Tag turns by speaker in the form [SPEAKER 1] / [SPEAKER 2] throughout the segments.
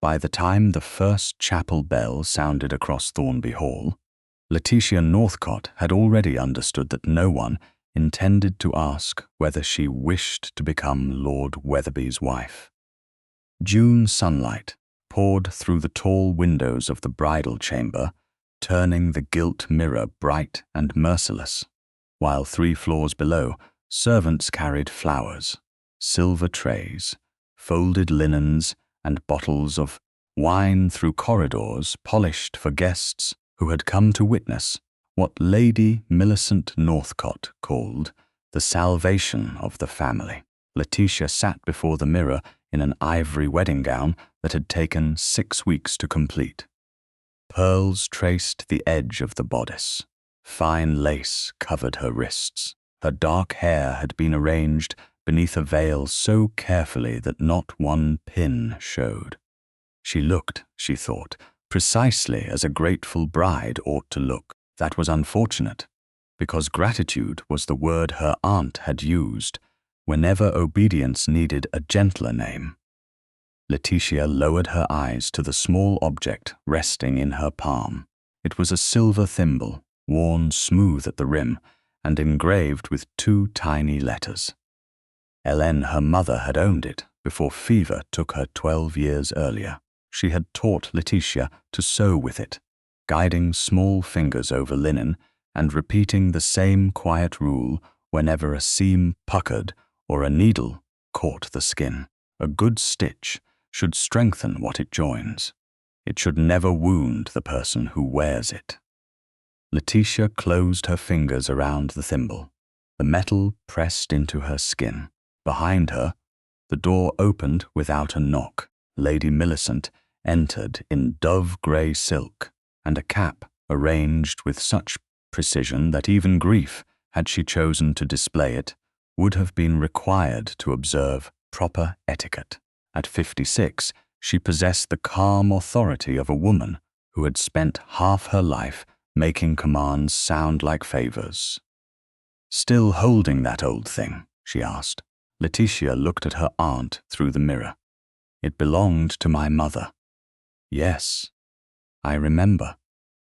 [SPEAKER 1] By the time the first chapel bell sounded across Thornby Hall, Letitia Northcott had already understood that no one intended to ask whether she wished to become Lord Wetherby's wife. June sunlight poured through the tall windows of the bridal chamber, turning the gilt mirror bright and merciless, while 3 floors below, servants carried flowers, silver trays, folded linens, and bottles of wine through corridors polished for guests who had come to witness what Lady Millicent Northcott called the salvation of the family. Letitia sat before the mirror in an ivory wedding gown that had taken 6 weeks to complete. Pearls traced the edge of the bodice. Fine lace covered her wrists. Her dark hair had been arranged beneath a veil so carefully that not one pin showed. She looked, she thought, precisely as a grateful bride ought to look. That was unfortunate, because gratitude was the word her aunt had used whenever obedience needed a gentler name. Letitia lowered her eyes to the small object resting in her palm. It was a silver thimble, worn smooth at the rim and engraved with 2 tiny letters. Hélène, her mother, had owned it before fever took her 12 years earlier. She had taught Letitia to sew with it, guiding small fingers over linen and repeating the same quiet rule whenever a seam puckered or a needle caught the skin. A good stitch should strengthen what it joins. It should never wound the person who wears it. Letitia closed her fingers around the thimble. The metal pressed into her skin. Behind her, the door opened without a knock. Lady Millicent entered in dove-grey silk and a cap arranged with such precision that even grief, had she chosen to display it, would have been required to observe proper etiquette. At 56, she possessed the calm authority of a woman who had spent half her life making commands sound like favors. "Still holding that old thing?" she asked. Letitia looked at her aunt through the mirror. "It belonged to my mother." "Yes, I remember."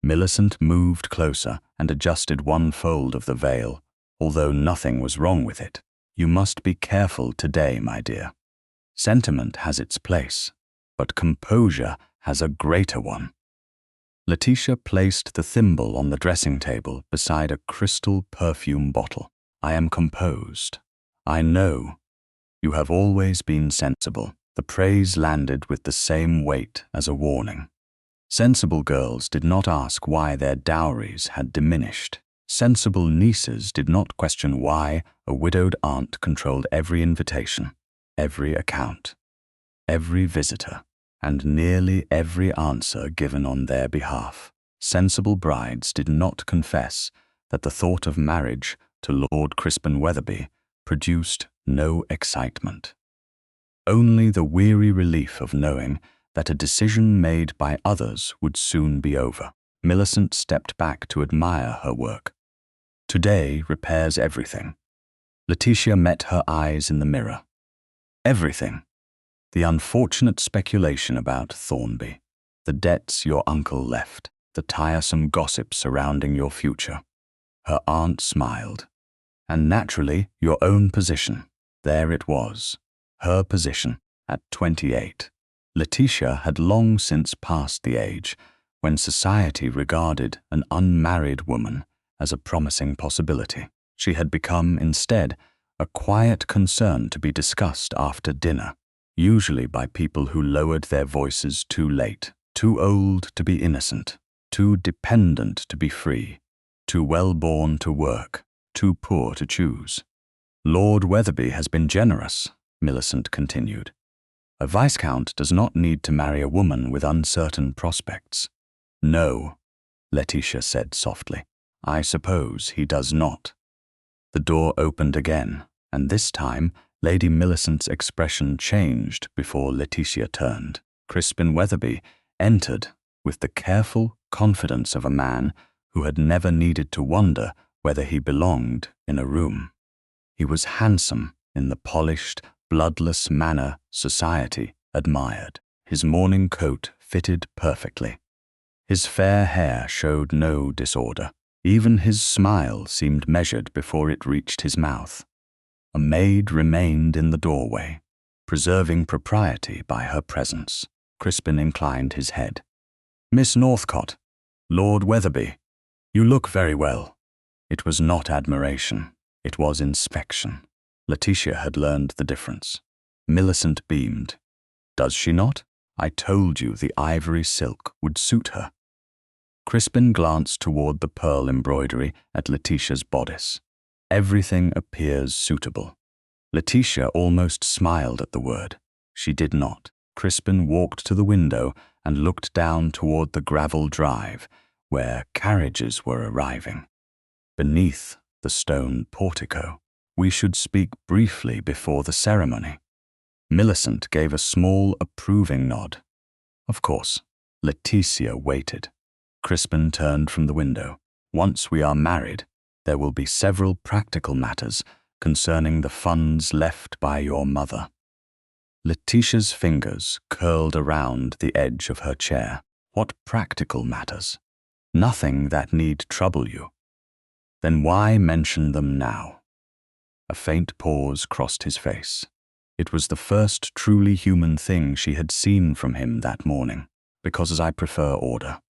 [SPEAKER 1] Millicent moved closer and adjusted one fold of the veil, although nothing was wrong with it. "You must be careful today, my dear. Sentiment has its place, but composure has a greater one." Letitia placed the thimble on the dressing table beside a crystal perfume bottle. "I am composed. I know. You have always been sensible." The praise landed with the same weight as a warning. Sensible girls did not ask why their dowries had diminished. Sensible nieces did not question why a widowed aunt controlled every invitation, every account, every visitor, and nearly every answer given on their behalf. Sensible brides did not confess that the thought of marriage to Lord Crispin Wetherby produced no excitement. Only the weary relief of knowing that a decision made by others would soon be over. Millicent stepped back to admire her work. "Today repairs everything." Letitia met her eyes in the mirror. "Everything. The unfortunate speculation about Thornby, the debts your uncle left, the tiresome gossip surrounding your future." Her aunt smiled. "And naturally, your own position." There it was, her position at 28. Letitia had long since passed the age when society regarded an unmarried woman as a promising possibility. She had become, instead, a quiet concern to be discussed after dinner, usually by people who lowered their voices too late, too old to be innocent, too dependent to be free, too well-born to work, too poor to choose. "Lord Wetherby has been generous," Millicent continued. "A viscount does not need to marry a woman with uncertain prospects." "No," Letitia said softly. "I suppose he does not." The door opened again, and this time Lady Millicent's expression changed before Letitia turned. Crispin Wetherby entered with the careful confidence of a man who had never needed to wonder whether he belonged in a room. He was handsome in the polished, bloodless manner society admired. His morning coat fitted perfectly. His fair hair showed no disorder. Even his smile seemed measured before it reached his mouth. A maid remained in the doorway, preserving propriety by her presence. Crispin inclined his head. "Miss Northcott, Lord Weatherby, you look very well." It was not admiration, it was inspection. Letitia had learned the difference. Millicent beamed. "Does she not? I told you the ivory silk would suit her." Crispin glanced toward the pearl embroidery at Letitia's bodice. "Everything appears suitable." Letitia almost smiled at the word. She did not. Crispin walked to the window and looked down toward the gravel drive, where carriages were arriving. Beneath the stone portico, "We should speak briefly before the ceremony." Millicent gave a small approving nod. Of course. Letitia waited. Crispin turned from the window. "Once we are married, there will be several practical matters concerning the funds left by your mother." Letitia's fingers curled around the edge of her chair. "What practical matters? Nothing that need trouble you. Then why mention them now?" A faint pause crossed his face. It was the first truly human thing she had seen from him that morning. "Because I prefer order.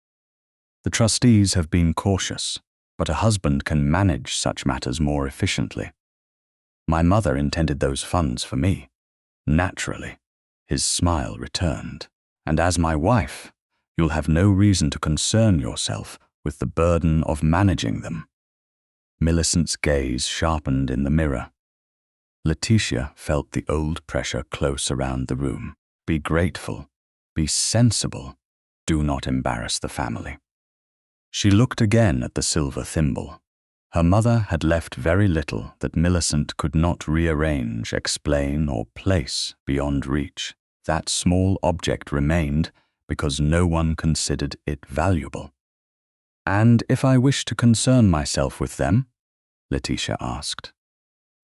[SPEAKER 1] The trustees have been cautious, but a husband can manage such matters more efficiently. My mother intended those funds for me. Naturally." His smile returned. "And as my wife, you'll have no reason to concern yourself with the burden of managing them." Millicent's gaze sharpened in the mirror. Letitia felt the old pressure close around the room. Be grateful. Be sensible. Do not embarrass the family. She looked again at the silver thimble. Her mother had left very little that Millicent could not rearrange, explain, or place beyond reach. That small object remained because no one considered it valuable. "And if I wish to concern myself with them?" Letitia asked.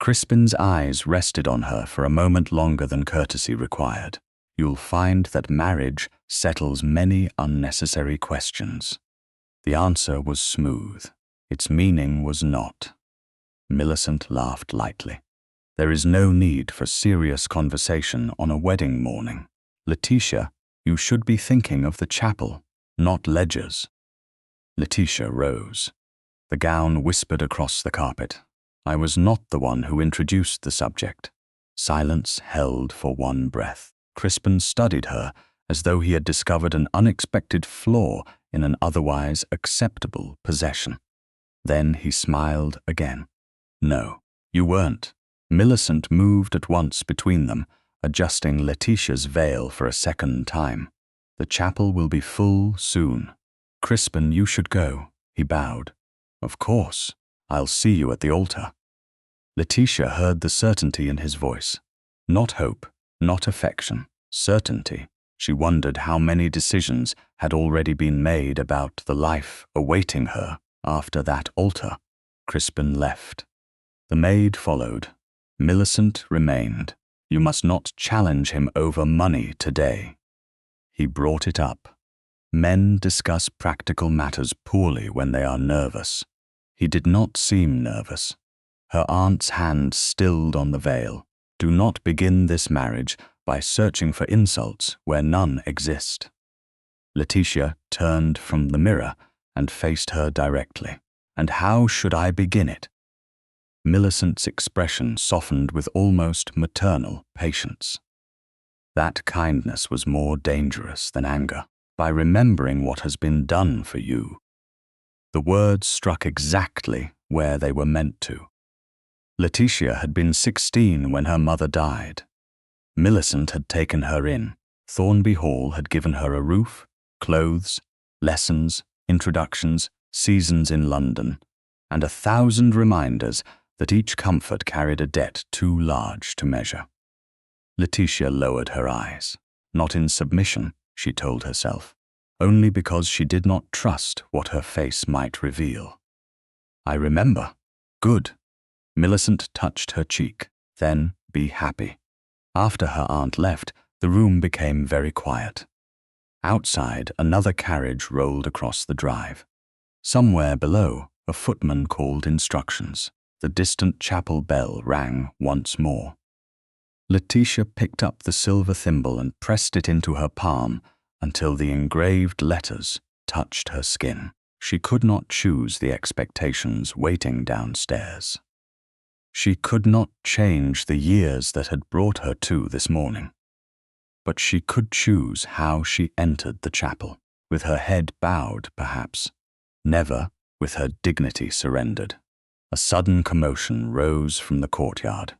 [SPEAKER 1] Crispin's eyes rested on her for a moment longer than courtesy required. "You'll find that marriage settles many unnecessary questions." The answer was smooth. Its meaning was not. Millicent laughed lightly. "There is no need for serious conversation on a wedding morning. Letitia, you should be thinking of the chapel, not ledgers." Letitia rose. The gown whispered across the carpet. "I was not the one who introduced the subject." Silence held for one breath. Crispin studied her as though he had discovered an unexpected flaw in an otherwise acceptable possession. Then he smiled again. "No, you weren't." Millicent moved at once between them, adjusting Letitia's veil for a second time. "The chapel will be full soon. Crispin, you should go." He bowed. "Of course. I'll see you at the altar." Letitia heard the certainty in his voice. Not hope, not affection, certainty. She wondered how many decisions had already been made about the life awaiting her after that altar. Crispin left. The maid followed. Millicent remained. "You must not challenge him over money today." He brought it up. Men discuss practical matters poorly when they are nervous. He did not seem nervous. Her aunt's hand stilled on the veil. "Do not begin this marriage by searching for insults where none exist." Letitia turned from the mirror and faced her directly. "And how should I begin it?" Millicent's expression softened with almost maternal patience. "That kindness was more dangerous than anger. By remembering what has been done for you." The words struck exactly where they were meant to. Letitia had been 16 when her mother died. Millicent had taken her in. Thornby Hall had given her a roof, clothes, lessons, introductions, seasons in London, and 1,000 reminders that each comfort carried a debt too large to measure. Letitia lowered her eyes. Not in submission, she told herself, only because she did not trust what her face might reveal. "I remember. Good." Millicent touched her cheek. "Then be happy." After her aunt left, The room became very quiet. Outside, another carriage rolled across the drive. Somewhere below, a footman called instructions. The distant chapel bell rang once more. Letitia picked up the silver thimble and pressed it into her palm until the engraved letters touched her skin. She could not choose the expectations waiting downstairs. She could not change the years that had brought her to this morning. But she could choose how she entered the chapel, with her head bowed, perhaps, never with her dignity surrendered. A sudden commotion rose from the courtyard.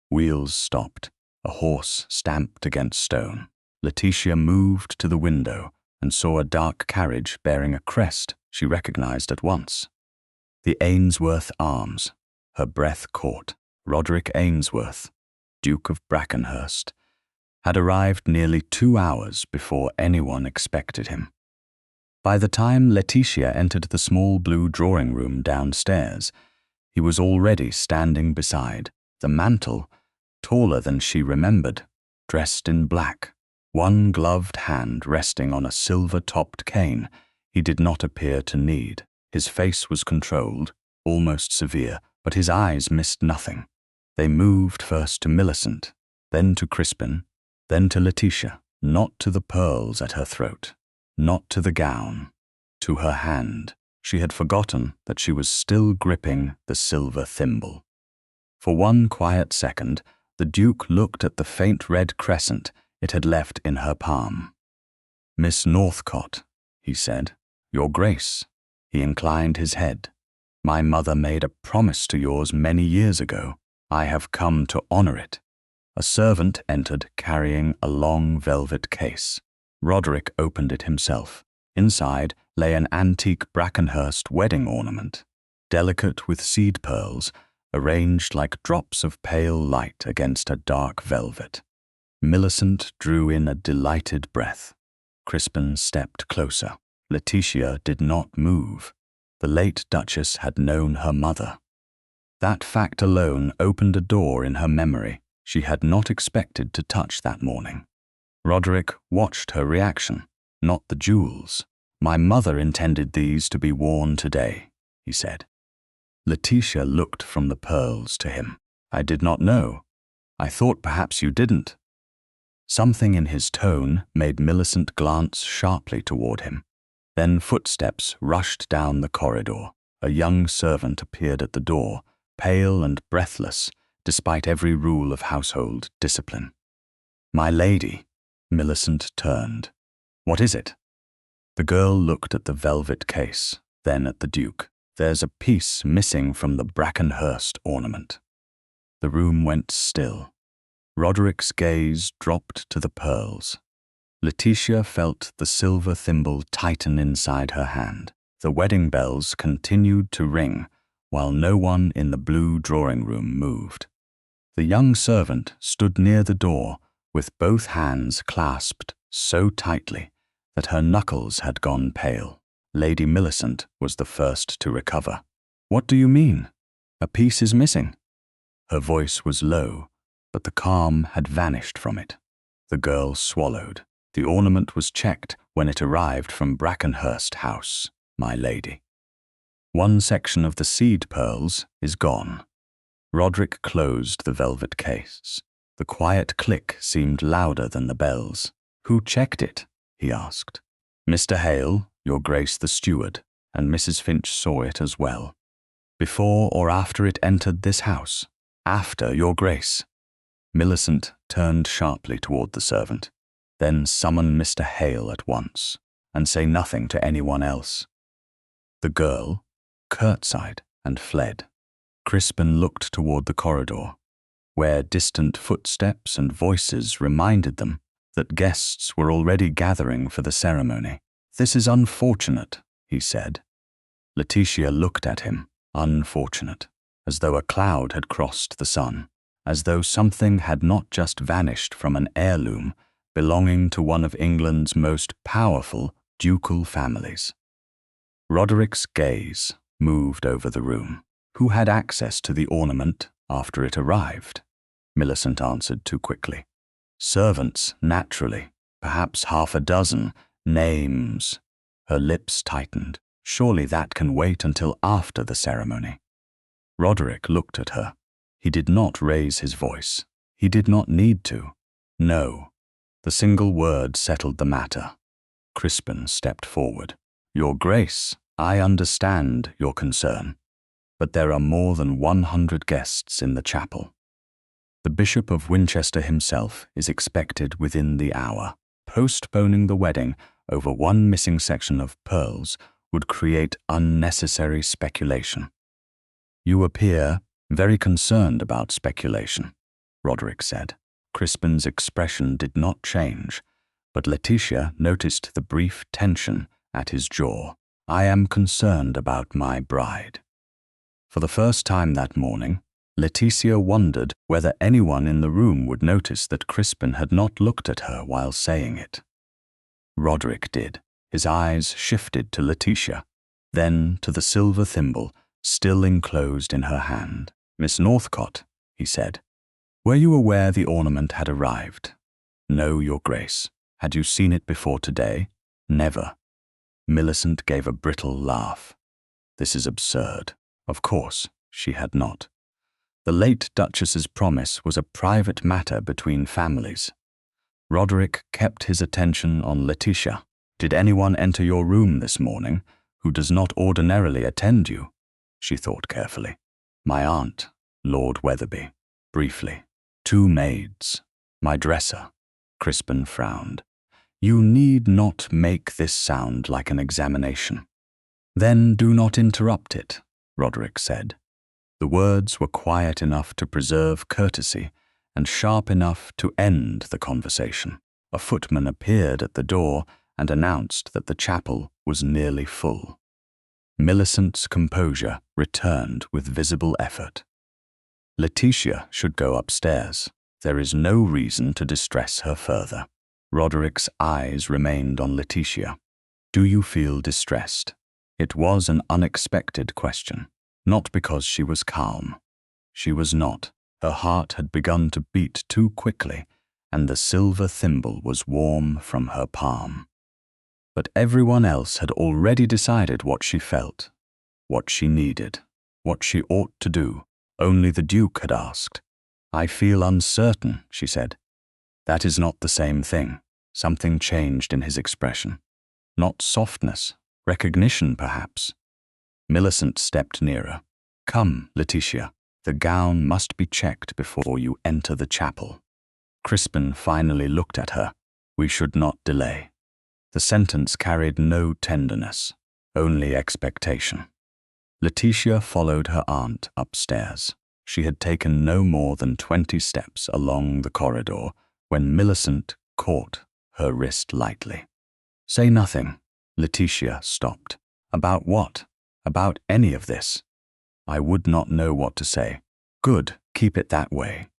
[SPEAKER 1] Wheels stopped. A horse stamped against stone. Letitia moved to the window and saw a dark carriage bearing a crest she recognized at once. The Ainsworth Arms. Her breath caught. Roderick Ainsworth, Duke of Brackenhurst, had arrived nearly 2 hours before anyone expected him. By the time Letitia entered the small blue drawing room downstairs, he was already standing beside the mantel, taller than she remembered, dressed in black, one gloved hand resting on a silver-topped cane he did not appear to need. His face was controlled, almost severe, but his eyes missed nothing. They moved first to Millicent, then to Crispin, then to Letitia, not to the pearls at her throat, not to the gown, to her hand. She had forgotten that she was still gripping the silver thimble. For one quiet second, the Duke looked at the faint red crescent it had left in her palm. "Miss Northcott," he said. "Your Grace." He inclined his head. "My mother made a promise to yours many years ago. I have come to honor it." A servant entered carrying a long velvet case. Roderick opened it himself. Inside lay an antique Brackenhurst wedding ornament, delicate with seed pearls, arranged like drops of pale light against a dark velvet. Millicent drew in a delighted breath. Crispin stepped closer. Letitia did not move. The late Duchess had known her mother. That fact alone opened a door in her memory she had not expected to touch that morning. Roderick watched her reaction, not the jewels. "My mother intended these to be worn today," he said. Letitia looked from the pearls to him. "I did not know. I thought perhaps you didn't." Something in his tone made Millicent glance sharply toward him. Then footsteps rushed down the corridor. A young servant appeared at the door, pale and breathless, despite every rule of household discipline. "My lady," Millicent turned. "What is it?" The girl looked at the velvet case, then at the Duke. "There's a piece missing from the Brackenhurst ornament." The room went still. Roderick's gaze dropped to the pearls. Letitia felt the silver thimble tighten inside her hand. The wedding bells continued to ring, while no one in the blue drawing room moved. The young servant stood near the door, with both hands clasped so tightly that her knuckles had gone pale. Lady Millicent was the first to recover. "What do you mean? A piece is missing?" Her voice was low, but the calm had vanished from it. The girl swallowed. "The ornament was checked when it arrived from Brackenhurst House, my lady. One section of the seed pearls is gone." Roderick closed the velvet case. The quiet click seemed louder than the bells. "Who checked it?" he asked. "Mr. Hale, your Grace the steward, and Mrs. Finch saw it as well." "Before or after it entered this house?" "After, your Grace." Millicent turned sharply toward the servant. "Then summon Mr. Hale at once, and say nothing to anyone else." The girl curtsied and fled. Crispin looked toward the corridor, where distant footsteps and voices reminded them that guests were already gathering for the ceremony. "This is unfortunate," he said. Letitia looked at him, unfortunate, as though a cloud had crossed the sun, as though something had not just vanished from an heirloom belonging to one of England's most powerful ducal families. Roderick's gaze moved over the room. "Who had access to the ornament after it arrived?" Millicent answered too quickly. Servants, naturally, perhaps half a dozen, names. Her lips tightened. Surely that can wait until after the ceremony. Roderick looked at her. He did not raise his voice. He did not need to. No. The single word settled the matter. Crispin stepped forward. Your Grace, I understand your concern, but there are more than 100 guests in the chapel. The Bishop of Winchester himself is expected within the hour. Postponing the wedding over one missing section of pearls would create unnecessary speculation. You appear very concerned about speculation, Roderick said. Crispin's expression did not change, but Letitia noticed the brief tension at his jaw. I am concerned about my bride. For the first time that morning, Letitia wondered whether anyone in the room would notice that Crispin had not looked at her while saying it. Roderick did. His eyes shifted to Letitia, then to the silver thimble still enclosed in her hand. Miss Northcott, he said, were you aware the ornament had arrived? No, Your Grace. Had you seen it before today? Never. Millicent gave a brittle laugh. This is absurd. Of course, she had not. The late Duchess's promise was a private matter between families. Roderick kept his attention on Letitia. Did anyone enter your room this morning who does not ordinarily attend you? She thought carefully. My aunt, Lord Weatherby. Briefly. 2 maids. My dresser. Crispin frowned. You need not make this sound like an examination. Then do not interrupt it, Roderick said. The words were quiet enough to preserve courtesy and sharp enough to end the conversation. A footman appeared at the door and announced that the chapel was nearly full. Millicent's composure returned with visible effort. Letitia should go upstairs. There is no reason to distress her further. Roderick's eyes remained on Letitia. Do you feel distressed? It was an unexpected question. Not because she was calm. She was not. Her heart had begun to beat too quickly, and the silver thimble was warm from her palm. But everyone else had already decided what she felt, what she needed, what she ought to do. Only the Duke had asked. I feel uncertain, she said. That is not the same thing. Something changed in his expression. Not softness, recognition perhaps. Millicent stepped nearer. Come, Letitia. The gown must be checked before you enter the chapel. Crispin finally looked at her. We should not delay. The sentence carried no tenderness, only expectation. Letitia followed her aunt upstairs. She had taken no more than 20 steps along the corridor when Millicent caught her wrist lightly. Say nothing. Letitia stopped. About what? About any of this. I would not know what to say. Good, keep it that way.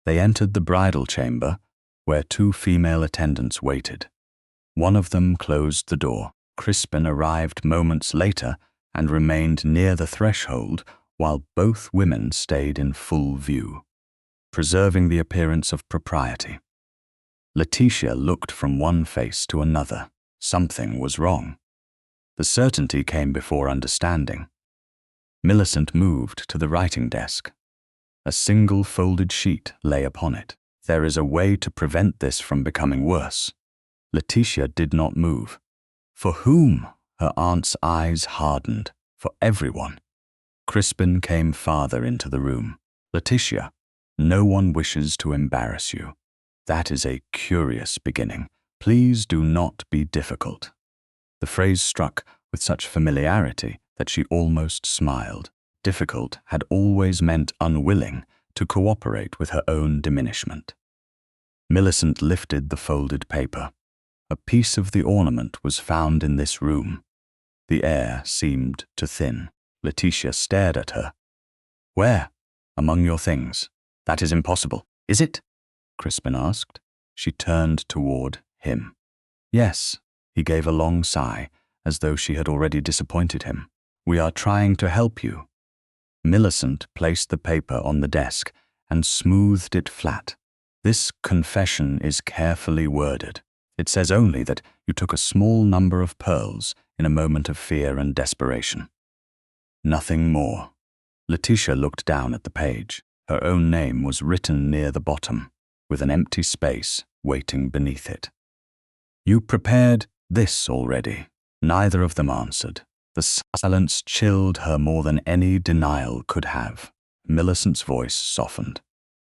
[SPEAKER 1] They entered the bridal chamber, where 2 female attendants waited. One of them closed the door. Crispin arrived moments later and remained near the threshold while both women stayed in full view, preserving the appearance of propriety. Letitia looked from one face to another. Something was wrong. The certainty came before understanding. Millicent moved to the writing desk. A single folded sheet lay upon it. There is a way to prevent this from becoming worse. Letitia did not move. For whom? Her aunt's eyes hardened. For everyone. Crispin came farther into the room. Letitia, no one wishes to embarrass you. That is a curious beginning. Please do not be difficult. The phrase struck with such familiarity that she almost smiled. Difficult had always meant unwilling to cooperate with her own diminishment. Millicent lifted the folded paper. A piece of the ornament was found in this room. The air seemed to thin. Letitia stared at her. Where? Among your things. That is impossible. Is it? Crispin asked. She turned toward him. Yes. He gave a long sigh, as though she had already disappointed him. We are trying to help you. Millicent placed the paper on the desk and smoothed it flat. This confession is carefully worded. It says only that you took a small number of pearls in a moment of fear and desperation. Nothing more. Letitia looked down at the page. Her own name was written near the bottom, with an empty space waiting beneath it. You prepared this already. Neither of them answered. The silence chilled her more than any denial could have. Millicent's voice softened.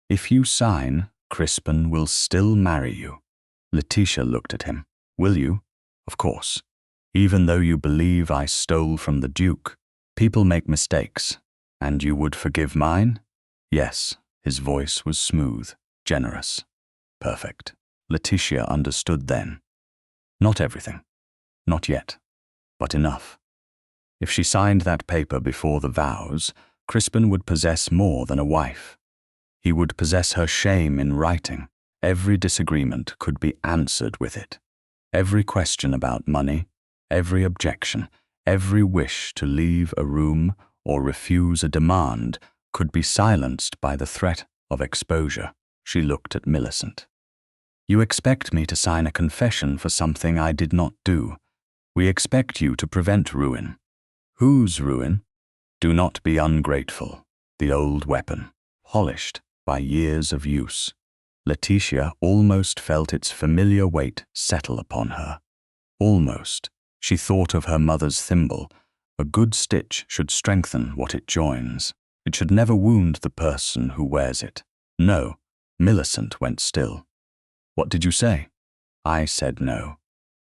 [SPEAKER 1] If you sign, Crispin will still marry you. Letitia looked at him. Will you? Of course. Even though you believe I stole from the Duke, people make mistakes. And you would forgive mine? Yes. His voice was smooth, generous. Perfect. Letitia understood then. Not everything. Not yet. But enough. If she signed that paper before the vows, Crispin would possess more than a wife. He would possess her shame in writing. Every disagreement could be answered with it. Every question about money, every objection, every wish to leave a room or refuse a demand could be silenced by the threat of exposure. She looked at Millicent. You expect me to sign a confession for something I did not do. We expect you to prevent ruin. Whose ruin? Do not be ungrateful. The old weapon, polished by years of use. Letitia almost felt its familiar weight settle upon her. Almost. She thought of her mother's thimble. A good stitch should strengthen what it joins. It should never wound the person who wears it. No. Millicent went still. What did you say? I said no.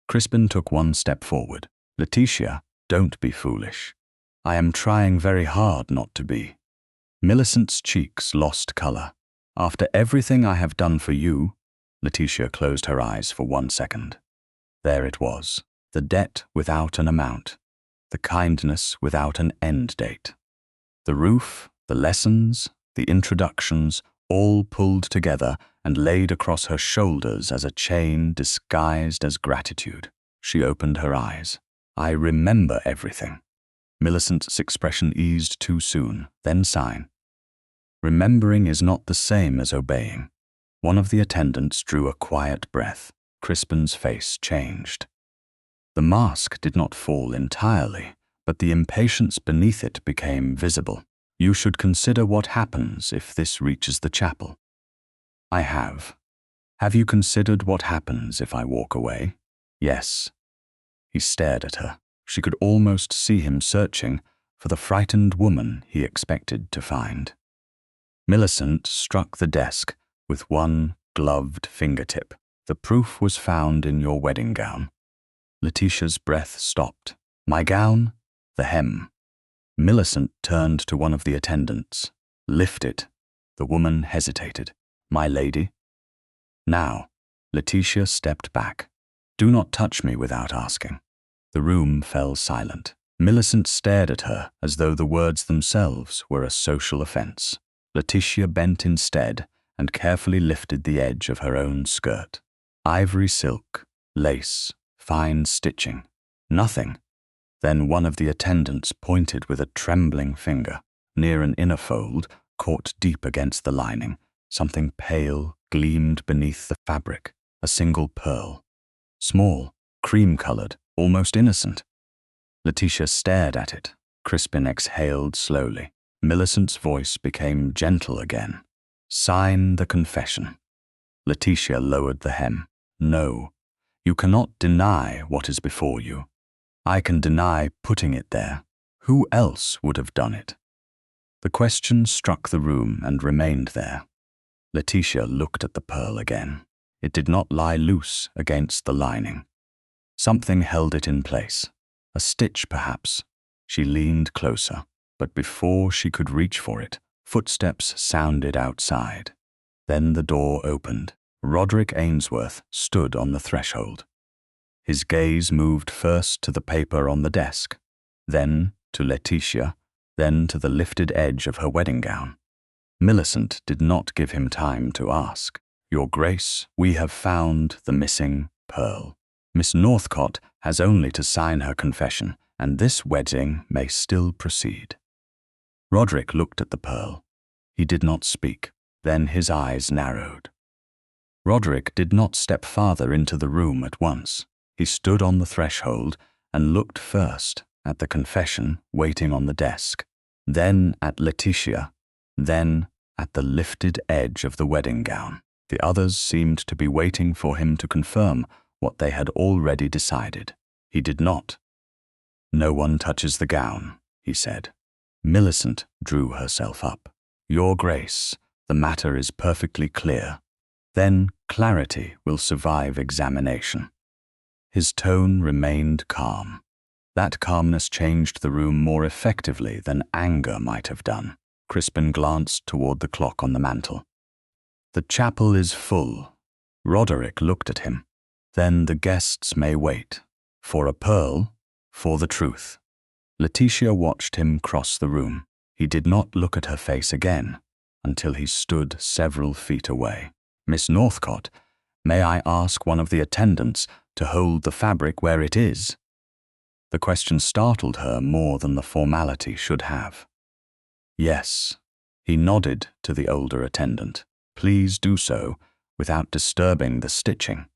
[SPEAKER 1] Crispin took one step forward. Letitia, don't be foolish. I am trying very hard not to be. Millicent's cheeks lost color. After everything I have done for you, Letitia closed her eyes for 1 second. There it was, the debt without an amount, the kindness without an end date. The roof, the lessons, the introductions, all pulled together and laid across her shoulders as a chain disguised as gratitude. She opened her eyes. I remember everything. Millicent's expression eased too soon, then sign. Remembering is not the same as obeying. One of the attendants drew a quiet breath. Crispin's face changed. The mask did not fall entirely, but the impatience beneath it became visible. You should consider what happens if this reaches the chapel. I have. Have you considered what happens if I walk away? Yes. He stared at her. She could almost see him searching for the frightened woman he expected to find. Millicent struck the desk with one gloved fingertip. The proof was found in your wedding gown. Letitia's breath stopped. My gown? The hem. Millicent turned to one of the attendants. Lift it. The woman hesitated. My lady? Now. Letitia stepped back. Do not touch me without asking. The room fell silent. Millicent stared at her as though the words themselves were a social offense. Letitia bent instead and carefully lifted the edge of her own skirt. Ivory silk, lace, fine stitching. Nothing. Then one of the attendants pointed with a trembling finger. Near an inner fold, caught deep against the lining, something pale gleamed beneath the fabric, a single pearl. Small, cream-colored, almost innocent. Letitia stared at it. Crispin exhaled slowly. Millicent's voice became gentle again. Sign the confession. Letitia lowered the hem. No, you cannot deny what is before you. I can deny putting it there. Who else would have done it? The question struck the room and remained there. Letitia looked at the pearl again. It did not lie loose against the lining. Something held it in place. A stitch, perhaps. She leaned closer, but before she could reach for it, footsteps sounded outside. Then the door opened. Roderick Ainsworth stood on the threshold. His gaze moved first to the paper on the desk, then to Letitia, then to the lifted edge of her wedding gown. Millicent did not give him time to ask. Your Grace, we have found the missing pearl. Miss Northcott has only to sign her confession, and this wedding may still proceed. Roderick looked at the pearl. He did not speak. Then his eyes narrowed. Roderick did not step farther into the room at once. He stood on the threshold and looked first at the confession waiting on the desk, then at Letitia, then at the lifted edge of the wedding gown. The others seemed to be waiting for him to confirm what they had already decided. He did not. "No one touches the gown," he said. Millicent drew herself up. "Your Grace, the matter is perfectly clear. Then clarity will survive examination." His tone remained calm. That calmness changed the room more effectively than anger might have done. Crispin glanced toward the clock on the mantel. "The chapel is full." Roderick looked at him. "Then the guests may wait. For a pearl, for the truth." Letitia watched him cross the room. He did not look at her face again until he stood several feet away. "Miss Northcott, may I ask one of the attendants to hold the fabric where it is?" The question startled her more than the formality should have. "Yes." He nodded to the older attendant. "Please do so without disturbing the stitching."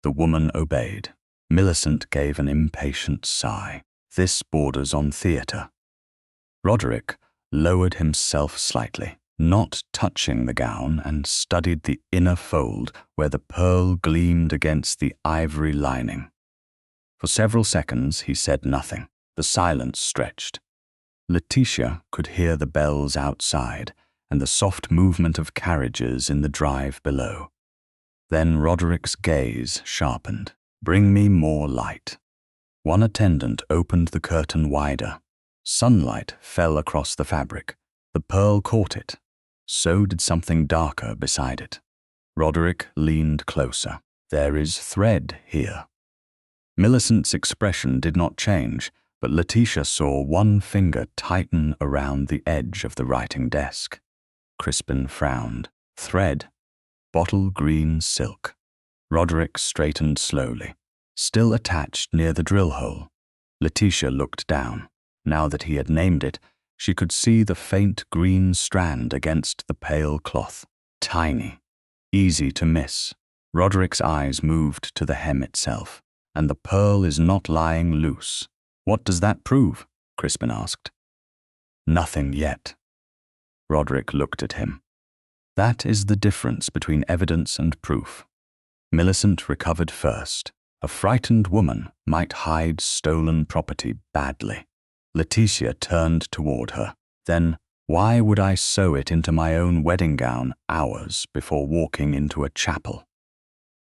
[SPEAKER 1] The woman obeyed. Millicent gave an impatient sigh. This borders on theatre. Roderick lowered himself slightly, not touching the gown, and studied the inner fold where the pearl gleamed against the ivory lining. For several seconds he said nothing. The silence stretched. Letitia could hear the bells outside and the soft movement of carriages in the drive below. Then Roderick's gaze sharpened. "Bring me more light." One attendant opened the curtain wider. Sunlight fell across the fabric. The pearl caught it. So did something darker beside it. Roderick leaned closer. "There is thread here." Millicent's expression did not change, but Letitia saw one finger tighten around the edge of the writing desk. Crispin frowned. "Thread? Bottle green silk." Roderick straightened slowly, still attached near the drill hole. Letitia looked down. Now that he had named it, she could see the faint green strand against the pale cloth. Tiny, easy to miss. Roderick's eyes moved to the hem itself. "And the pearl is not lying loose. What does that prove?" Crispin asked. "Nothing yet." Roderick looked at him. "That is the difference between evidence and proof. Millicent recovered first. A frightened woman might hide stolen property badly." Letitia turned toward her. "Then why would I sew it into my own wedding gown hours before walking into a chapel?"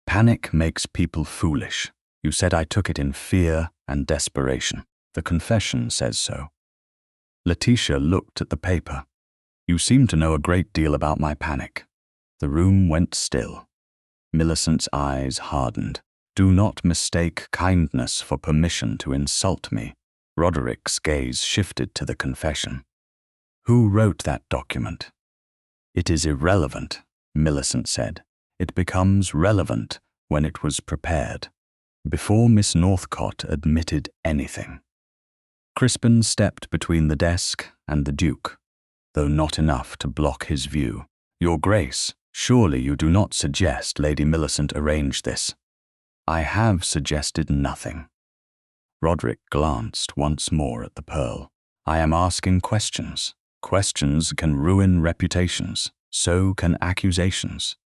[SPEAKER 1] "Panic makes people foolish. You said I took it in fear and desperation. The confession says so." Letitia looked at the paper. "You seem to know a great deal about my panic." The room went still. Millicent's eyes hardened. "Do not mistake kindness for permission to insult me." Roderick's gaze shifted to the confession. "Who wrote that document?" "It is irrelevant," Millicent said. "It becomes relevant when it was prepared." Before Miss Northcott admitted anything. Crispin stepped between the desk and the Duke, though not enough to block his view. "Your Grace, surely you do not suggest Lady Millicent arranged this?" "I have suggested nothing." Roderick glanced once more at the pearl. "I am asking questions. Questions can ruin reputations. So can accusations."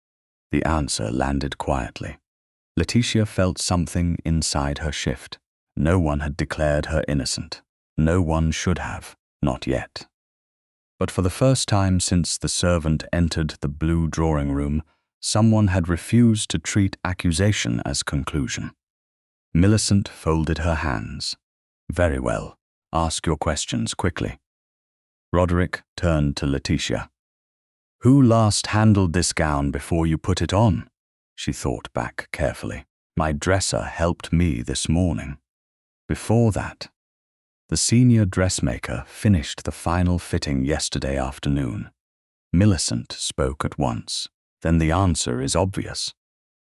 [SPEAKER 1] The answer landed quietly. Letitia felt something inside her shift. No one had declared her innocent. No one should have, not yet. But for the first time since the servant entered the blue drawing room, someone had refused to treat accusation as conclusion. Millicent folded her hands. "Very well. Ask your questions quickly." Roderick turned to Letitia. "Who last handled this gown before you put it on?" She thought back carefully. "My dresser helped me this morning." Before that, the senior dressmaker finished the final fitting yesterday afternoon. Millicent spoke at once. "Then the answer is obvious."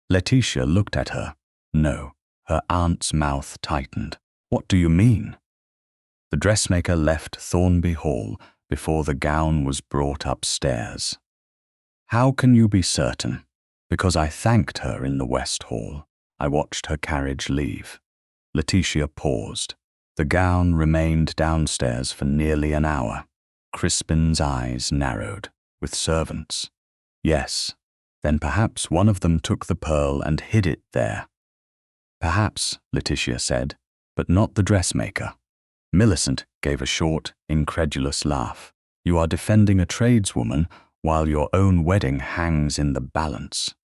[SPEAKER 1] Letitia looked at her. No, her aunt's mouth tightened. "What do you mean?" "The dressmaker left Thornby Hall before the gown was brought upstairs." "How can you be certain?" Because I thanked her in the West Hall. I watched her carriage leave. Letitia paused. The gown remained downstairs for nearly an hour. Crispin's eyes narrowed. With servants. Yes. Then perhaps one of them took the pearl and hid it there. Perhaps, Letitia said, but not the dressmaker. Millicent gave a short, incredulous laugh. You are defending a tradeswoman while your own wedding hangs in the balance.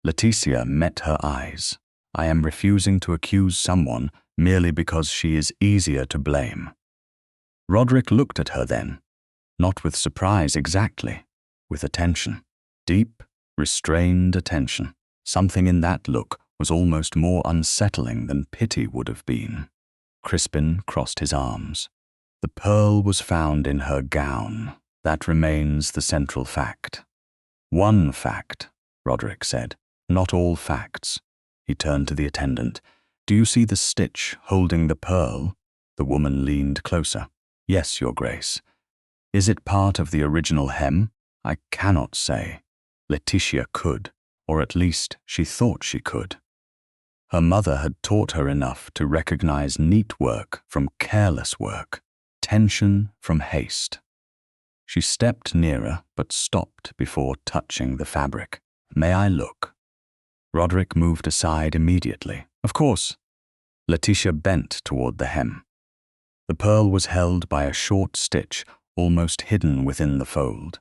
[SPEAKER 1] Letitia met her eyes. I am refusing to accuse someone merely because she is easier to blame. Roderick looked at her then, not with surprise exactly, with attention. Deep, restrained attention. Something in that look was almost more unsettling than pity would have been. Crispin crossed his arms. The pearl was found in her gown. That remains the central fact. One fact, Roderick said, not all facts. He turned to the attendant. Do you see the stitch holding the pearl? The woman leaned closer. Yes, Your Grace. Is it part of the original hem? I cannot say. Letitia could, or at least she thought she could. Her mother had taught her enough to recognize neat work from careless work, tension from haste. She stepped nearer but stopped before touching the fabric. May I look? Roderick moved aside immediately. Of course. Letitia bent toward the hem. The pearl was held by a short stitch almost hidden within the fold.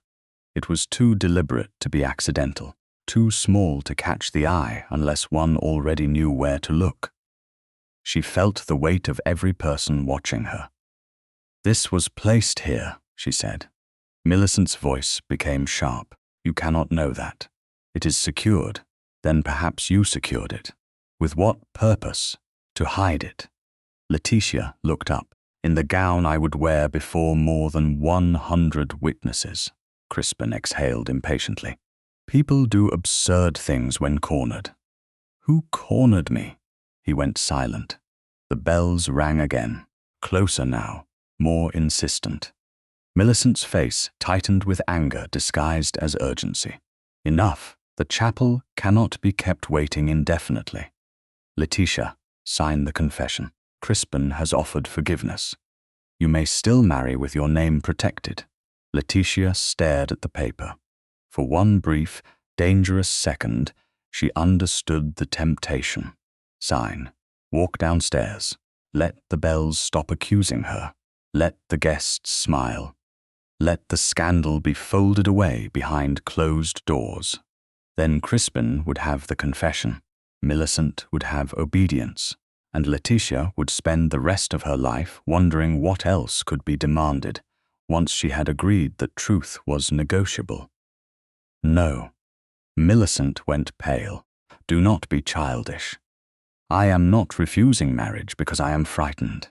[SPEAKER 1] It was too deliberate to be accidental, too small to catch the eye unless one already knew where to look. She felt the weight of every person watching her. This was placed here, she said. Millicent's voice became sharp. You cannot know that. It is secured. Then perhaps you secured it. With what purpose? To hide it. Letitia looked up. In the gown I would wear before more than 100 witnesses. Crispin exhaled impatiently. People do absurd things when cornered. Who cornered me? He went silent. The bells rang again. Closer now, more insistent. Millicent's face tightened with anger disguised as urgency. Enough. The chapel cannot be kept waiting indefinitely. Letitia, sign the confession. Crispin has offered forgiveness. You may still marry with your name protected. Letitia stared at the paper. For one brief, dangerous second, she understood the temptation. Sign. Walk downstairs. Let the bells stop accusing her. Let the guests smile. Let the scandal be folded away behind closed doors. Then Crispin would have the confession, Millicent would have obedience, and Letitia would spend the rest of her life wondering what else could be demanded once she had agreed that truth was negotiable. No. Millicent went pale. Do not be childish. I am not refusing marriage because I am frightened.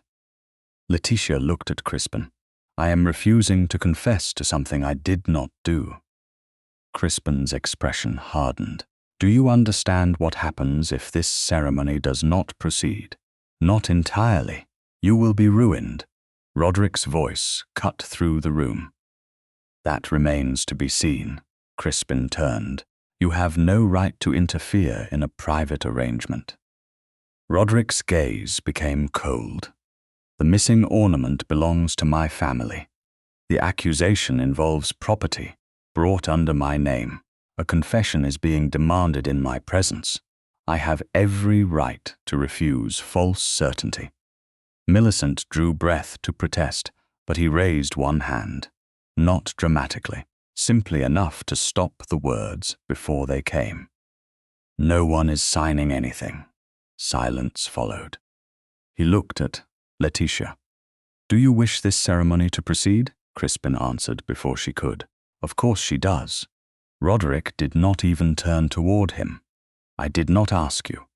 [SPEAKER 1] Letitia looked at Crispin. I am refusing to confess to something I did not do. Crispin's expression hardened. Do you understand what happens if this ceremony does not proceed? Not entirely. You will be ruined. Roderick's voice cut through the room. That remains to be seen. Crispin turned. You have no right to interfere in a private arrangement. Roderick's gaze became cold. The missing ornament belongs to my family. The accusation involves property brought under my name. A confession is being demanded in my presence. I have every right to refuse false certainty. Millicent drew breath to protest, but he raised one hand. Not dramatically, simply enough to stop the words before they came. No one is signing anything. Silence followed. He looked at Letitia. Do you wish this ceremony to proceed? Crispin answered before she could. Of course she does. Roderick did not even turn toward him. I did not ask you.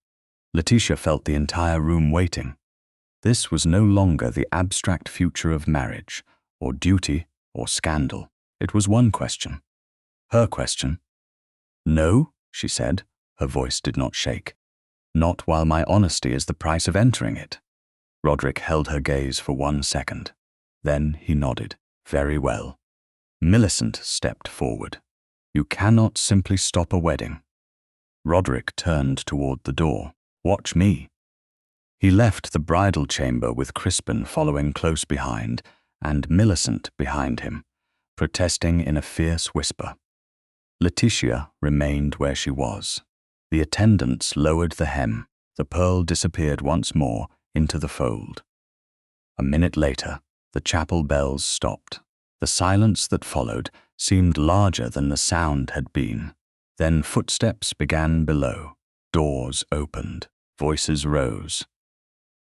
[SPEAKER 1] Letitia felt the entire room waiting. This was no longer the abstract future of marriage, or duty, or scandal. It was one question. Her question. No, she said. Her voice did not shake. Not while my honesty is the price of entering it. Roderick held her gaze for 1 second. Then he nodded. Very well. Millicent stepped forward. You cannot simply stop a wedding. Roderick turned toward the door. "Watch me." He left the bridal chamber with Crispin following close behind and Millicent behind him, protesting in a fierce whisper. Letitia remained where she was. The attendants lowered the hem. The pearl disappeared once more into the fold. A minute later, the chapel bells stopped. The silence that followed seemed larger than the sound had been. Then footsteps began below. Doors opened. Voices rose.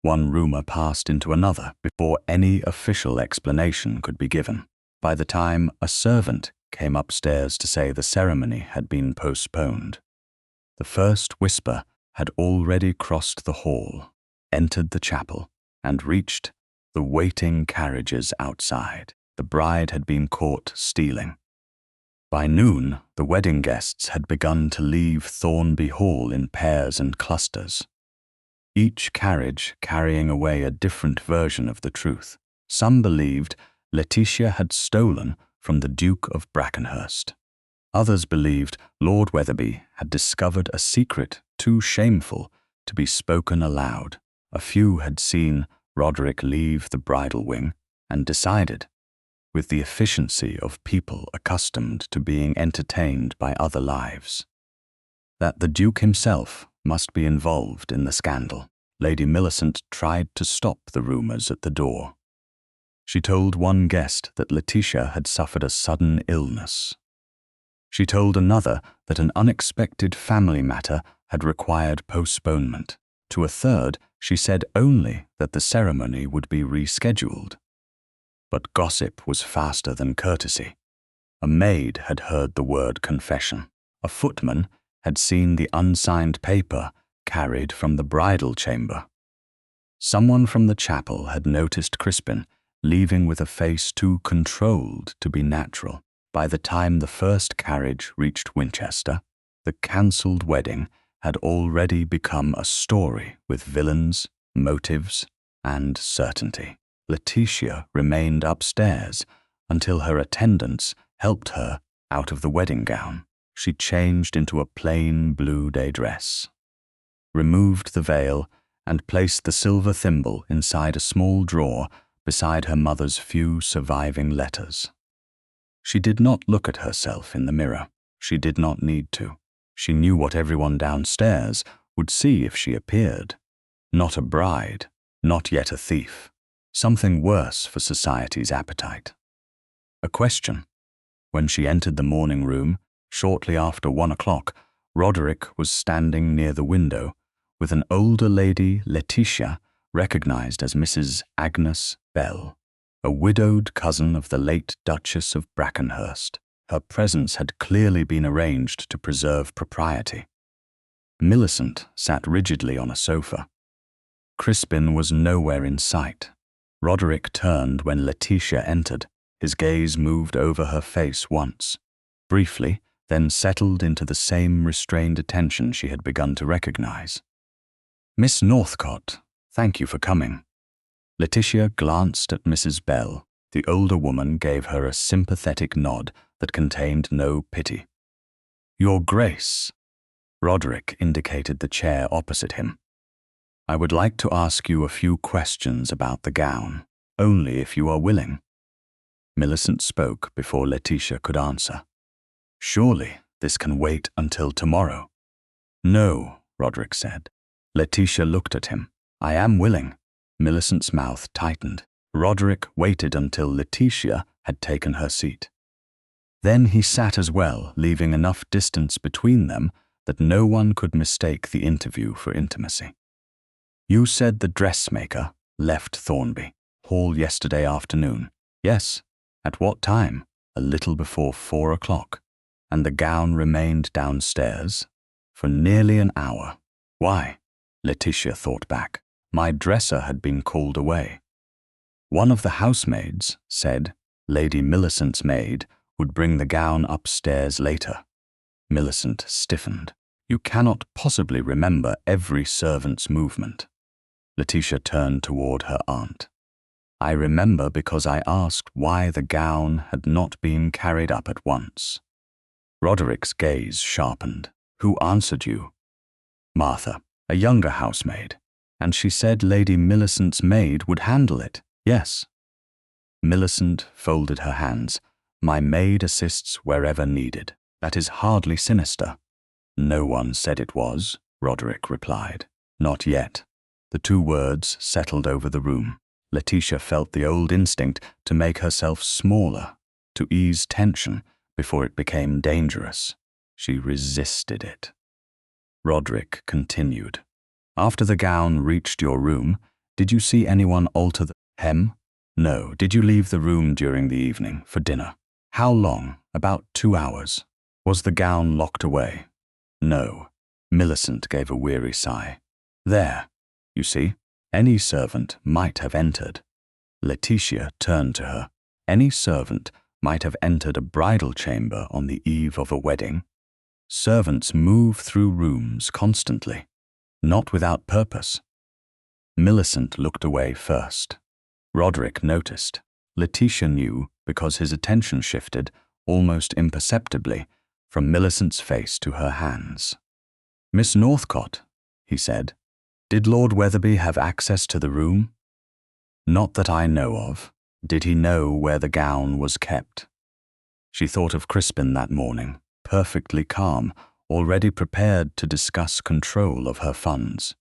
[SPEAKER 1] One rumor passed into another before any official explanation could be given. By the time a servant came upstairs to say the ceremony had been postponed, the first whisper had already crossed the hall, entered the chapel, and reached the waiting carriages outside. The bride had been caught stealing. By noon, the wedding guests had begun to leave Thornby Hall in pairs and clusters, each carriage carrying away a different version of the truth. Some believed Letitia had stolen from the Duke of Brackenhurst. Others believed Lord Wetherby had discovered a secret too shameful to be spoken aloud. A few had seen Roderick leave the bridal wing and decided, with the efficiency of people accustomed to being entertained by other lives, that the Duke himself must be involved in the scandal. Lady Millicent tried to stop the rumors at the door. She told one guest that Letitia had suffered a sudden illness. She told another that an unexpected family matter had required postponement. To a third, she said only that the ceremony would be rescheduled. But gossip was faster than courtesy. A maid had heard the word confession. A footman had seen the unsigned paper carried from the bridal chamber. Someone from the chapel had noticed Crispin leaving with a face too controlled to be natural. By the time the first carriage reached Winchester, the cancelled wedding had already become a story with villains, motives, and certainty. Letitia remained upstairs until her attendants helped her out of the wedding gown. She changed into a plain blue day dress, removed the veil, and placed the silver thimble inside a small drawer beside her mother's few surviving letters. She did not look at herself in the mirror. She did not need to. She knew what everyone downstairs would see if she appeared. Not a bride, not yet a thief. Something worse for society's appetite. A question. When she entered the morning room, shortly after 1 o'clock, Roderick was standing near the window with an older lady, Letitia, recognized as Mrs. Agnes Bell, a widowed cousin of the late Duchess of Brackenhurst. Her presence had clearly been arranged to preserve propriety. Millicent sat rigidly on a sofa. Crispin was nowhere in sight. Roderick turned when Letitia entered. His gaze moved over her face once, briefly, then settled into the same restrained attention she had begun to recognize. "Miss Northcott, thank you for coming." Letitia glanced at Mrs. Bell. The older woman gave her a sympathetic nod that contained no pity. "Your Grace." Roderick indicated the chair opposite him. "I would like to ask you a few questions about the gown, only if you are willing." Millicent spoke before Letitia could answer. "Surely this can wait until tomorrow." "No," Roderick said. Letitia looked at him. "I am willing." Millicent's mouth tightened. Roderick waited until Letitia had taken her seat. Then he sat as well, leaving enough distance between them that no one could mistake the interview for intimacy. "You said the dressmaker left Thornby Hall yesterday afternoon." "Yes." "At what time?" "A little before 4 o'clock. And the gown remained downstairs?" "For nearly an hour." "Why?" Letitia thought back. "My dresser had been called away." One of the housemaids said Lady Millicent's maid would bring the gown upstairs later. Millicent stiffened. "You cannot possibly remember every servant's movement." Letitia turned toward her aunt. "I remember because I asked why the gown had not been carried up at once." Roderick's gaze sharpened. Who answered you? Martha, a younger housemaid, and she said Lady Millicent's maid would handle it. Yes. Millicent folded her hands. My maid assists wherever needed. That is hardly sinister. No one said it was, Roderick replied. Not yet. The two words settled over the room. Letitia felt the old instinct to make herself smaller, to ease tension before it became dangerous. She resisted it. Roderick continued. After the gown reached your room, did you see anyone alter the hem? No. Did you leave the room during the evening for dinner? How long? About 2 hours. Was the gown locked away? No. Millicent gave a weary sigh. There, you see, any servant might have entered. Letitia turned to her. Any servant might have entered a bridal chamber on the eve of a wedding. Servants move through rooms constantly, not without purpose. Millicent looked away first. Roderick noticed. Letitia knew because his attention shifted, almost imperceptibly, from Millicent's face to her hands. Miss Northcott, he said, did Lord Wetherby have access to the room? Not that I know of. Did he know where the gown was kept? She thought of Crispin that morning, perfectly calm, already prepared to discuss control of her funds.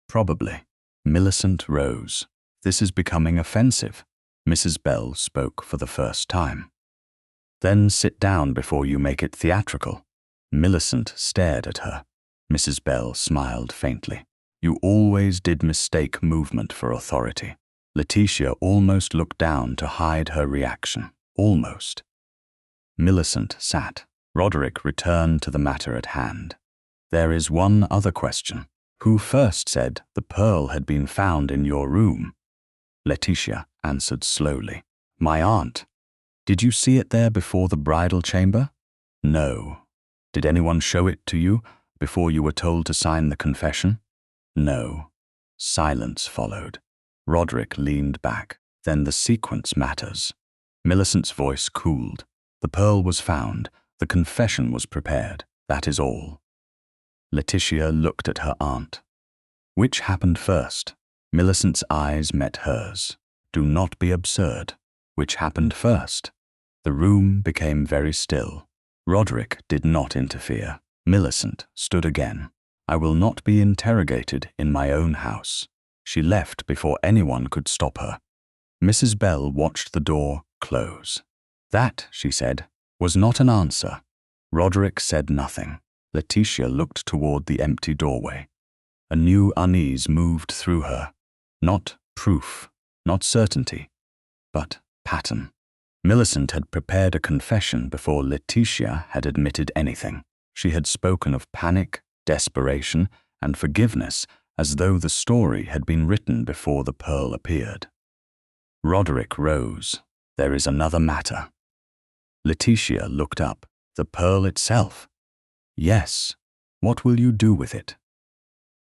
[SPEAKER 1] Probably. Millicent rose. This is becoming offensive. Mrs. Bell spoke for the first time. Then sit down before you make it theatrical. Millicent stared at her. Mrs. Bell smiled faintly. You always did mistake movement for authority. Letitia almost looked down to hide her reaction. Almost. Millicent sat. Roderick returned to the matter at hand. There is one other question. Who first said the pearl had been found in your room? Letitia answered slowly. My aunt. Did you see it there before the bridal chamber? No. Did anyone show it to you before you were told to sign the confession? No. Silence followed. Roderick leaned back. Then the sequence matters. Millicent's voice cooled. The pearl was found. The confession was prepared. That is all. Letitia looked at her aunt. Which happened first? Millicent's eyes met hers. Do not be absurd. Which happened first? The room became very still. Roderick did not interfere. Millicent stood again. I will not be interrogated in my own house. She left before anyone could stop her. Mrs. Bell watched the door close. That, she said, was not an answer. Roderick said nothing. Letitia looked toward the empty doorway. A new unease moved through her. Not proof, not certainty, but pattern. Millicent had prepared a confession before Letitia had admitted anything. She had spoken of panic, desperation, and forgiveness as though the story had been written before the pearl appeared. Roderick rose. There is another matter. Letitia looked up. The pearl itself? Yes. What will you do with it?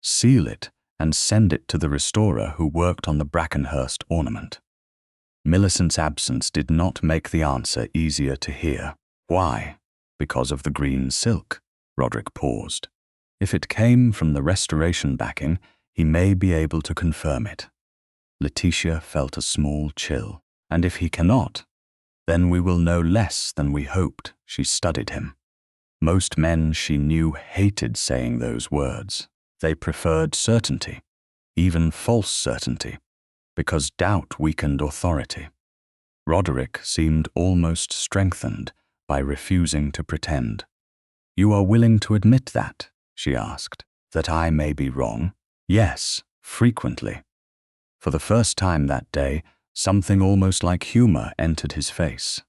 [SPEAKER 1] Seal it and send it to the restorer who worked on the Brackenhurst ornament. Millicent's absence did not make the answer easier to hear. Why? Because of the green silk. Roderick paused. If it came from the restoration backing, he may be able to confirm it. Letitia felt a small chill. And if he cannot, then we will know less than we hoped. She studied him. Most men she knew hated saying those words. They preferred certainty, even false certainty, because doubt weakened authority. Roderick seemed almost strengthened by refusing to pretend. You are willing to admit that? She asked. That I may be wrong? Yes, frequently. For the first time that day, something almost like humor entered his face.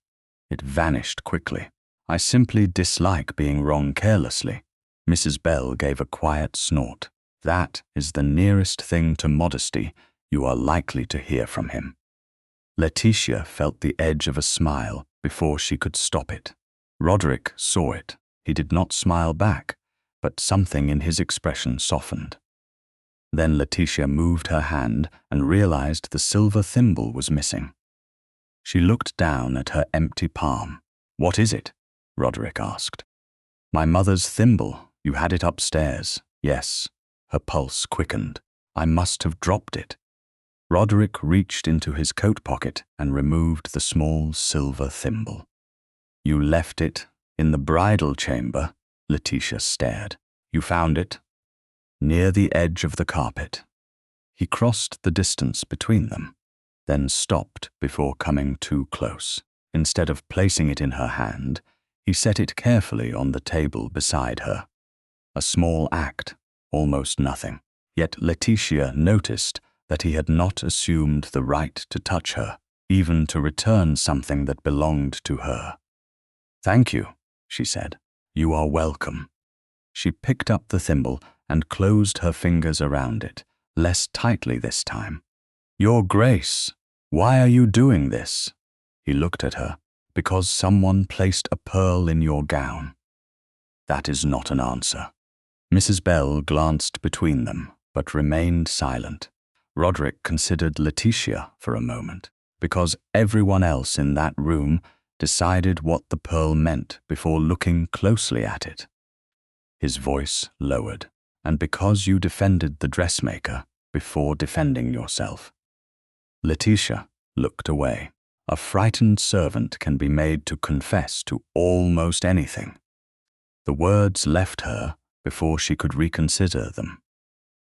[SPEAKER 1] It vanished quickly. I simply dislike being wrong carelessly. Mrs. Bell gave a quiet snort. That is the nearest thing to modesty you are likely to hear from him. Letitia felt the edge of a smile before she could stop it. Roderick saw it. He did not smile back, but something in his expression softened. Then Letitia moved her hand and realized the silver thimble was missing. She looked down at her empty palm. What is it? Roderick asked. My mother's thimble. You had it upstairs. Yes. Her pulse quickened. I must have dropped it. Roderick reached into his coat pocket and removed the small silver thimble. You left it in the bridal chamber? Letitia stared. You found it? Near the edge of the carpet. He crossed the distance between them, then stopped before coming too close. Instead of placing it in her hand, he set it carefully on the table beside her. A small act, almost nothing. Yet Letitia noticed that he had not assumed the right to touch her, even to return something that belonged to her. Thank you, she said. You are welcome. She picked up the thimble and closed her fingers around it, less tightly this time. Your Grace, why are you doing this? He looked at her. Because someone placed a pearl in your gown. That is not an answer. Mrs. Bell glanced between them, but remained silent. Roderick considered Letitia for a moment, because everyone else in that room decided what the pearl meant before looking closely at it. His voice lowered. And because you defended the dressmaker before defending yourself. Letitia looked away. A frightened servant can be made to confess to almost anything. The words left her before she could reconsider them.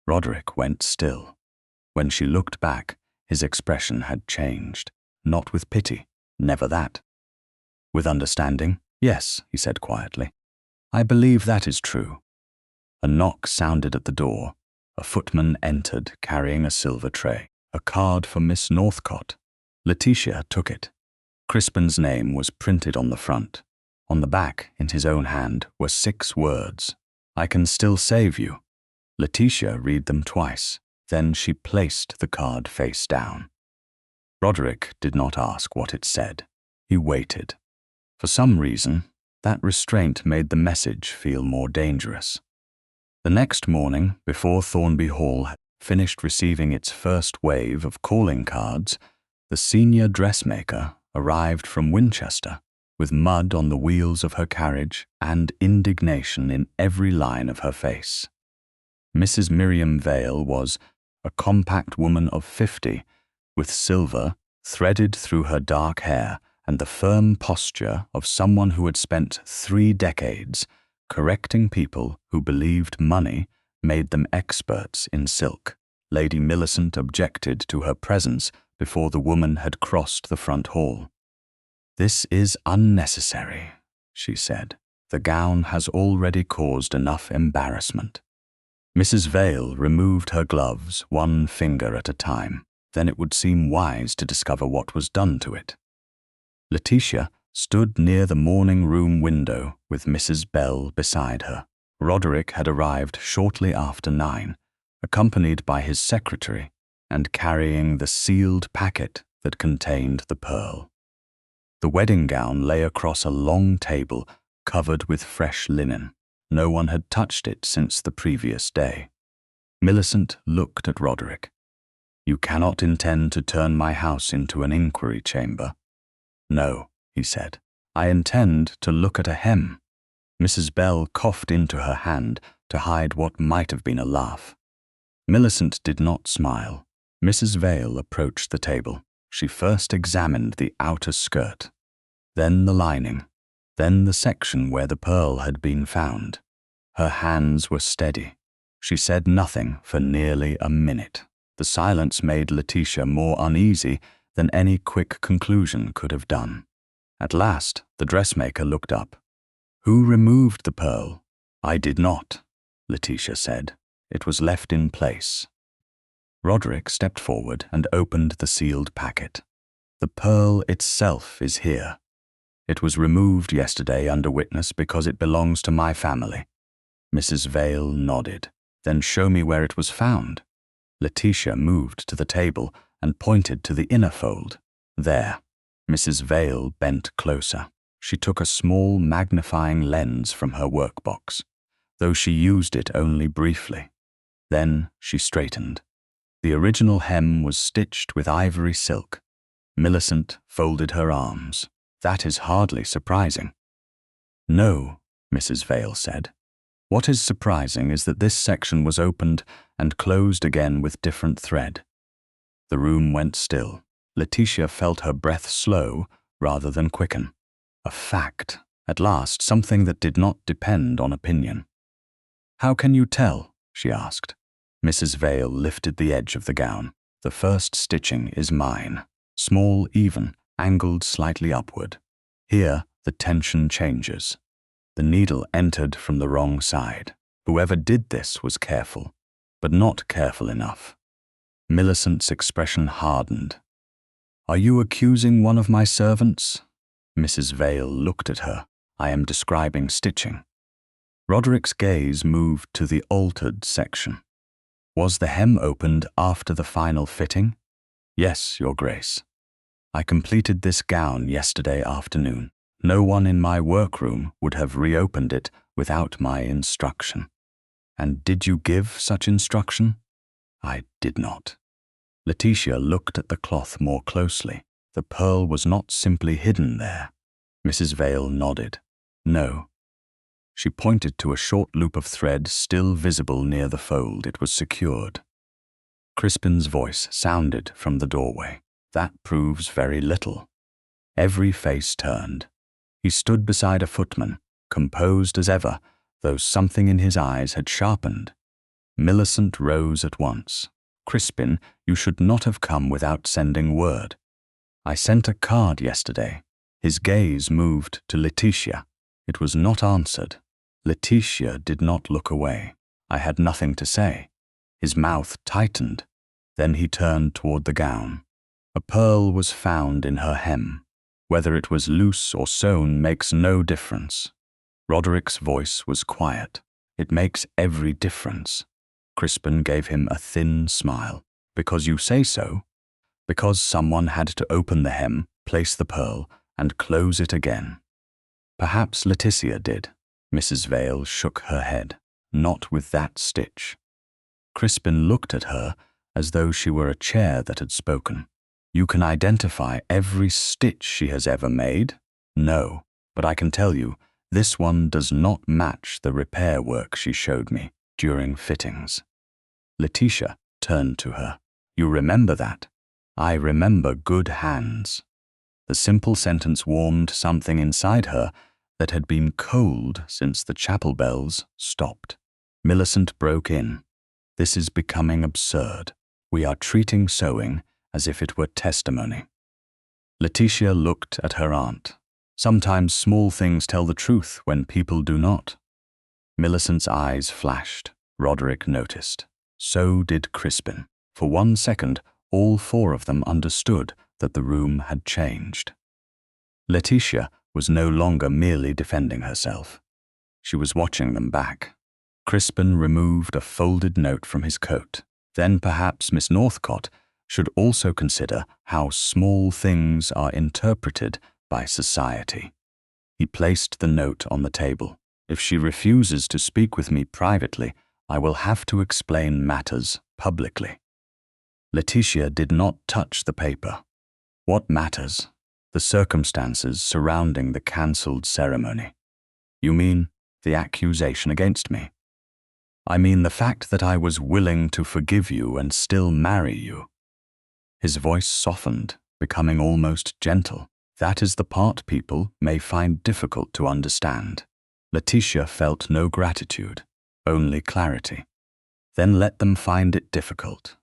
[SPEAKER 1] Roderick went still. When she looked back, his expression had changed. Not with pity, never that. With understanding, yes, he said quietly. I believe that is true. A knock sounded at the door. A footman entered carrying a silver tray. A card for Miss Northcott. Letitia took it. Crispin's name was printed on the front. On the back, in his own hand, were 6 words. I can still save you. Letitia read them twice. Then she placed the card face down. Roderick did not ask what it said. He waited. For some reason, that restraint made the message feel more dangerous. The next morning, before Thornby Hall had finished receiving its first wave of calling cards, the senior dressmaker arrived from Winchester with mud on the wheels of her carriage and indignation in every line of her face. Mrs. Miriam Vale was a compact woman of 50, with silver threaded through her dark hair and the firm posture of someone who had spent 3 decades correcting people who believed money made them experts in silk. Lady Millicent objected to her presence before the woman had crossed the front hall. This is unnecessary, she said. The gown has already caused enough embarrassment. Mrs. Vale removed her gloves 1 finger at a time. Then it would seem wise to discover what was done to it. Letitia stood near the morning room window with Mrs. Bell beside her. Roderick had arrived shortly after 9, accompanied by his secretary and carrying the sealed packet that contained the pearl. The wedding gown lay across a long table covered with fresh linen. No one had touched it since the previous day. Millicent looked at Roderick. You cannot intend to turn my house into an inquiry chamber. No, he said. I intend to look at a hem. Mrs. Bell coughed into her hand to hide what might have been a laugh. Millicent did not smile. Mrs. Vale approached the table. She first examined the outer skirt, then the lining, then the section where the pearl had been found. Her hands were steady. She said nothing for nearly a minute. The silence made Letitia more uneasy than any quick conclusion could have done. At last, the dressmaker looked up. Who removed the pearl? I did not, Letitia said. It was left in place. Roderick stepped forward and opened the sealed packet. The pearl itself is here. It was removed yesterday under witness because it belongs to my family. Mrs. Vale nodded. Then show me where it was found. Letitia moved to the table and pointed to the inner fold. There. Mrs. Vale bent closer. She took a small magnifying lens from her workbox, though she used it only briefly. Then she straightened. The original hem was stitched with ivory silk. Millicent folded her arms. That is hardly surprising. No, Mrs. Vale said. What is surprising is that this section was opened and closed again with different thread. The room went still. Letitia felt her breath slow rather than quicken. A fact, at last, something that did not depend on opinion. "How can you tell?" she asked. Mrs. Vale lifted the edge of the gown. "The first stitching is mine. Small, even, angled slightly upward. Here, the tension changes. The needle entered from the wrong side. Whoever did this was careful, but not careful enough." Millicent's expression hardened. "Are you accusing one of my servants?" Mrs. Vale looked at her. "I am describing stitching." Roderick's gaze moved to the altered section. "Was the hem opened after the final fitting?" "Yes, Your Grace. I completed this gown yesterday afternoon. No one in my workroom would have reopened it without my instruction." "And did you give such instruction?" "I did not." Letitia looked at the cloth more closely. The pearl was not simply hidden there. Mrs. Vale nodded. "No." She pointed to a short loop of thread still visible near the fold. It was secured. Crispin's voice sounded from the doorway. "That proves very little." Every face turned. He stood beside a footman, composed as ever, though something in his eyes had sharpened. Millicent rose at once. "Crispin, you should not have come without sending word." "I sent a card yesterday." His gaze moved to Letitia. It was not answered. Letitia did not look away. "I had nothing to say." His mouth tightened. Then he turned toward the gown. "A pearl was found in her hem. Whether it was loose or sewn makes no difference." Roderick's voice was quiet. "It makes every difference." Crispin gave him a thin smile. "Because you say so?" "Because someone had to open the hem, place the pearl, and close it again." "Perhaps Letitia did." Mrs. Vale shook her head. "Not with that stitch." Crispin looked at her as though she were a chair that had spoken. "You can identify every stitch she has ever made?" "No, but I can tell you, this one does not match the repair work she showed me during fittings." Letitia turned to her. "You remember that?" "I remember good hands." The simple sentence warmed something inside her that had been cold since the chapel bells stopped. Millicent broke in. "This is becoming absurd. We are treating sewing as if it were testimony." Letitia looked at her aunt. "Sometimes small things tell the truth when people do not." Millicent's eyes flashed. Roderick noticed. So did Crispin. For 1 second, all 4 of them understood that the room had changed. Letitia was no longer merely defending herself. She was watching them back. Crispin removed a folded note from his coat. Then perhaps Miss Northcott should also consider how small things are interpreted by society. He placed the note on the table. "If she refuses to speak with me privately, I will have to explain matters publicly." Letitia did not touch the paper. "What matters?" "The circumstances surrounding the cancelled ceremony." "You mean the accusation against me?" "I mean the fact that I was willing to forgive you and still marry you." His voice softened, becoming almost gentle. "That is the part people may find difficult to understand." Letitia felt no gratitude, only clarity. "Then let them find it difficult."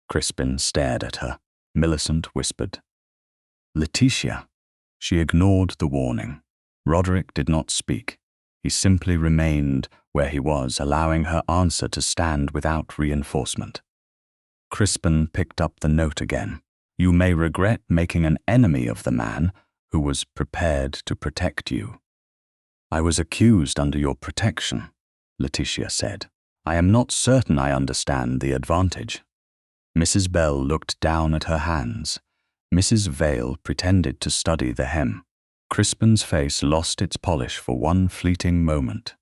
[SPEAKER 1] Crispin stared at her. Millicent whispered, "Letitia." She ignored the warning. Roderick did not speak. He simply remained where he was, allowing her answer to stand without reinforcement. Crispin picked up the note again. "You may regret making an enemy of the man who was prepared to protect you." "I was accused under your protection," Letitia said. "I am not certain I understand the advantage." Mrs. Bell looked down at her hands. Mrs. Vale pretended to study the hem. Crispin's face lost its polish for one fleeting moment.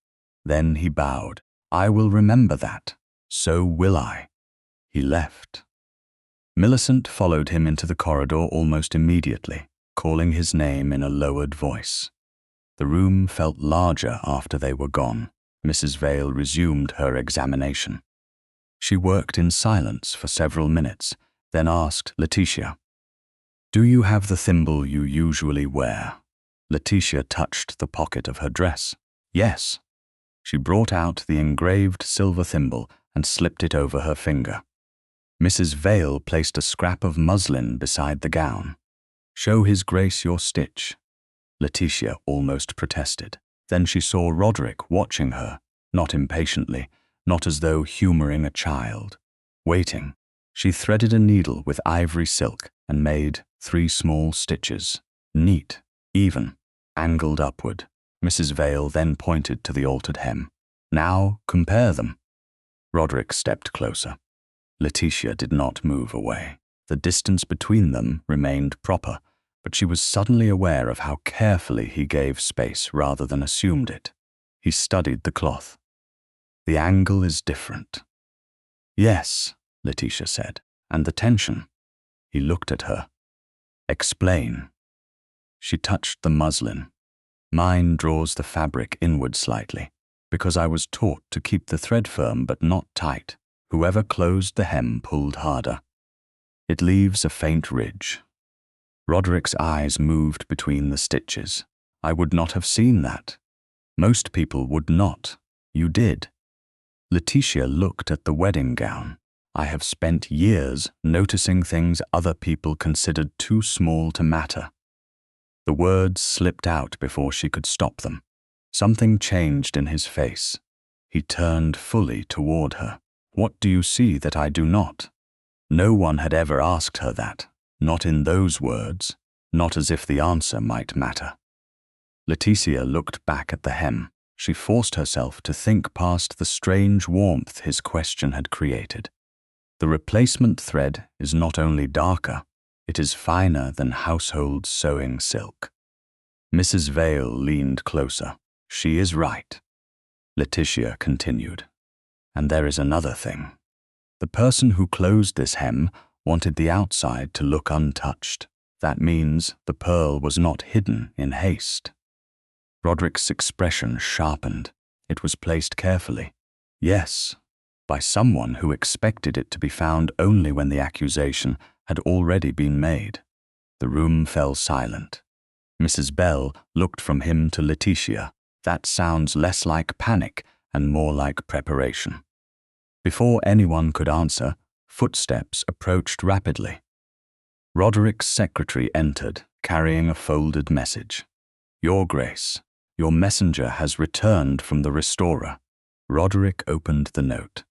[SPEAKER 1] Then he bowed. "I will remember that. So will I." He left. Millicent followed him into the corridor almost immediately, calling his name in a lowered voice. The room felt larger after they were gone. Mrs. Vale resumed her examination. She worked in silence for several minutes, then asked Letitia, "Do you have the thimble you usually wear?" Letitia touched the pocket of her dress. "Yes." She brought out the engraved silver thimble and slipped it over her finger. Mrs. Vale placed a scrap of muslin beside the gown. "Show His Grace your stitch." Letitia almost protested. Then she saw Roderick watching her, not impatiently, not as though humoring a child. Waiting, she threaded a needle with ivory silk and made 3 small stitches, neat, even, angled upward. Mrs. Vale then pointed to the altered hem. "Now compare them." Roderick stepped closer. Letitia did not move away. The distance between them remained proper, but she was suddenly aware of how carefully he gave space rather than assumed it. He studied the cloth. "The angle is different." "Yes," Letitia said, "and the tension." He looked at her. "Explain." She touched the muslin. "Mine draws the fabric inward slightly, because I was taught to keep the thread firm but not tight. Whoever closed the hem pulled harder. It leaves a faint ridge." Roderick's eyes moved between the stitches. "I would not have seen that. Most people would not. You did." Letitia looked at the wedding gown. "I have spent years noticing things other people considered too small to matter." The words slipped out before she could stop them. Something changed in his face. He turned fully toward her. "What do you see that I do not?" No one had ever asked her that, not in those words, not as if the answer might matter. Letitia looked back at the hem. She forced herself to think past the strange warmth his question had created. The replacement thread is not only darker, it is finer than household sewing silk. Mrs. Vale leaned closer. "She is right." Letitia continued. "And there is another thing. The person who closed this hem wanted the outside to look untouched. That means the pearl was not hidden in haste." Roderick's expression sharpened. It was placed carefully. "Yes, by someone who expected it to be found only when the accusation had already been made." The room fell silent. Mrs. Bell looked from him to Letitia. "That sounds less like panic and more like preparation." Before anyone could answer, footsteps approached rapidly. Roderick's secretary entered, carrying a folded message. "Your Grace, your messenger has returned from the restorer." Roderick opened the note.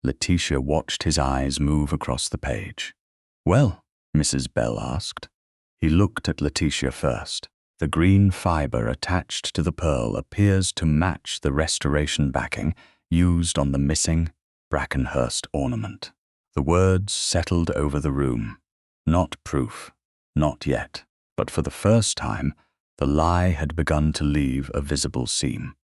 [SPEAKER 1] Letitia watched his eyes move across the page. "Well?" Mrs. Bell asked. He looked at Letitia first. The green fiber attached to the pearl appears to match the restoration backing used on the missing Brackenhurst ornament. The words settled over the room. Not proof, not yet, but for the first time, the lie had begun to leave a visible seam.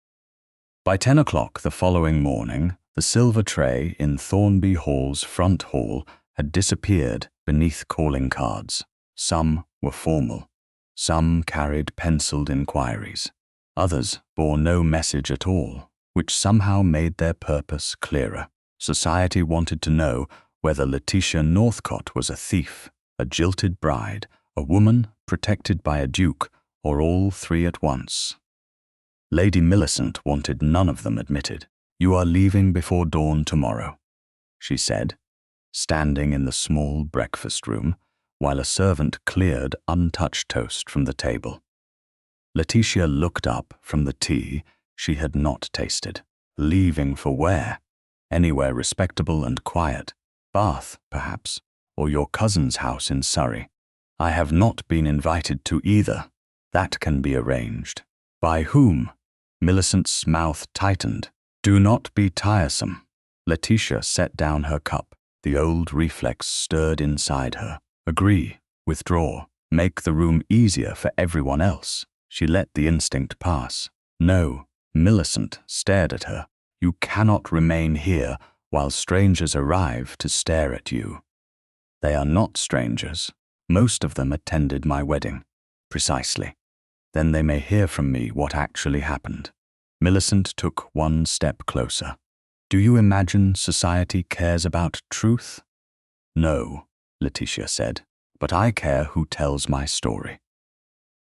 [SPEAKER 1] By 10 o'clock the following morning, the silver tray in Thornby Hall's front hall had disappeared beneath calling cards. Some were formal. Some carried penciled inquiries. Others bore no message at all, which somehow made their purpose clearer. Society wanted to know whether Letitia Northcott was a thief, a jilted bride, a woman protected by a duke, or all three at once. Lady Millicent wanted none of them admitted. "You are leaving before dawn tomorrow," she said, standing in the small breakfast room, while a servant cleared untouched toast from the table. Letitia looked up from the tea she had not tasted. Leaving for where? Anywhere respectable and quiet. Bath, perhaps, or your cousin's house in Surrey. "I have not been invited to either. That can be arranged." "By whom?" Millicent's mouth tightened. "Do not be tiresome." Letitia set down her cup. The old reflex stirred inside her. Agree, withdraw, make the room easier for everyone else. She let the instinct pass. "No." Millicent stared at her. "You cannot remain here while strangers arrive to stare at you." "They are not strangers. Most of them attended my wedding." "Precisely. Then they may hear from me what actually happened." Millicent took one step closer. Do you imagine society cares about truth? No, Letitia said, but I care who tells my story.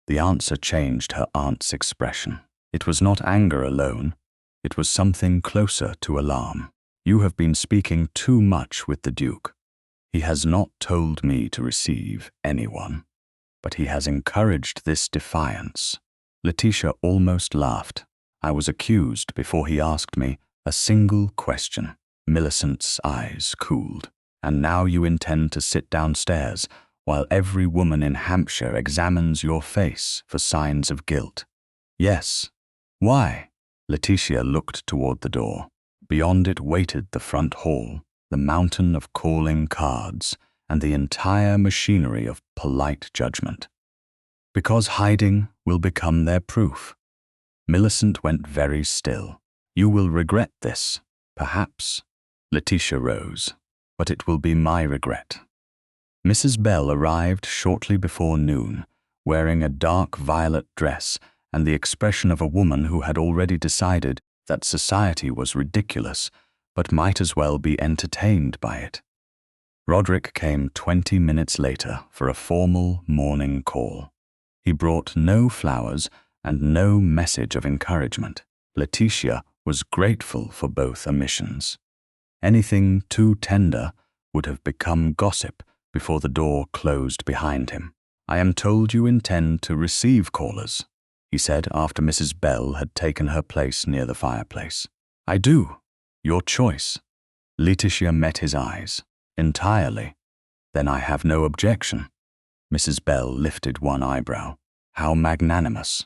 [SPEAKER 1] The answer changed her aunt's expression. It was not anger alone. It was something closer to alarm. You have been speaking too much with the Duke. He has not told me to receive anyone, but he has encouraged this defiance. Letitia almost laughed. I was accused before he asked me a single question. Millicent's eyes cooled. And now you intend to sit downstairs while every woman in Hampshire examines your face for signs of guilt. Yes. Why? Letitia looked toward the door. Beyond it waited the front hall, the mountain of calling cards, and the entire machinery of polite judgment. Because hiding will become their proof. Millicent went very still. You will regret this, perhaps. Letitia rose. But it will be my regret. Mrs. Bell arrived shortly before noon, wearing a dark violet dress and the expression of a woman who had already decided that society was ridiculous, but might as well be entertained by it. Roderick came 20 minutes later for a formal morning call. He brought no flowers and no message of encouragement. Letitia was grateful for both omissions. Anything too tender would have become gossip before the door closed behind him. I am told you intend to receive callers, he said after Mrs. Bell had taken her place near the fireplace. I do. Your choice. Letitia met his eyes. Entirely. Then I have no objection. Mrs. Bell lifted one eyebrow. How magnanimous.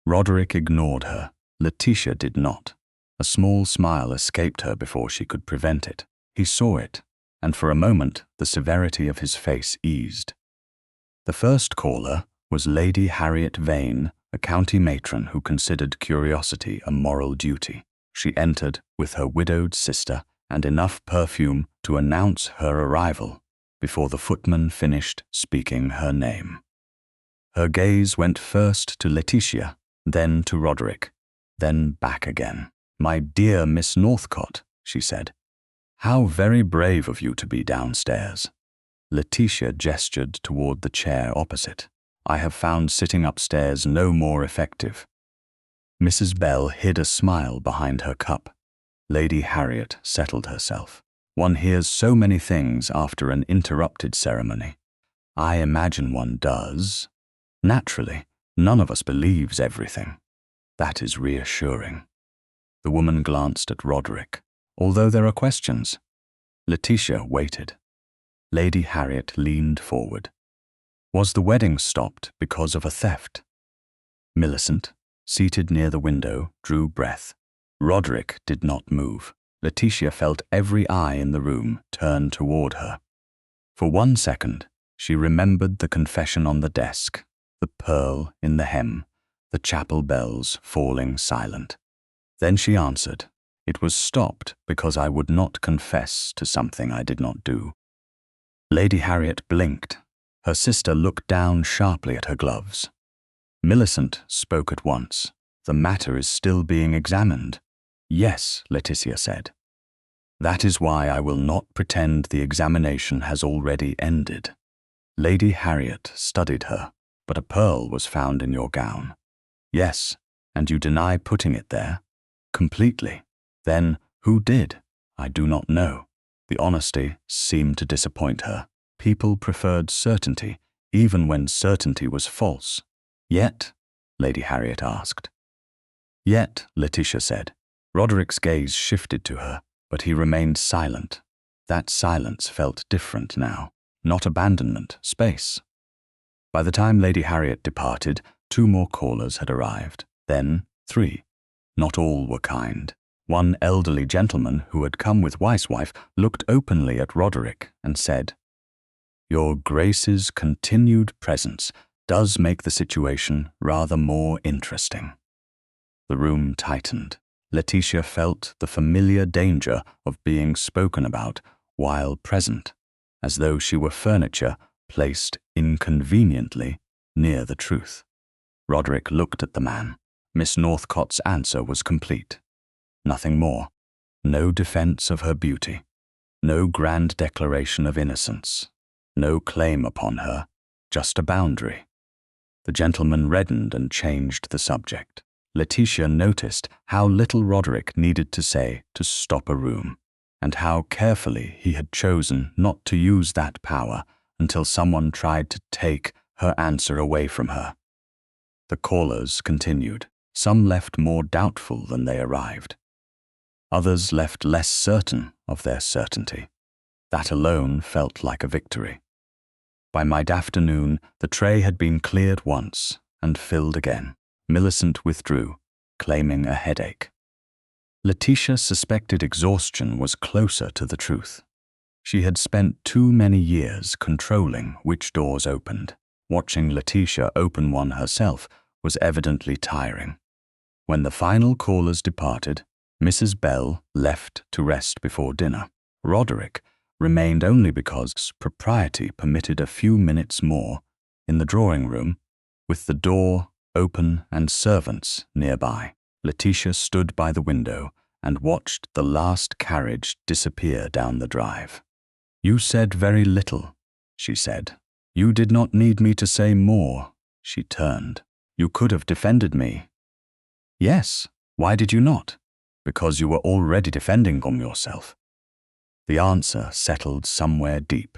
[SPEAKER 1] Roderick ignored her. Letitia did not. A small smile escaped her before she could prevent it. He saw it, and for a moment the severity of his face eased. The first caller was Lady Harriet Vane, a county matron who considered curiosity a moral duty. She entered with her widowed sister and enough perfume to announce her arrival before the footman finished speaking her name. Her gaze went first to Letitia, then to Roderick, then back again. My dear Miss Northcott, she said. How very brave of you to be downstairs. Letitia gestured toward the chair opposite. I have found sitting upstairs no more effective. Mrs. Bell hid a smile behind her cup. Lady Harriet settled herself. One hears so many things after an interrupted ceremony. I imagine one does. Naturally, none of us believes everything. That is reassuring. The woman glanced at Roderick. Although there are questions. Letitia waited. Lady Harriet leaned forward. Was the wedding stopped because of a theft? Millicent, seated near the window, drew breath. Roderick did not move. Letitia felt every eye in the room turn toward her. For 1 second, she remembered the confession on the desk, the pearl in the hem, the chapel bells falling silent. Then she answered, It was stopped because I would not confess to something I did not do. Lady Harriet blinked. Her sister looked down sharply at her gloves. Millicent spoke at once. The matter is still being examined. Yes, Letitia said. That is why I will not pretend the examination has already ended. Lady Harriet studied her, but a pearl was found in your gown. Yes, and you deny putting it there? Completely. Then, who did? I do not know. The honesty seemed to disappoint her. People preferred certainty, even when certainty was false. Yet, Lady Harriet asked. Yet, Letitia said. Roderick's gaze shifted to her, but he remained silent. That silence felt different now. Not abandonment, space. By the time Lady Harriet departed, 2 more callers had arrived. Then 3. Not all were kind. One elderly gentleman who had come with Weisswife looked openly at Roderick and said, Your Grace's continued presence does make the situation rather more interesting. The room tightened. Letitia felt the familiar danger of being spoken about while present, as though she were furniture placed inconveniently near the truth. Roderick looked at the man. Miss Northcott's answer was complete. Nothing more. No defense of her beauty. No grand declaration of innocence. No claim upon her. Just a boundary. The gentleman reddened and changed the subject. Letitia noticed how little Roderick needed to say to stop a room, and how carefully he had chosen not to use that power until someone tried to take her answer away from her. The callers continued. Some left more doubtful than they arrived. Others left less certain of their certainty. That alone felt like a victory. By mid-afternoon, the tray had been cleared once and filled again. Millicent withdrew, claiming a headache. Letitia suspected exhaustion was closer to the truth. She had spent too many years controlling which doors opened. Watching Letitia open one herself was evidently tiring. When the final callers departed, Mrs. Bell left to rest before dinner. Roderick remained only because propriety permitted a few minutes more in the drawing room, with the door open and servants nearby. Letitia stood by the window and watched the last carriage disappear down the drive. "You said very little," she said. "You did not need me to say more." She turned. "You could have defended me." "Yes, why did you not?" "Because you were already defending yourself." The answer settled somewhere deep.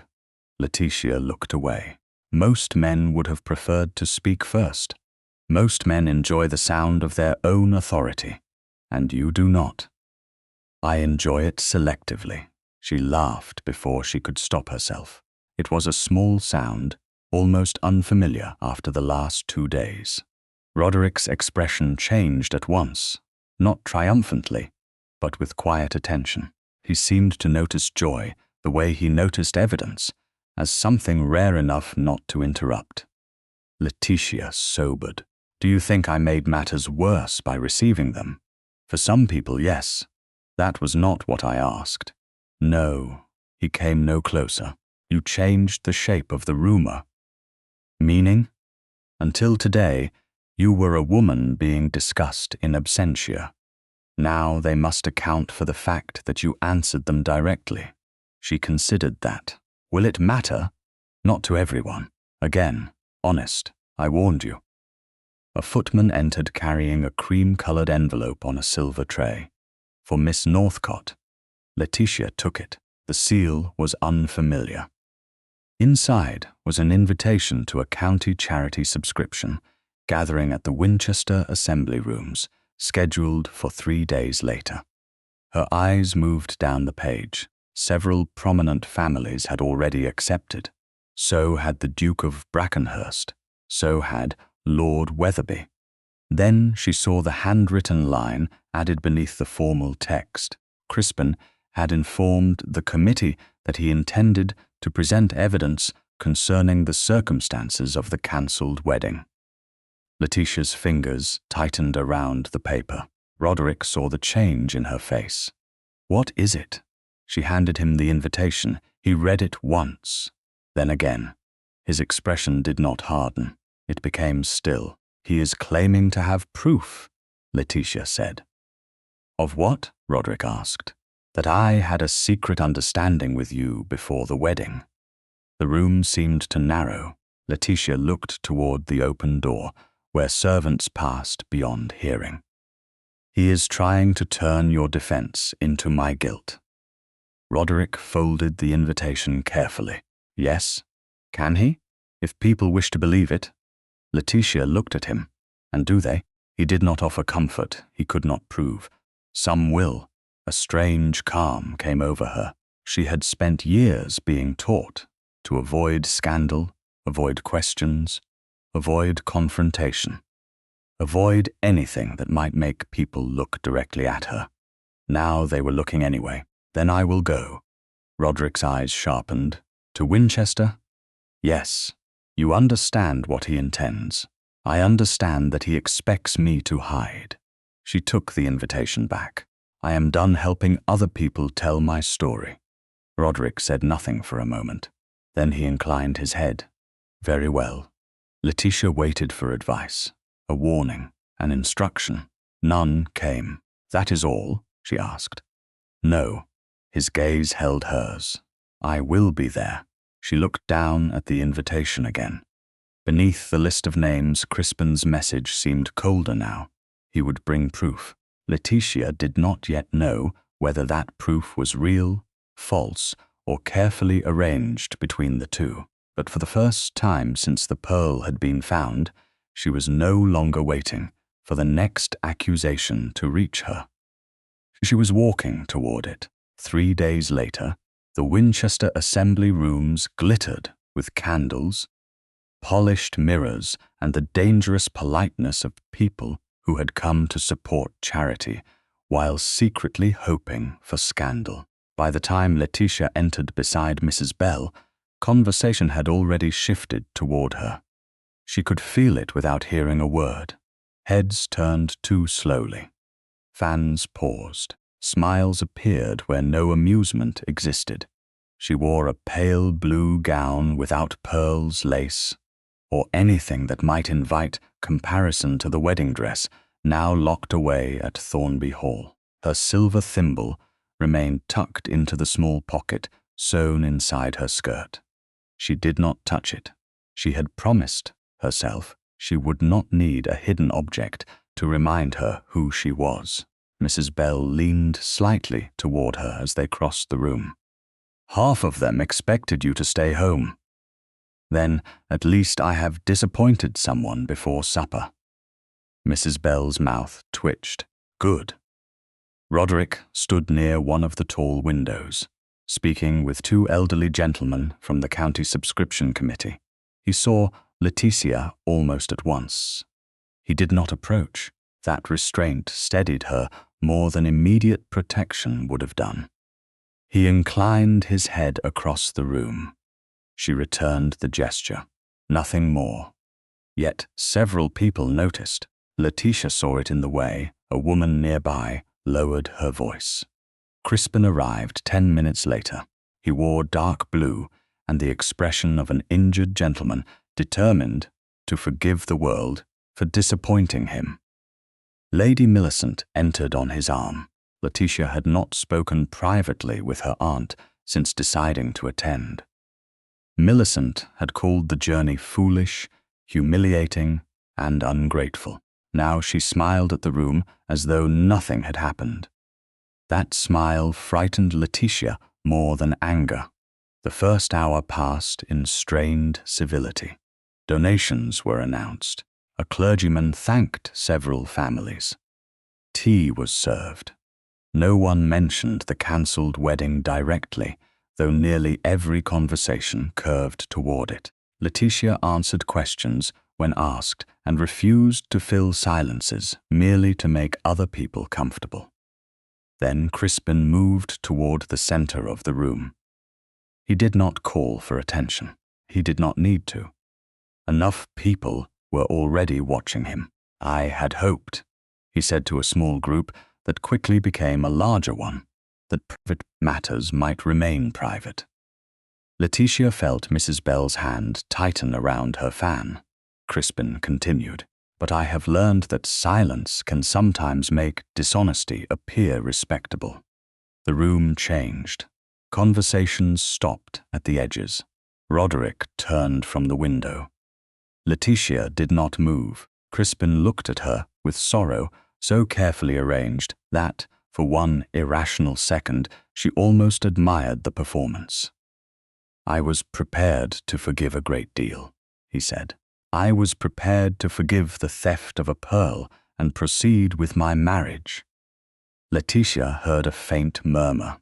[SPEAKER 1] Letitia looked away. Most men would have preferred to speak first. Most men enjoy the sound of their own authority, and you do not. "I enjoy it selectively." She laughed before she could stop herself. It was a small sound, almost unfamiliar after the last 2 days. Roderick's expression changed at once, not triumphantly, but with quiet attention. He seemed to notice joy the way he noticed evidence, as something rare enough not to interrupt. Letitia sobered. "Do you think I made matters worse by receiving them?" "For some people, yes. That was not what I asked." "No." He came no closer. "You changed the shape of the rumor." "Meaning?" "Until today, you were a woman being discussed in absentia. Now they must account for the fact that you answered them directly." She considered that. "Will it matter?" "Not to everyone. Again, honest, I warned you." A footman entered carrying a cream-colored envelope on a silver tray. For Miss Northcott. Letitia took it. The seal was unfamiliar. Inside was an invitation to a county charity subscription, gathering at the Winchester Assembly Rooms, scheduled for 3 days later. Her eyes moved down the page. Several prominent families had already accepted. So had the Duke of Brackenhurst. So had Lord Wetherby. Then she saw the handwritten line added beneath the formal text. Crispin had informed the committee that he intended to present evidence concerning the circumstances of the cancelled wedding. Letitia's fingers tightened around the paper. Roderick saw the change in her face. "What is it?" She handed him the invitation. He read it once, then again. His expression did not harden. It became still. "He is claiming to have proof," Letitia said. "Of what?" Roderick asked. "That I had a secret understanding with you before the wedding." The room seemed to narrow. Letitia looked toward the open door, where servants passed beyond hearing. "He is trying to turn your defense into my guilt." Roderick folded the invitation carefully. "Yes? Can he? If people wish to believe it." Letitia looked at him. "And do they?" He did not offer comfort he could not prove. "Some will." A strange calm came over her. She had spent years being taught to avoid scandal, avoid questions, avoid confrontation, avoid anything that might make people look directly at her. Now they were looking anyway. "Then I will go." Roderick's eyes sharpened. "To Winchester?" "Yes. You understand what he intends. I understand that he expects me to hide." She took the invitation back. "I am done helping other people tell my story." Roderick said nothing for a moment. Then he inclined his head. "Very well." Letitia waited for advice, a warning, an instruction. None came. "That is all?" she asked. "No." His gaze held hers. "I will be there." She looked down at the invitation again. Beneath the list of names, Crispin's message seemed colder now. He would bring proof. Letitia did not yet know whether that proof was real, false, or carefully arranged between the two. But for the first time since the pearl had been found, she was no longer waiting for the next accusation to reach her. She was walking toward it. 3 days later, the Winchester Assembly rooms glittered with candles, polished mirrors, and the dangerous politeness of people who had come to support charity while secretly hoping for scandal. By the time Letitia entered beside Mrs. Bell, conversation had already shifted toward her. She could feel it without hearing a word. Heads turned too slowly. Fans paused. Smiles appeared where no amusement existed. She wore a pale blue gown without pearls, lace, or anything that might invite comparison to the wedding dress now locked away at Thornby Hall. Her silver thimble remained tucked into the small pocket sewn inside her skirt. She did not touch it. She had promised herself she would not need a hidden object to remind her who she was. Mrs. Bell leaned slightly toward her as they crossed the room. "Half of them expected you to stay home." "Then at least I have disappointed someone before supper." Mrs. Bell's mouth twitched. "Good." Roderick stood near one of the tall windows, speaking with 2 elderly gentlemen from the county subscription committee. He saw Letitia almost at once. He did not approach. That restraint steadied her more than immediate protection would have done. He inclined his head across the room. She returned the gesture. Nothing more. Yet several people noticed. Letitia saw it in the way a woman nearby lowered her voice. Crispin arrived 10 minutes later. He wore dark blue and the expression of an injured gentleman determined to forgive the world for disappointing him. Lady Millicent entered on his arm. Letitia had not spoken privately with her aunt since deciding to attend. Millicent had called the journey foolish, humiliating, and ungrateful. Now she smiled at the room as though nothing had happened. That smile frightened Letitia more than anger. The first hour passed in strained civility. Donations were announced. A clergyman thanked several families. Tea was served. No one mentioned the cancelled wedding directly, though nearly every conversation curved toward it. Letitia answered questions when asked and refused to fill silences merely to make other people comfortable. Then Crispin moved toward the center of the room. He did not call for attention. He did not need to. Enough people were already watching him. "I had hoped," he said to a small group that quickly became a larger one, "that private matters might remain private." Letitia felt Mrs. Bell's hand tighten around her fan. Crispin continued, "But I have learned that silence can sometimes make dishonesty appear respectable." The room changed. Conversations stopped at the edges. Roderick turned from the window. Letitia did not move. Crispin looked at her with sorrow so carefully arranged that, for one irrational second, she almost admired the performance. "I was prepared to forgive a great deal," he said. "I was prepared to forgive the theft of a pearl and proceed with my marriage." Letitia heard a faint murmur.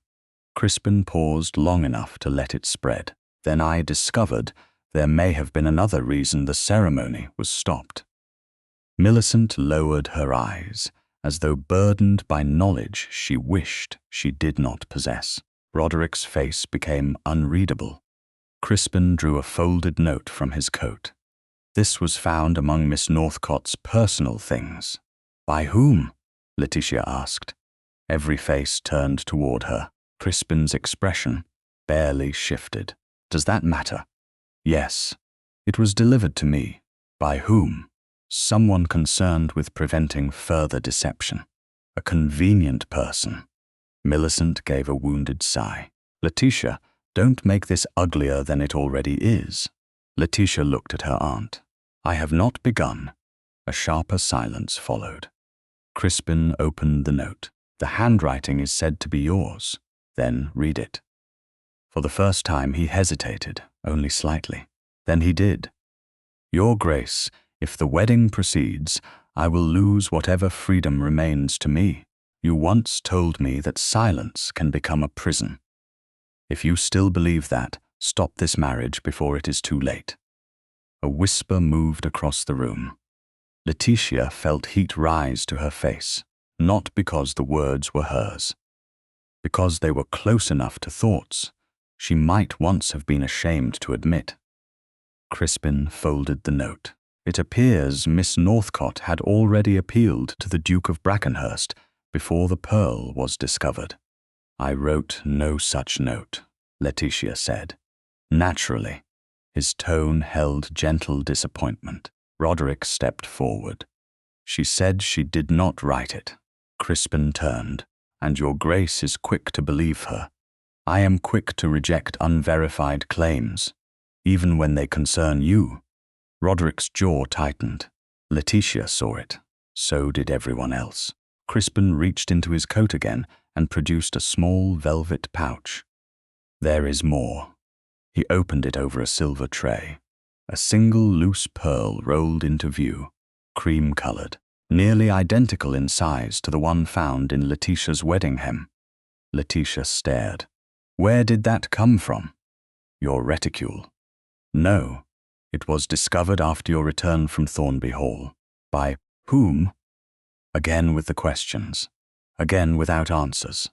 [SPEAKER 1] Crispin paused long enough to let it spread. "Then I discovered there may have been another reason the ceremony was stopped." Millicent lowered her eyes, as though burdened by knowledge she wished she did not possess. Roderick's face became unreadable. Crispin drew a folded note from his coat. This was found among Miss Northcott's personal things. "By whom?" Letitia asked. Every face turned toward her. Crispin's expression barely shifted. "Does that matter?" "Yes. It was delivered to me." "By whom?" Someone concerned with preventing further deception. A convenient person. Millicent gave a wounded sigh. Letitia, don't make this uglier than it already is. Letitia looked at her aunt. I have not begun. A sharper silence followed. Crispin opened the note. The handwriting is said to be yours. Then read it. For the first time he hesitated, only slightly. Then he did. Your Grace, if the wedding proceeds, I will lose whatever freedom remains to me. You once told me that silence can become a prison. If you still believe that, stop this marriage before it is too late. A whisper moved across the room. Letitia felt heat rise to her face, not because the words were hers. Because they were close enough to thoughts she might once have been ashamed to admit. Crispin folded the note. It appears Miss Northcott had already appealed to the Duke of Brackenhurst before the pearl was discovered. I wrote no such note, Letitia said. Naturally, his tone held gentle disappointment. Roderick stepped forward. She said she did not write it. Crispin turned. And your Grace is quick to believe her. I am quick to reject unverified claims, even when they concern you. Roderick's jaw tightened. Letitia saw it. So did everyone else. Crispin reached into his coat again and produced a small velvet pouch. There is more. He opened it over a silver tray. A single loose pearl rolled into view, cream-colored, nearly identical in size to the one found in Letitia's wedding hem. Letitia stared. Where did that come from? Your reticule. No, it was discovered after your return from Thornby Hall. By whom? Again with the questions. Again without answers.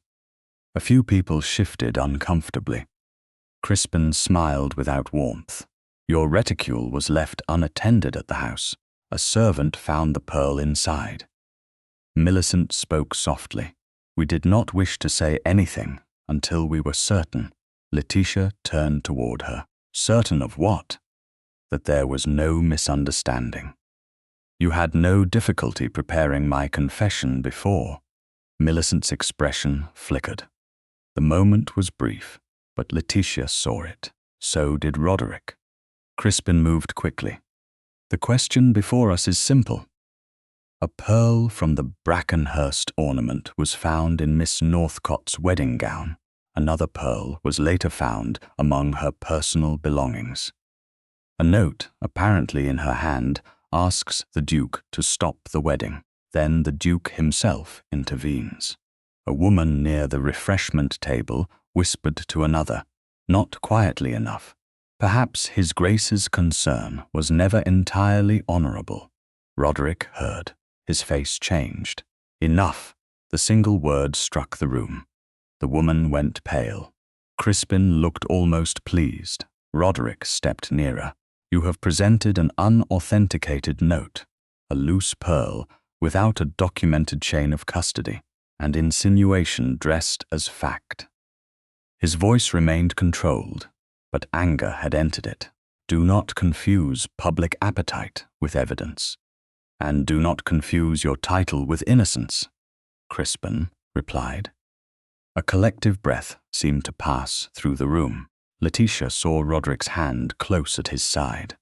[SPEAKER 1] A few people shifted uncomfortably. Crispin smiled without warmth. Your reticule was left unattended at the house. A servant found the pearl inside. Millicent spoke softly. We did not wish to say anything until we were certain. Letitia turned toward her. Certain of what? That there was no misunderstanding. You had no difficulty preparing my confession before. Millicent's expression flickered. The moment was brief, but Letitia saw it. So did Roderick. Crispin moved quickly. The question before us is simple. A pearl from the Brackenhurst ornament was found in Miss Northcott's wedding gown. Another pearl was later found among her personal belongings. A note, apparently in her hand, asks the Duke to stop the wedding. Then the Duke himself intervenes. A woman near the refreshment table whispered to another, not quietly enough. Perhaps His Grace's concern was never entirely honorable. Roderick heard. His face changed. Enough. The single word struck the room. The woman went pale. Crispin looked almost pleased. Roderick stepped nearer. You have presented an unauthenticated note, a loose pearl without a documented chain of custody, and insinuation dressed as fact. His voice remained controlled, but anger had entered it. Do not confuse public appetite with evidence. And do not confuse your title with innocence, Crispin replied. A collective breath seemed to pass through the room. Letitia saw Roderick's hand close at his side.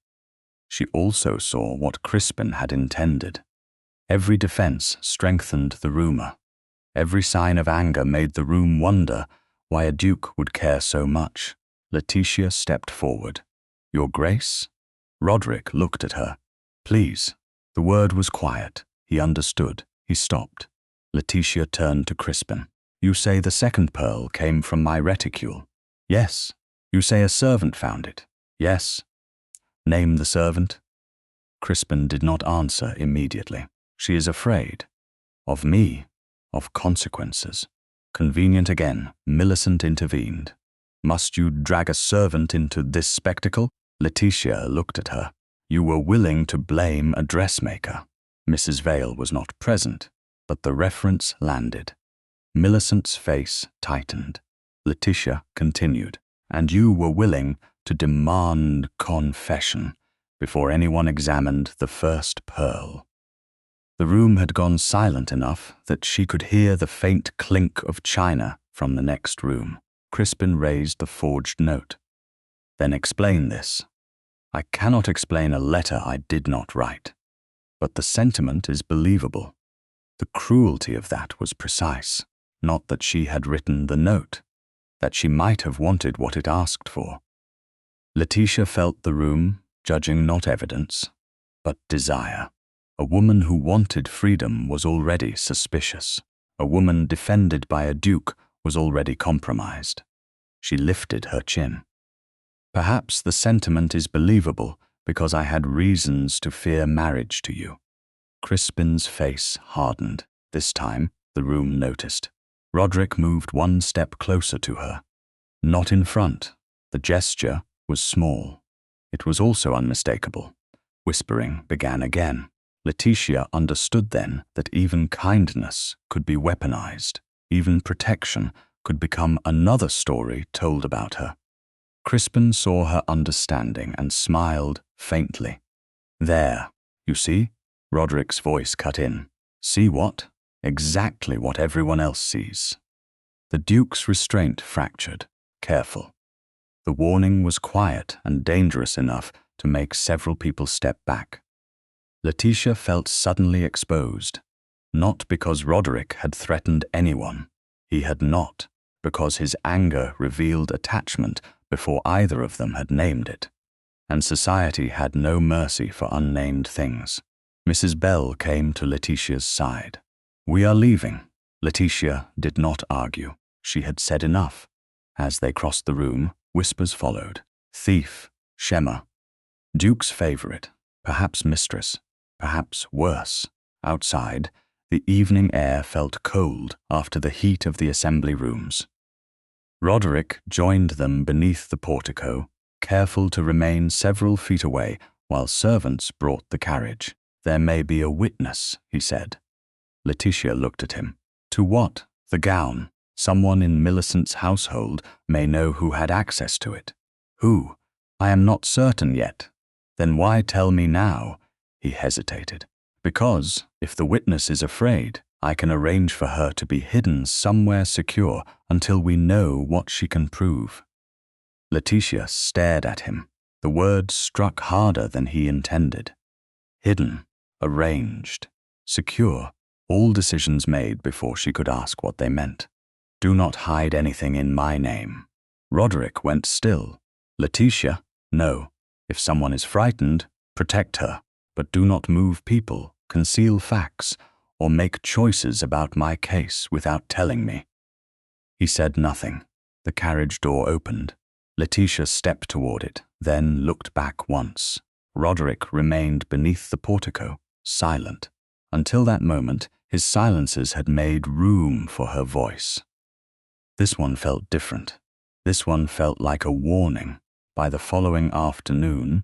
[SPEAKER 1] She also saw what Crispin had intended. Every defense strengthened the rumor. Every sign of anger made the room wonder why a duke would care so much. Letitia stepped forward. Your Grace? Roderick looked at her. Please. The word was quiet. He understood. He stopped. Letitia turned to Crispin. You say the second pearl came from my reticule? Yes. You say a servant found it? Yes. Name the servant? Crispin did not answer immediately. She is afraid. Of me. Of consequences. Convenient again, Millicent intervened. Must you drag a servant into this spectacle? Letitia looked at her. You were willing to blame a dressmaker. Mrs. Vale was not present, but the reference landed. Millicent's face tightened. Letitia continued. And you were willing to demand confession before anyone examined the first pearl. The room had gone silent enough that she could hear the faint clink of china from the next room. Crispin raised the forged note. "Then explain this." "I cannot explain a letter I did not write. But the sentiment is believable. The cruelty of that was precise. Not that she had written the note, that she might have wanted what it asked for." Letitia felt the room, judging not evidence, but desire. A woman who wanted freedom was already suspicious. A woman defended by a duke was already compromised. She lifted her chin. "Perhaps the sentiment is believable because I had reasons to fear marriage to you." Crispin's face hardened. This time, the room noticed. Roderick moved one step closer to her. Not in front. The gesture was small. It was also unmistakable. Whispering began again. Letitia understood then that even kindness could be weaponized. Even protection could become another story told about her. Crispin saw her understanding and smiled faintly. "There, you see?" Roderick's voice cut in. "See what? Exactly what everyone else sees." The Duke's restraint fractured. Careful. The warning was quiet and dangerous enough to make several people step back. Letitia felt suddenly exposed, not because Roderick had threatened anyone. He had not, because his anger revealed attachment before either of them had named it. And society had no mercy for unnamed things. Mrs. Bell came to Letitia's side. "We are leaving." Letitia did not argue. She had said enough. As they crossed the room, whispers followed. Thief, Shemmer, Duke's favorite, perhaps mistress, perhaps worse. Outside, the evening air felt cold after the heat of the assembly rooms. Roderick joined them beneath the portico, careful to remain several feet away while servants brought the carriage. "There may be a witness," he said. Letitia looked at him. "To what? The gown. Someone in Millicent's household may know who had access to it." "Who? I am not certain yet." "Then why tell me now?" He hesitated. "Because, if the witness is afraid, I can arrange for her to be hidden somewhere secure until we know what she can prove." Letitia stared at him. The word struck harder than he intended. Hidden, arranged, secure, all decisions made before she could ask what they meant. "Do not hide anything in my name." Roderick went still. "Letitia, no. If someone is frightened, protect her, but do not move people, conceal facts, or make choices about my case without telling me." He said nothing. The carriage door opened. Letitia stepped toward it, then looked back once. Roderick remained beneath the portico, silent. Until that moment, his silences had made room for her voice. This one felt different. This one felt like a warning. By the following afternoon,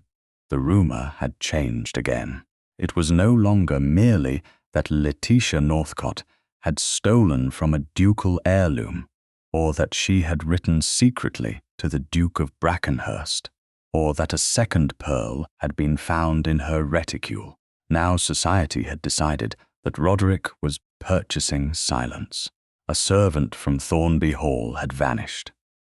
[SPEAKER 1] the rumor had changed again. It was no longer merely that Letitia Northcott had stolen from a ducal heirloom, or that she had written secretly to the Duke of Brackenhurst, or that a second pearl had been found in her reticule. Now society had decided that Roderick was purchasing silence. A servant from Thornby Hall had vanished,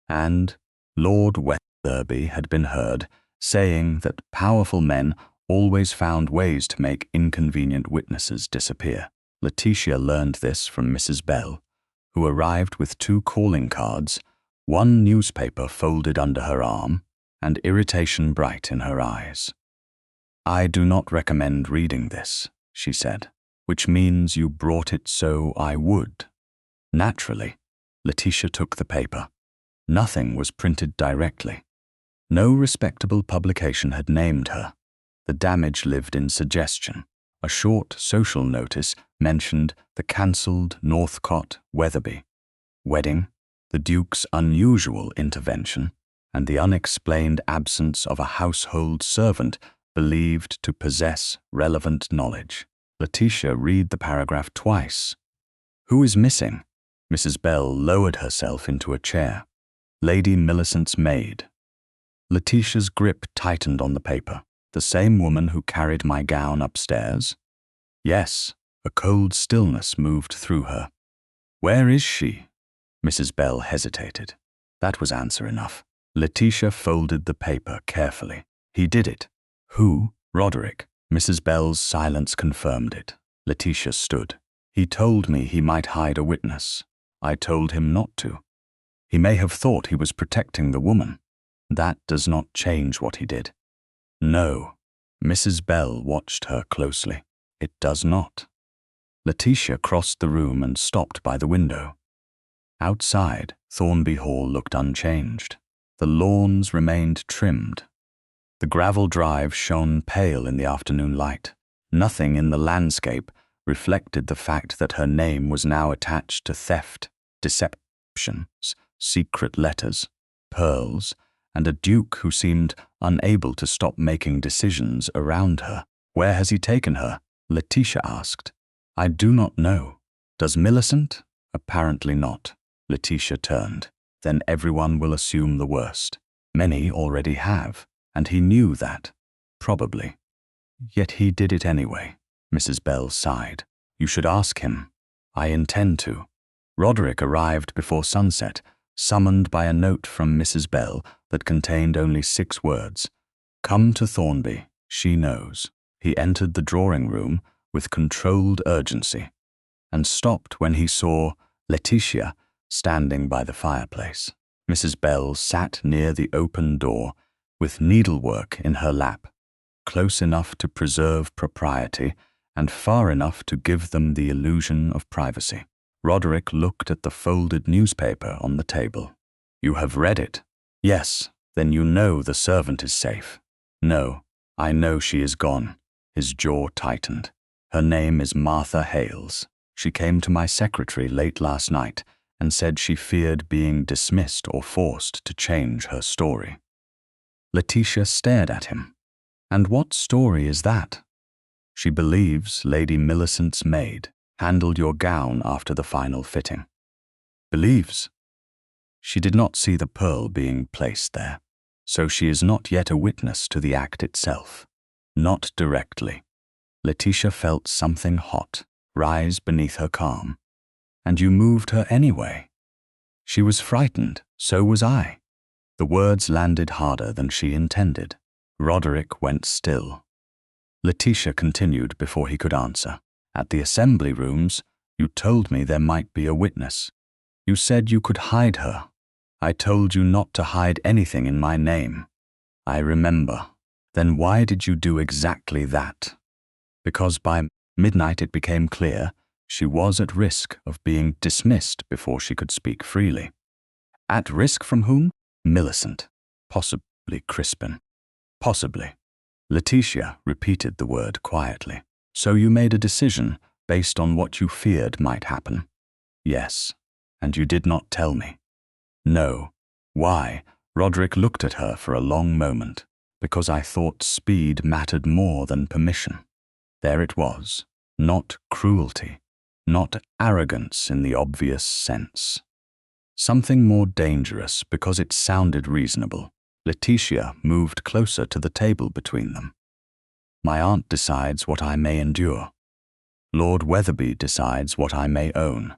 [SPEAKER 1] and Lord Wetherby had been heard saying that powerful men always found ways to make inconvenient witnesses disappear. Letitia learned this from Mrs. Bell, who arrived with 2 calling cards, one newspaper folded under her arm, and irritation bright in her eyes. "I do not recommend reading this," she said, "which means you brought it so I would." Naturally, Letitia took the paper. Nothing was printed directly. No respectable publication had named her. The damage lived in suggestion. A short social notice mentioned the cancelled Northcott Wetherby wedding, the Duke's unusual intervention, and the unexplained absence of a household servant believed to possess relevant knowledge. Letitia read the paragraph twice. "Who is missing?" Mrs. Bell lowered herself into a chair. "Lady Millicent's maid." Letitia's grip tightened on the paper. The same woman who carried my gown upstairs? Yes. A cold stillness moved through her. Where is she? Mrs. Bell hesitated. That was answer enough. Letitia folded the paper carefully. He did it. Who? Roderick. Mrs. Bell's silence confirmed it. Letitia stood. He told me he might hide a witness. I told him not to. He may have thought he was protecting the woman. That does not change what he did. No. Mrs. Bell watched her closely. It does not. Letitia crossed the room and stopped by the window. Outside, Thornby Hall looked unchanged. The lawns remained trimmed. The gravel drive shone pale in the afternoon light. Nothing in the landscape reflected the fact that her name was now attached to theft, deceptions, secret letters, pearls, and a duke who seemed unable to stop making decisions around her. Where has he taken her? Letitia asked. I do not know. Does Millicent? Apparently not. Letitia turned. Then everyone will assume the worst. Many already have, and he knew that. Probably. Yet he did it anyway. Mrs. Bell sighed. You should ask him. I intend to. Roderick arrived before sunset, summoned by a note from Mrs. Bell that contained only 6 words. Come to Thornby. She knows. He entered the drawing room with controlled urgency and stopped when he saw Letitia standing by the fireplace. Mrs. Bell sat near the open door with needlework in her lap, close enough to preserve propriety and far enough to give them the illusion of privacy. Roderick looked at the folded newspaper on the table. You have read it? Yes. Then you know the servant is safe. No, I know she is gone. His jaw tightened. Her name is Martha Hales. She came to my secretary late last night and said she feared being dismissed or forced to change her story. Letitia stared at him. And what story is that? She believes Lady Millicent's maid handled your gown after the final fitting. Believes? She did not see the pearl being placed there, so she is not yet a witness to the act itself. Not directly. Letitia felt something hot rise beneath her calm. And you moved her anyway. She was frightened, so was I. The words landed harder than she intended. Roderick went still. Letitia continued before he could answer. At the assembly rooms, you told me there might be a witness. You said you could hide her. I told you not to hide anything in my name. I remember. Then why did you do exactly that? Because by midnight it became clear she was at risk of being dismissed before she could speak freely. At risk from whom? Millicent. Possibly Crispin. Possibly. Letitia repeated the word quietly. So you made a decision based on what you feared might happen? Yes. And you did not tell me? No. Why? Roderick looked at her for a long moment. Because I thought speed mattered more than permission. There it was. Not cruelty. Not arrogance in the obvious sense. Something more dangerous because it sounded reasonable. Letitia moved closer to the table between them. My aunt decides what I may endure. Lord Weatherby decides what I may own.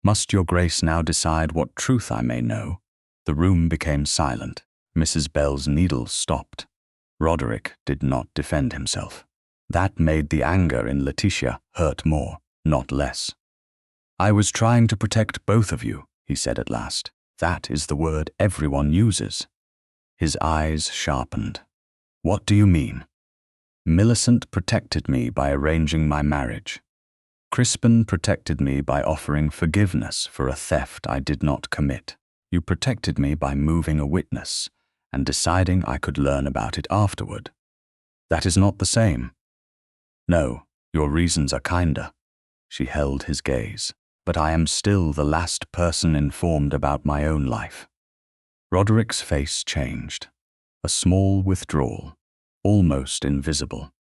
[SPEAKER 1] Must your grace now decide what truth I may know? The room became silent. Mrs. Bell's needle stopped. Roderick did not defend himself. That made the anger in Letitia hurt more, not less. I was trying to protect both of you, he said at last. That is the word everyone uses. His eyes sharpened. What do you mean? Millicent protected me by arranging my marriage. Crispin protected me by offering forgiveness for a theft I did not commit. You protected me by moving a witness and deciding I could learn about it afterward. That is not the same. No, your reasons are kinder. She held his gaze. But I am still the last person informed about my own life. Roderick's face changed. A small withdrawal, almost invisible.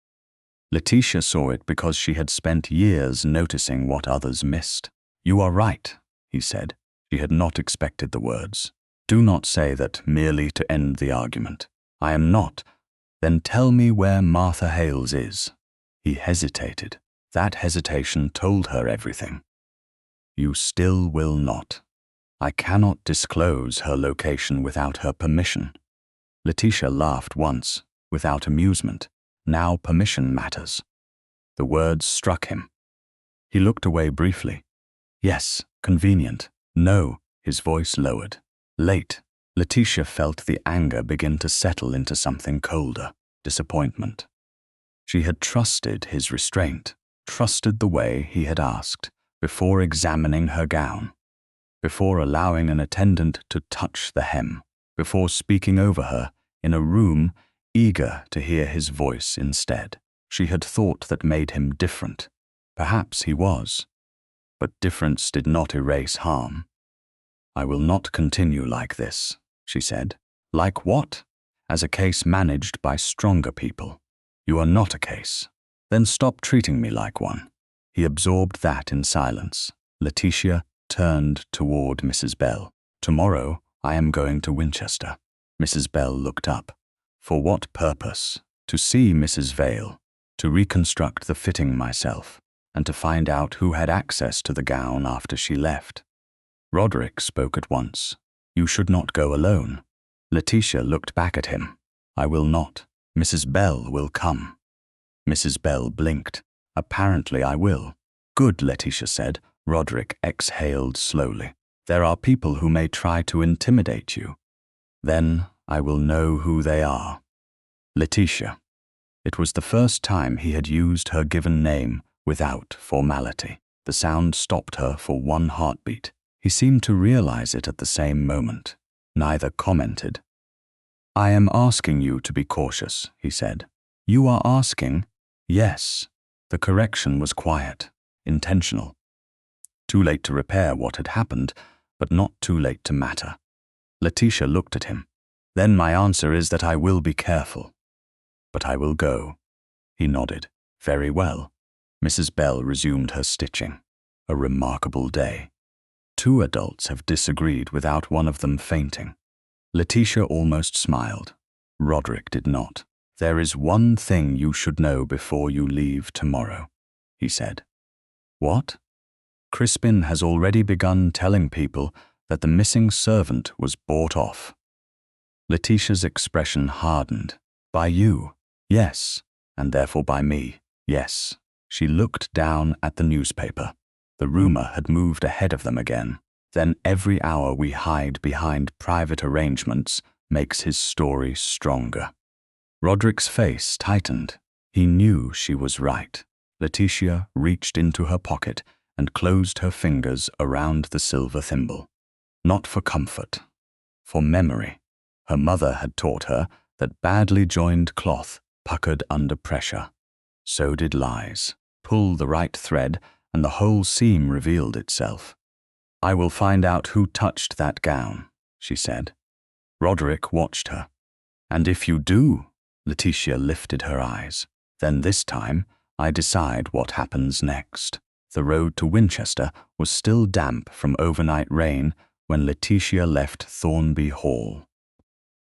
[SPEAKER 1] Letitia saw it because she had spent years noticing what others missed. You are right, he said. She had not expected the words. Do not say that merely to end the argument. I am not. Then tell me where Martha Hales is. He hesitated. That hesitation told her everything. You still will not. I cannot disclose her location without her permission. Letitia laughed once, without amusement. Now permission matters. The words struck him. He looked away briefly. Yes, convenient. No, his voice lowered. Late. Letitia felt the anger begin to settle into something colder, disappointment. She had trusted his restraint, trusted the way he had asked, before examining her gown, before allowing an attendant to touch the hem, before speaking over her in a room eager to hear his voice instead. She had thought that made him different. Perhaps he was. But difference did not erase harm. I will not continue like this, she said. Like what? As a case managed by stronger people. You are not a case. Then stop treating me like one. He absorbed that in silence. Letitia turned toward Mrs. Bell. Tomorrow I am going to Winchester. Mrs. Bell looked up. For what purpose? To see Mrs. Vale, to reconstruct the fitting myself, and to find out who had access to the gown after she left. Roderick spoke at once. You should not go alone. Letitia looked back at him. I will not. Mrs. Bell will come. Mrs. Bell blinked. Apparently I will. Good, Letitia said. Roderick exhaled slowly. There are people who may try to intimidate you. Then I will know who they are. Letitia. It was the first time he had used her given name without formality. The sound stopped her for one heartbeat. He seemed to realize it at the same moment. Neither commented. I am asking you to be cautious, he said. You are asking? Yes. The correction was quiet, intentional. Too late to repair what had happened, but not too late to matter. Letitia looked at him. Then my answer is that I will be careful. But I will go. He nodded. Very well. Mrs. Bell resumed her stitching. A remarkable day. 2 adults have disagreed without one of them fainting. Letitia almost smiled. Roderick did not. There is one thing you should know before you leave tomorrow, he said. What? Crispin has already begun telling people that the missing servant was bought off. Letitia's expression hardened. By you? Yes. And therefore by me? Yes. She looked down at the newspaper. The rumor had moved ahead of them again. Then every hour we hide behind private arrangements makes his story stronger. Roderick's face tightened. He knew she was right. Letitia reached into her pocket and closed her fingers around the silver thimble. Not for comfort, for memory. Her mother had taught her that badly joined cloth puckered under pressure. So did lies. Pull the right thread and the whole seam revealed itself. I will find out who touched that gown, she said. Roderick watched her. And if you do, Letitia lifted her eyes. Then this time, I decide what happens next. The road to Winchester was still damp from overnight rain when Letitia left Thornby Hall.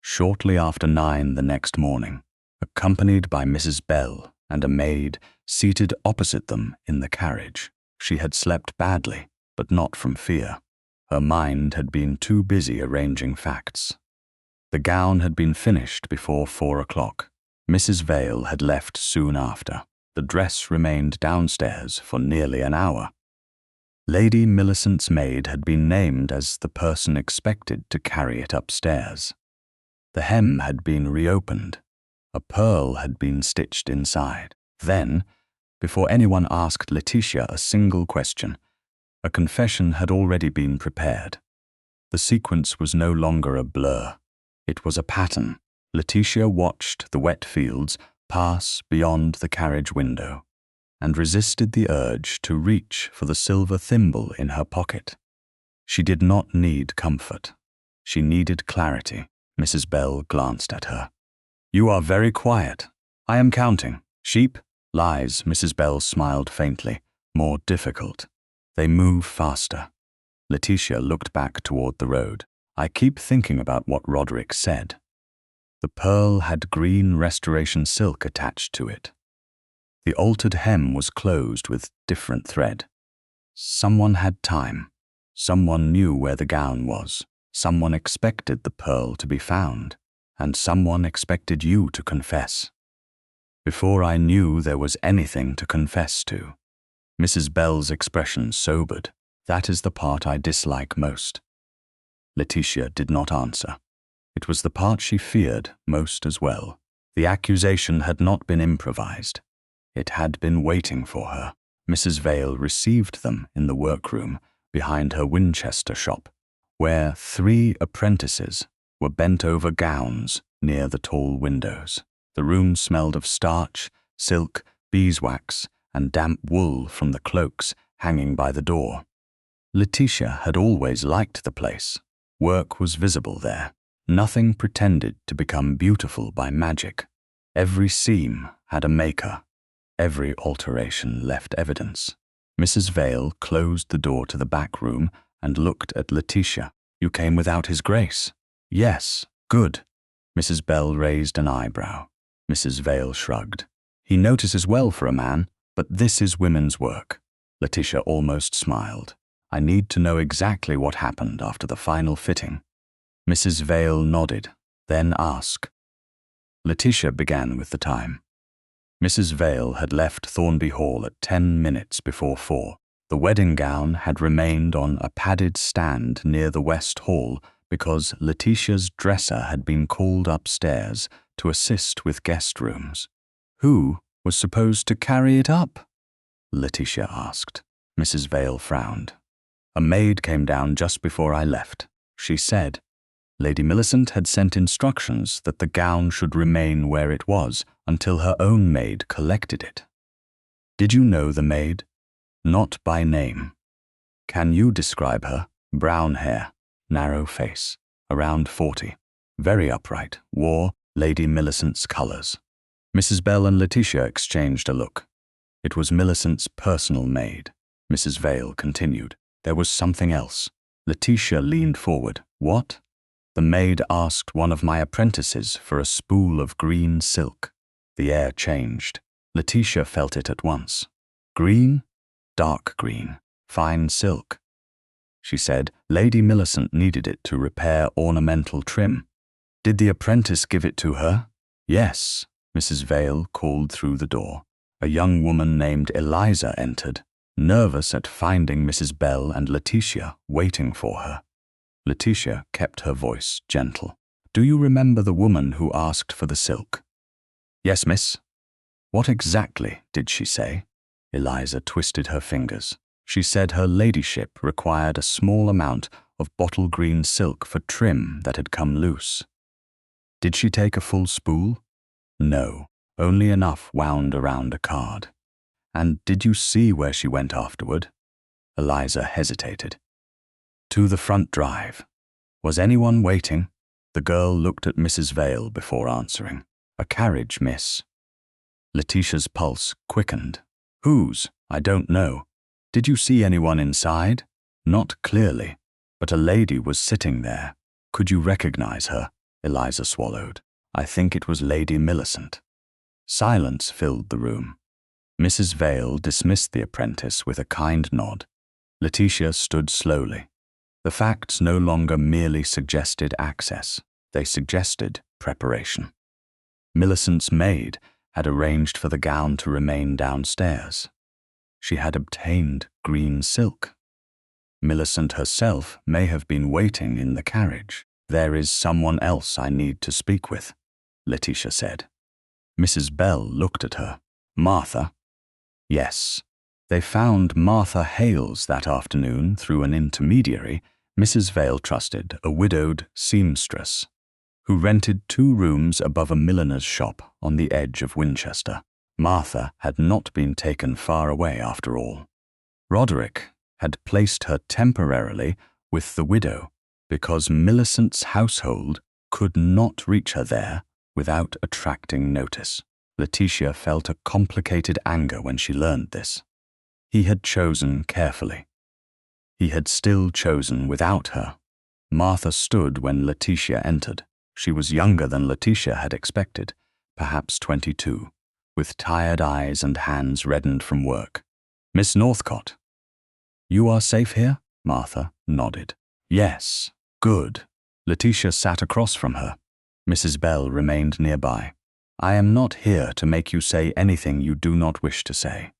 [SPEAKER 1] Shortly after 9 the next morning, accompanied by Mrs. Bell and a maid seated opposite them in the carriage. She had slept badly, but not from fear. Her mind had been too busy arranging facts. The gown had been finished before 4 o'clock. Mrs. Vale had left soon after. The dress remained downstairs for nearly an hour. Lady Millicent's maid had been named as the person expected to carry it upstairs. The hem had been reopened. A pearl had been stitched inside. Then, before anyone asked Letitia a single question, a confession had already been prepared. The sequence was no longer a blur. It was a pattern. Letitia watched the wet fields pass beyond the carriage window and resisted the urge to reach for the silver thimble in her pocket. She did not need comfort. She needed clarity. Mrs. Bell glanced at her. You are very quiet. I am counting. Sheep? Lies, Mrs. Bell smiled faintly. More difficult. They move faster. Letitia looked back toward the road. I keep thinking about what Roderick said. The pearl had green restoration silk attached to it. The altered hem was closed with different thread. Someone had time. Someone knew where the gown was. Someone expected the pearl to be found, and someone expected you to confess. Before I knew there was anything to confess to. Mrs. Bell's expression sobered. That is the part I dislike most. Letitia did not answer. It was the part she feared most as well. The accusation had not been improvised. It had been waiting for her. Mrs. Vale received them in the workroom behind her Winchester shop, where 3 apprentices were bent over gowns near the tall windows. The room smelled of starch, silk, beeswax, and damp wool from the cloaks hanging by the door. Letitia had always liked the place. Work was visible there. Nothing pretended to become beautiful by magic. Every seam had a maker. Every alteration left evidence. Mrs. Vale closed the door to the back room and looked at Letitia. You came without his grace? Yes, good. Mrs. Bell raised an eyebrow. Mrs. Vale shrugged. He notices well for a man, but this is women's work. Letitia almost smiled. I need to know exactly what happened after the final fitting. Mrs. Vale nodded, then asked. Letitia began with the time. Mrs. Vale had left Thornby Hall at 10 minutes before 4. The wedding gown had remained on a padded stand near the West Hall because Letitia's dresser had been called upstairs to assist with guest rooms. Who was supposed to carry it up? Letitia asked. Mrs. Vale frowned. A maid came down just before I left. She said, Lady Millicent had sent instructions that the gown should remain where it was until her own maid collected it. Did you know the maid? Not by name. Can you describe her? Brown hair, narrow face, around 40, very upright, wore Lady Millicent's colours. Mrs. Bell and Letitia exchanged a look. It was Millicent's personal maid. Mrs. Vale continued. There was something else. Letitia leaned forward. What? The maid asked one of my apprentices for a spool of green silk. The air changed. Letitia felt it at once. Green? Dark green. Fine silk. She said Lady Millicent needed it to repair ornamental trim. Did the apprentice give it to her? Yes, Mrs. Vale called through the door. A young woman named Eliza entered, nervous at finding Mrs. Bell and Letitia waiting for her. Letitia kept her voice gentle. Do you remember the woman who asked for the silk? Yes, miss. What exactly did she say? Eliza twisted her fingers. She said her ladyship required a small amount of bottle green silk for trim that had come loose. Did she take a full spool? No, only enough wound around a card. And did you see where she went afterward? Eliza hesitated. To the front drive. Was anyone waiting? The girl looked at Mrs. Vale before answering. A carriage, miss. Letitia's pulse quickened. Whose? I don't know. Did you see anyone inside? Not clearly, but a lady was sitting there. Could you recognize her? Eliza swallowed. I think it was Lady Millicent. Silence filled the room. Mrs. Vale dismissed the apprentice with a kind nod. Letitia stood slowly. The facts no longer merely suggested access. They suggested preparation. Millicent's maid had arranged for the gown to remain downstairs. She had obtained green silk. Millicent herself may have been waiting in the carriage. There is someone else I need to speak with, Letitia said. Mrs. Bell looked at her. Martha? Yes. They found Martha Hales that afternoon through an intermediary Mrs. Vale trusted, a widowed seamstress, who rented 2 rooms above a milliner's shop on the edge of Winchester. Martha had not been taken far away after all. Roderick had placed her temporarily with the widow because Millicent's household could not reach her there without attracting notice. Letitia felt a complicated anger when she learned this. He had chosen carefully. He had still chosen without her. Martha stood when Letitia entered. She was younger than Letitia had expected, perhaps 22, with tired eyes and hands reddened from work. "Miss Northcott." "You are safe here?" Martha nodded. "Yes, good." Letitia sat across from her. Mrs. Bell remained nearby. "I am not here to make you say anything you do not wish to say."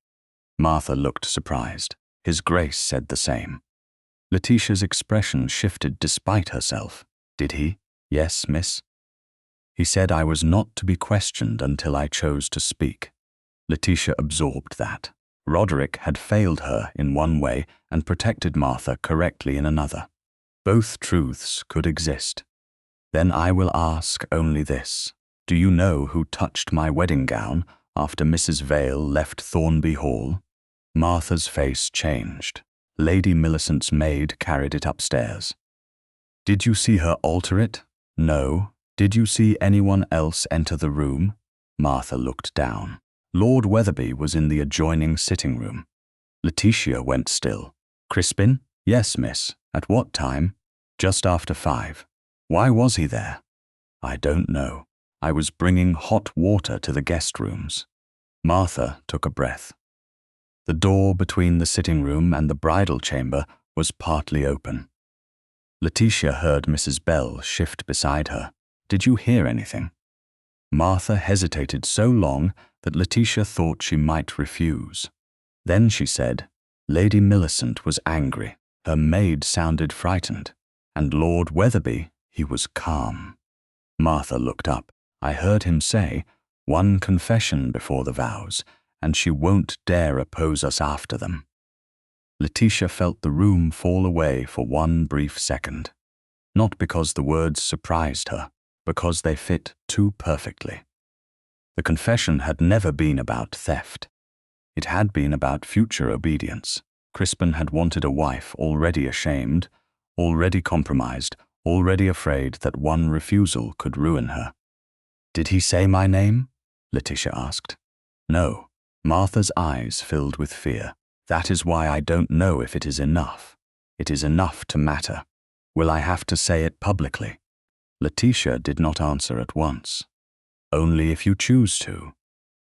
[SPEAKER 1] Martha looked surprised. His Grace said the same. Letitia's expression shifted despite herself. "Did he?" "Yes, miss." "He said I was not to be questioned until I chose to speak." Letitia absorbed that. Roderick had failed her in one way and protected Martha correctly in another. Both truths could exist. "Then I will ask only this. Do you know who touched my wedding gown after Mrs. Vale left Thornby Hall?" Martha's face changed. Lady Millicent's maid carried it upstairs. "Did you see her alter it?" "No." "Did you see anyone else enter the room?" Martha looked down. Lord Wetherby was in the adjoining sitting room. Letitia went still. "Crispin?" "Yes, miss." "At what time?" "Just after 5. "Why was he there?" "I don't know. I was bringing hot water to the guest rooms." Martha took a breath. The door between the sitting room and the bridal chamber was partly open. Letitia heard Mrs. Bell shift beside her. "Did you hear anything?" Martha hesitated so long that Letitia thought she might refuse. Then she said, "Lady Millicent was angry. Her maid sounded frightened. And Lord Wetherby, he was calm." Martha looked up. "I heard him say, 'One confession before the vows, and she won't dare oppose us after them.'" Letitia felt the room fall away for one brief second. Not because the words surprised her, because they fit too perfectly. The confession had never been about theft. It had been about future obedience. Crispin had wanted a wife already ashamed, already compromised, already afraid that one refusal could ruin her. "Did he say my name?" Letitia asked. "No." Martha's eyes filled with fear. "That is why I don't know if it is enough. It is enough to matter. Will I have to say it publicly?" Letitia did not answer at once. "Only if you choose to."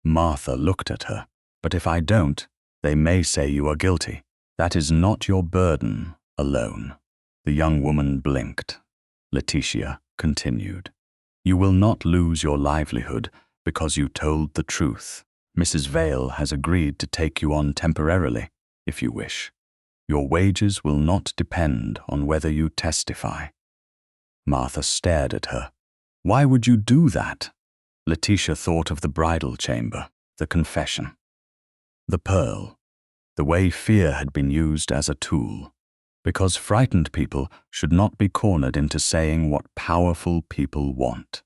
[SPEAKER 1] Martha looked at her. "But if I don't, they may say you are guilty. That is not your burden alone." The young woman blinked. Letitia continued, "You will not lose your livelihood because you told the truth. Mrs. Vale has agreed to take you on temporarily, if you wish. Your wages will not depend on whether you testify." Martha stared at her. "Why would you do that?" Letitia thought of the bridal chamber, the confession, the pearl, the way fear had been used as a tool. Because frightened people should not be cornered into saying what powerful people want.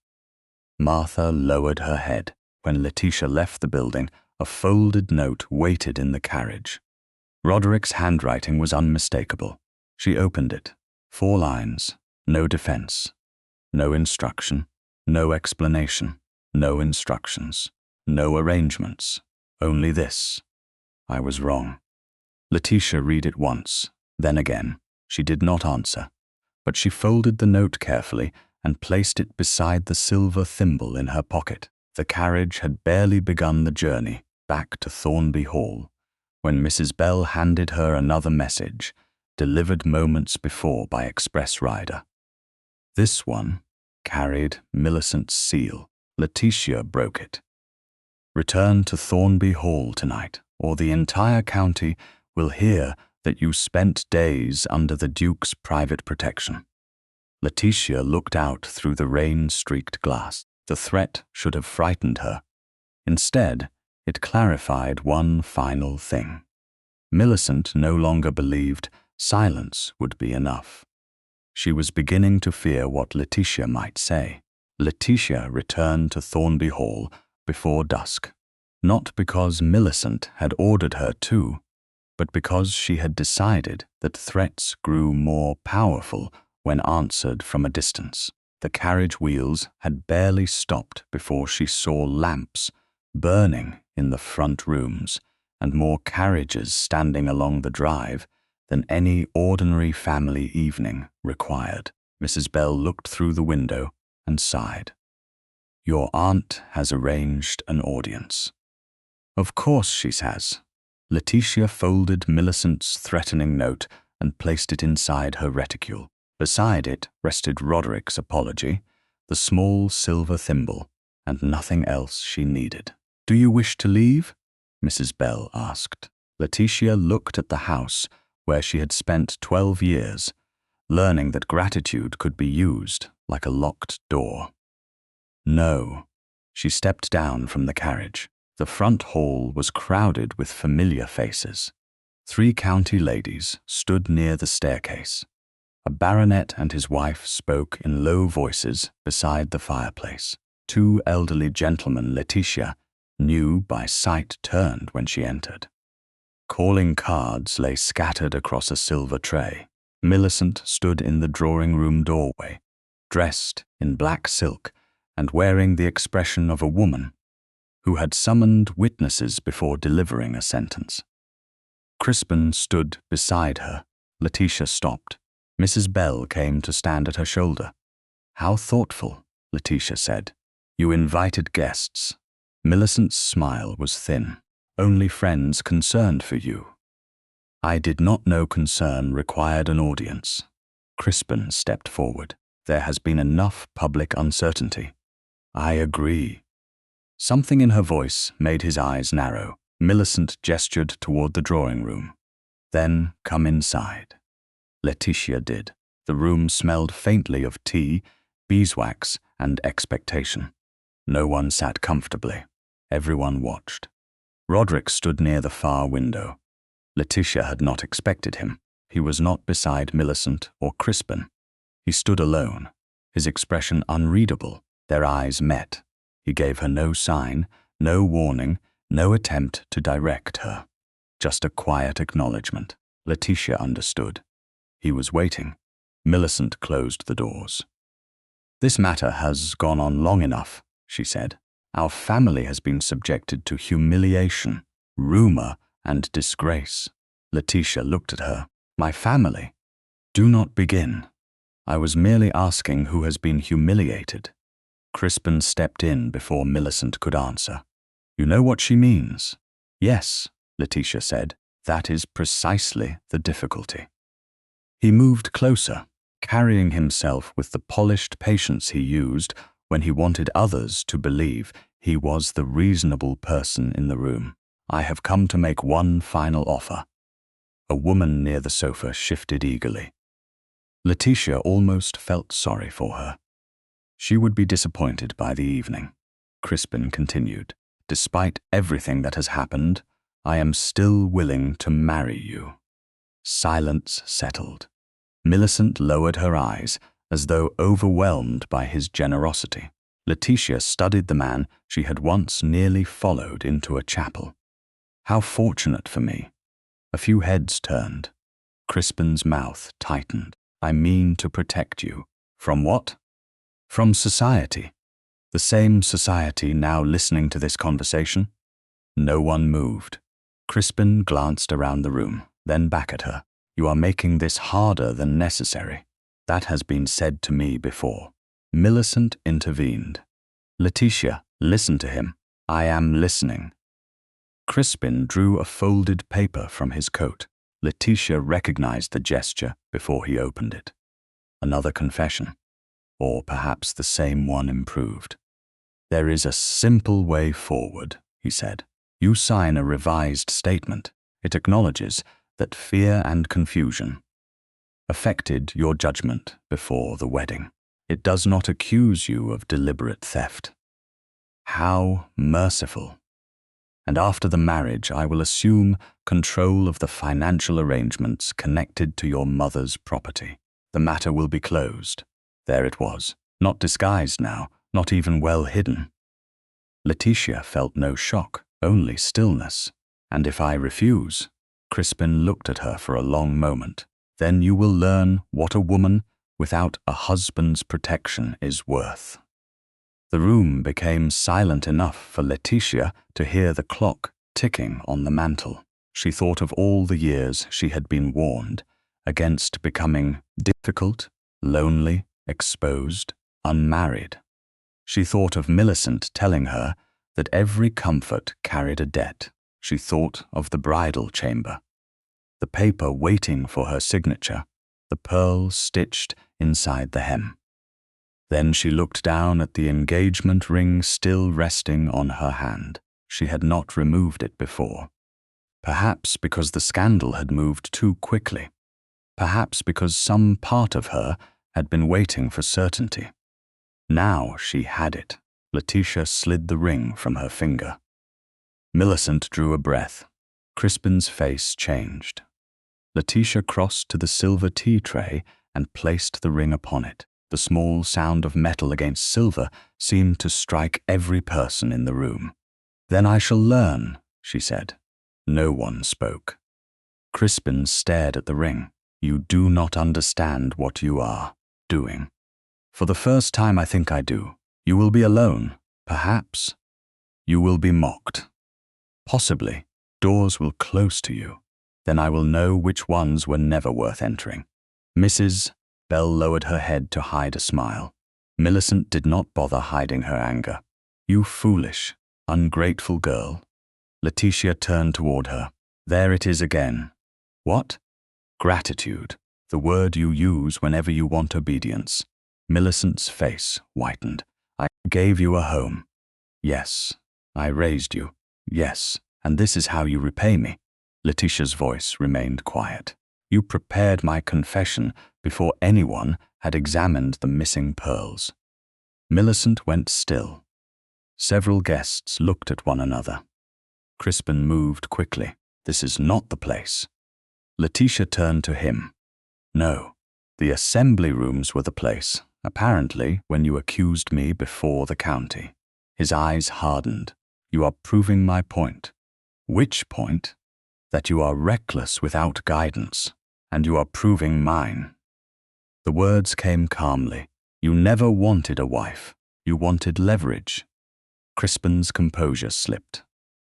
[SPEAKER 1] Martha lowered her head. When Letitia left the building, a folded note waited in the carriage. Roderick's handwriting was unmistakable. She opened it. 4 lines. No defense. No instruction. No explanation. No instructions. No arrangements. Only this. I was wrong. Letitia read it once, then again. She did not answer, but she folded the note carefully and placed it beside the silver thimble in her pocket. The carriage had barely begun the journey back to Thornby Hall when Mrs. Bell handed her another message, delivered moments before by express rider. This one carried Millicent's seal. Letitia broke it. "Return to Thornby Hall tonight, or the entire county will hear that you spent days under the Duke's private protection." Letitia looked out through the rain-streaked glass. The threat should have frightened her. Instead, it clarified one final thing. Millicent no longer believed silence would be enough. She was beginning to fear what Letitia might say. Letitia returned to Thornby Hall before dusk, not because Millicent had ordered her to, but because she had decided that threats grew more powerful when answered from a distance. The carriage wheels had barely stopped before she saw lamps burning in the front rooms and more carriages standing along the drive than any ordinary family evening required. Mrs. Bell looked through the window and sighed. Your aunt has arranged an audience. Of course she has. Letitia folded Millicent's threatening note and placed it inside her reticule. Beside it rested Roderick's apology, the small silver thimble, and nothing else she needed. Do you wish to leave? Mrs. Bell asked. Letitia looked at the house where she had spent 12 years, learning that gratitude could be used like a locked door. No. She stepped down from the carriage. The front hall was crowded with familiar faces. 3 county ladies stood near the staircase. A baronet and his wife spoke in low voices beside the fireplace. 2 elderly gentlemen Letitia knew by sight turned when she entered. Calling cards lay scattered across a silver tray. Millicent stood in the drawing-room doorway, dressed in black silk and wearing the expression of a woman who had summoned witnesses before delivering a sentence. Crispin stood beside her. Letitia stopped. Mrs. Bell came to stand at her shoulder. How thoughtful, Letitia said. You invited guests. Millicent's smile was thin. Only friends concerned for you. I did not know concern required an audience. Crispin stepped forward. There has been enough public uncertainty. I agree. Something in her voice made his eyes narrow. Millicent gestured toward the drawing room. Then come inside. Letitia did. The room smelled faintly of tea, beeswax, and expectation. No one sat comfortably. Everyone watched. Roderick stood near the far window. Letitia had not expected him. He was not beside Millicent or Crispin. He stood alone, his expression unreadable. Their eyes met. He gave her no sign, no warning, no attempt to direct her. Just a quiet acknowledgement. Letitia understood. He was waiting. Millicent closed the doors. This matter has gone on long enough, she said. Our family has been subjected to humiliation, rumor, and disgrace. Letitia looked at her. My family? Do not begin. I was merely asking who has been humiliated. Crispin stepped in before Millicent could answer. You know what she means? Yes, Letitia said. That is precisely the difficulty. He moved closer, carrying himself with the polished patience he used when he wanted others to believe he was the reasonable person in the room. I have come to make one final offer. A woman near the sofa shifted eagerly. Letitia almost felt sorry for her. She would be disappointed by the evening. Crispin continued. Despite everything that has happened, I am still willing to marry you. Silence settled. Millicent lowered her eyes, as though overwhelmed by his generosity. Letitia studied the man she had once nearly followed into a chapel. How fortunate for me. A few heads turned. Crispin's mouth tightened. I mean to protect you. From what? From society. The same society now listening to this conversation? No one moved. Crispin glanced around the room, then back at her. You are making this harder than necessary. That has been said to me before. Millicent intervened. Letitia, listen to him. I am listening. Crispin drew a folded paper from his coat. Letitia recognized the gesture before he opened it. Another confession. Or perhaps the same one improved. There is a simple way forward, he said. You sign a revised statement. It acknowledges that fear and confusion affected your judgment before the wedding. It does not accuse you of deliberate theft. How merciful. And after the marriage, I will assume control of the financial arrangements connected to your mother's property. The matter will be closed. There it was, not disguised now, not even well hidden. Letitia felt no shock, only stillness. And if I refuse? Crispin looked at her for a long moment. Then you will learn what a woman without a husband's protection is worth. The room became silent enough for Letitia to hear the clock ticking on the mantel. She thought of all the years she had been warned against becoming difficult, lonely, exposed, unmarried. She thought of Millicent telling her that every comfort carried a debt. She thought of the bridal chamber, the paper waiting for her signature, the pearls stitched inside the hem. Then she looked down at the engagement ring still resting on her hand. She had not removed it before. Perhaps because the scandal had moved too quickly. Perhaps because some part of her had been waiting for certainty. Now she had it. Letitia slid the ring from her finger. Millicent drew a breath. Crispin's face changed. Letitia crossed to the silver tea tray and placed the ring upon it. The small sound of metal against silver seemed to strike every person in the room. "Then I shall learn," she said. No one spoke. Crispin stared at the ring. "You do not understand what you are doing." "For the first time I think I do. You will be alone. Perhaps. You will be mocked. Possibly. Doors will close to you. Then I will know which ones were never worth entering." Mrs. Bell lowered her head to hide a smile. Millicent did not bother hiding her anger. "You foolish, ungrateful girl." Letitia turned toward her. "There it is again." "What?" "Gratitude, the word you use whenever you want obedience." Millicent's face whitened. "I gave you a home." "Yes. I raised you." "Yes. And this is how you repay me." Letitia's voice remained quiet. "You prepared my confession before anyone had examined the missing pearls." Millicent went still. Several guests looked at one another. Crispin moved quickly. "This is not the place." Letitia turned to him. "No, the assembly rooms were the place, apparently, when you accused me before the county." His eyes hardened. "You are proving my point." "Which point?" "That you are reckless without guidance, and you are proving mine." The words came calmly. "You never wanted a wife. You wanted leverage." Crispin's composure slipped.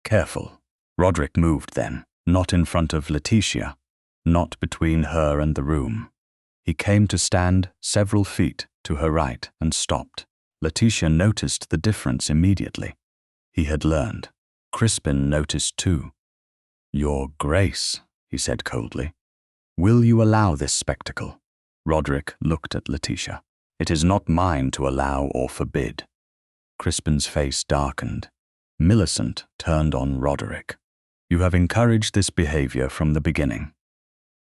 [SPEAKER 1] "Careful." Roderick moved then, not in front of Letitia, not between her and the room. He came to stand several feet to her right and stopped. Letitia noticed the difference immediately. He had learned. Crispin noticed too. "Your Grace," he said coldly, "will you allow this spectacle?" Roderick looked at Letitia. "It is not mine to allow or forbid." Crispin's face darkened. Millicent turned on Roderick. "You have encouraged this behavior from the beginning."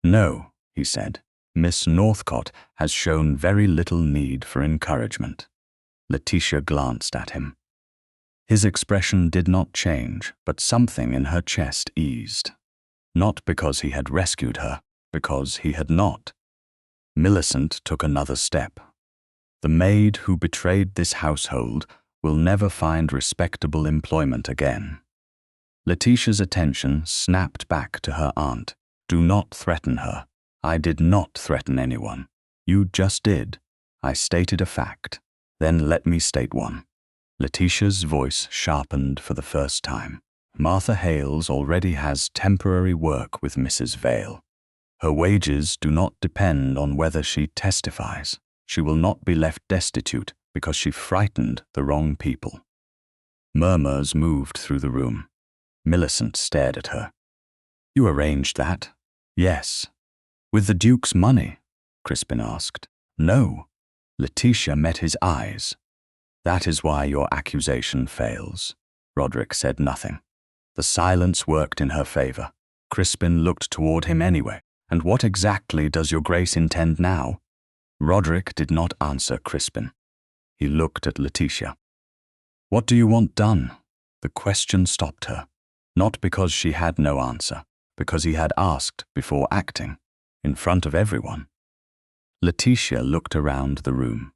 [SPEAKER 1] "No," he said. "Miss Northcott has shown very little need for encouragement." Letitia glanced at him. His expression did not change, but something in her chest eased. Not because he had rescued her, because he had not. Millicent took another step. "The maid who betrayed this household will never find respectable employment again." Letitia's attention snapped back to her aunt. "Do not threaten her." "I did not threaten anyone." "You just did." "I stated a fact." "Then let me state one." Letitia's voice sharpened for the first time. "Martha Hales already has temporary work with Mrs. Vale. Her wages do not depend on whether she testifies. She will not be left destitute because she frightened the wrong people." Murmurs moved through the room. Millicent stared at her. "You arranged that?" "Yes." "With the Duke's money?" Crispin asked. "No." Letitia met his eyes. "That is why your accusation fails." Roderick said nothing. The silence worked in her favor. Crispin looked toward him anyway. "And what exactly does your Grace intend now?" Roderick did not answer Crispin. He looked at Letitia. "What do you want done?" The question stopped her, not because she had no answer, because he had asked before acting, in front of everyone. Letitia looked around the room.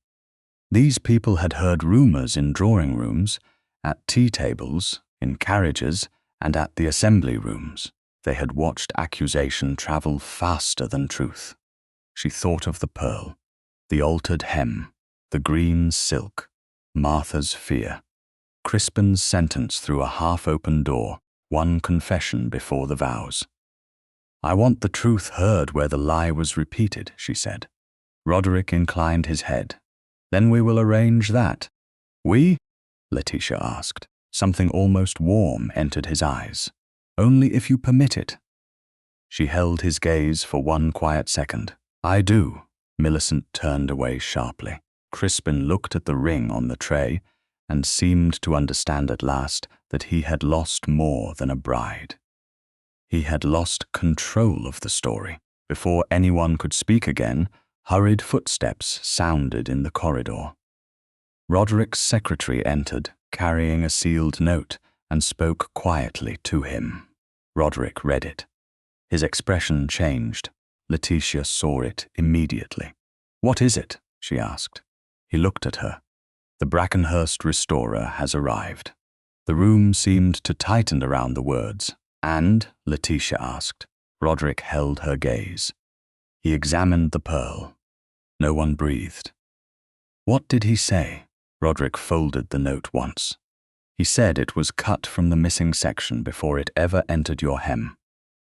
[SPEAKER 1] These people had heard rumors in drawing rooms, at tea tables, in carriages, and at the assembly rooms. They had watched accusation travel faster than truth. She thought of the pearl, the altered hem, the green silk, Martha's fear, Crispin's sentence through a half-open door, one confession before the vows. "I want the truth heard where the lie was repeated," she said. Roderick inclined his head. Then we will arrange that. We? Letitia asked. Something almost warm entered his eyes. Only if you permit it. She held his gaze for one quiet second. I do. Millicent turned away sharply. Crispin looked at the ring on the tray and seemed to understand at last that he had lost more than a bride. He had lost control of the story. Before anyone could speak again, hurried footsteps sounded in the corridor. Roderick's secretary entered, carrying a sealed note, and spoke quietly to him. Roderick read it. His expression changed. Letitia saw it immediately. What is it? She asked. He looked at her. The Brackenhurst restorer has arrived. The room seemed to tighten around the words. And? Letitia asked. Roderick held her gaze. He examined the pearl. No one breathed. What did he say? Roderick folded the note once. He said it was cut from the missing section before it ever entered your hem.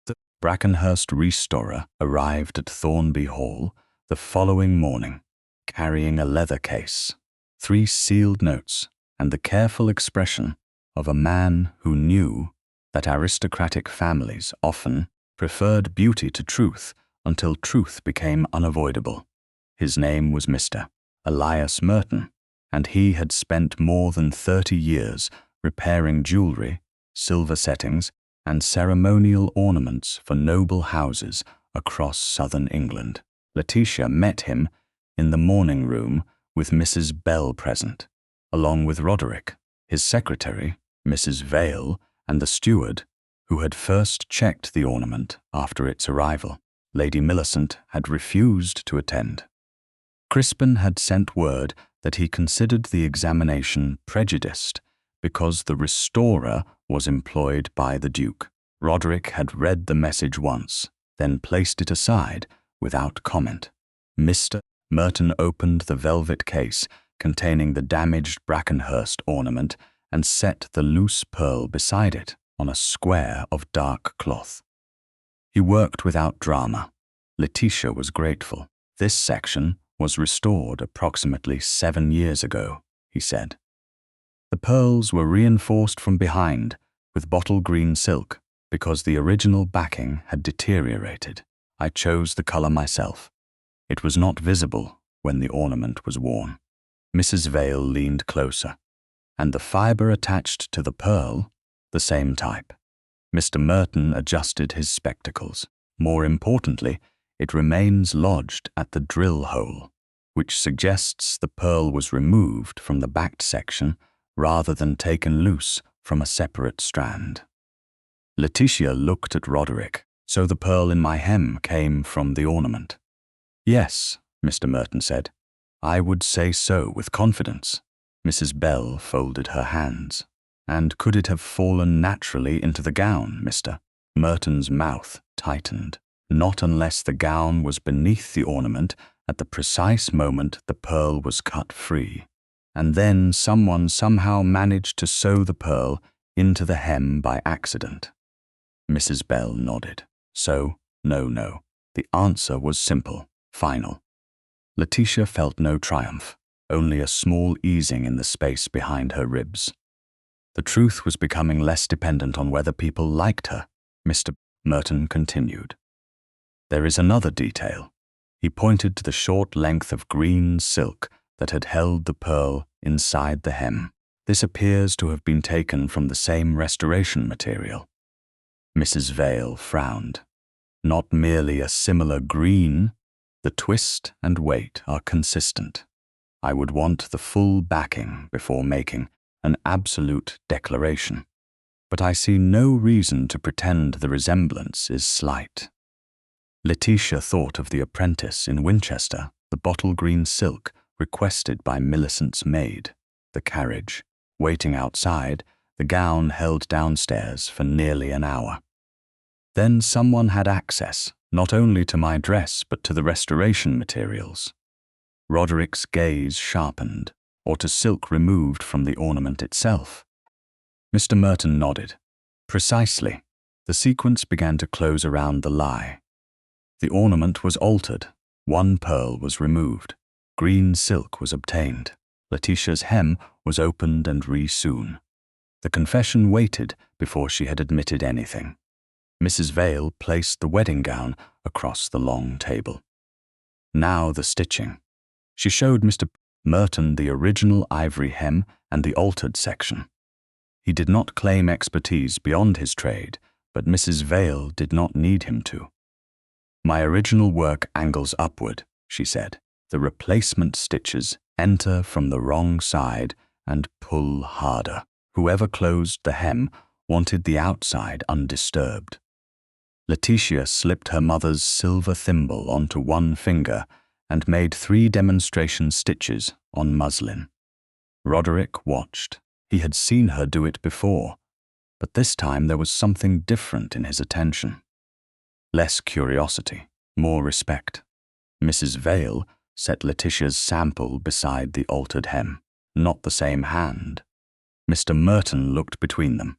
[SPEAKER 1] The Brackenhurst restorer arrived at Thornby Hall the following morning, carrying a leather case, 3 sealed notes, and the careful expression of a man who knew that aristocratic families often preferred beauty to truth until truth became unavoidable. His name was Mr. Elias Merton, and he had spent more than 30 years repairing jewelry, silver settings, and ceremonial ornaments for noble houses across southern England. Letitia met him in the morning room with Mrs. Bell present, along with Roderick, his secretary, Mrs. Vale, and the steward, who had first checked the ornament after its arrival. Lady Millicent had refused to attend. Crispin had sent word that he considered the examination prejudiced because the restorer was employed by the Duke. Roderick had read the message once, then placed it aside without comment. Mr. Merton opened the velvet case containing the damaged Brackenhurst ornament and set the loose pearl beside it on a square of dark cloth. He worked without drama. Letitia was grateful. This section was restored approximately 7 years ago, he said. The pearls were reinforced from behind with bottle green silk because the original backing had deteriorated. I chose the color myself. It was not visible when the ornament was worn. Mrs. Vale leaned closer, and the fiber attached to the pearl, the same type. Mr. Merton adjusted his spectacles. More importantly, it remains lodged at the drill hole, which suggests the pearl was removed from the backed section rather than taken loose from a separate strand. Letitia looked at Roderick. So the pearl in my hem came from the ornament. Yes, Mr. Merton said. I would say so with confidence. Mrs. Bell folded her hands. And could it have fallen naturally into the gown, Mr. Merton's mouth tightened. Not unless the gown was beneath the ornament at the precise moment the pearl was cut free. And then someone somehow managed to sew the pearl into the hem by accident. Mrs. Bell nodded. So, no. The answer was simple, final. Letitia felt no triumph, only a small easing in the space behind her ribs. The truth was becoming less dependent on whether people liked her, Mr. Merton continued. There is another detail. He pointed to the short length of green silk that had held the pearl inside the hem. This appears to have been taken from the same restoration material. Mrs. Vale frowned. Not merely a similar green, the twist and weight are consistent. I would want the full backing before making an absolute declaration. But I see no reason to pretend the resemblance is slight. Letitia thought of the apprentice in Winchester, the bottle green silk requested by Millicent's maid, the carriage, waiting outside, the gown held downstairs for nearly an hour. Then someone had access, not only to my dress but to the restoration materials. Roderick's gaze sharpened, or to silk removed from the ornament itself. Mr. Merton nodded. Precisely. The sequence began to close around the lie. The ornament was altered. One pearl was removed. Green silk was obtained. Letitia's hem was opened and re-sewn. The confession waited before she had admitted anything. Mrs. Vale placed the wedding gown across the long table. Now the stitching. She showed Mr. Merton the original ivory hem and the altered section. He did not claim expertise beyond his trade, but Mrs. Vale did not need him to. "My original work angles upward," she said. "The replacement stitches enter from the wrong side and pull harder. Whoever closed the hem wanted the outside undisturbed." Letitia slipped her mother's silver thimble onto one finger and made 3 demonstration stitches on muslin. Roderick watched. He had seen her do it before, but this time there was something different in his attention. Less curiosity, more respect. Mrs. Vale set Letitia's sample beside the altered hem, not the same hand. Mr. Merton looked between them.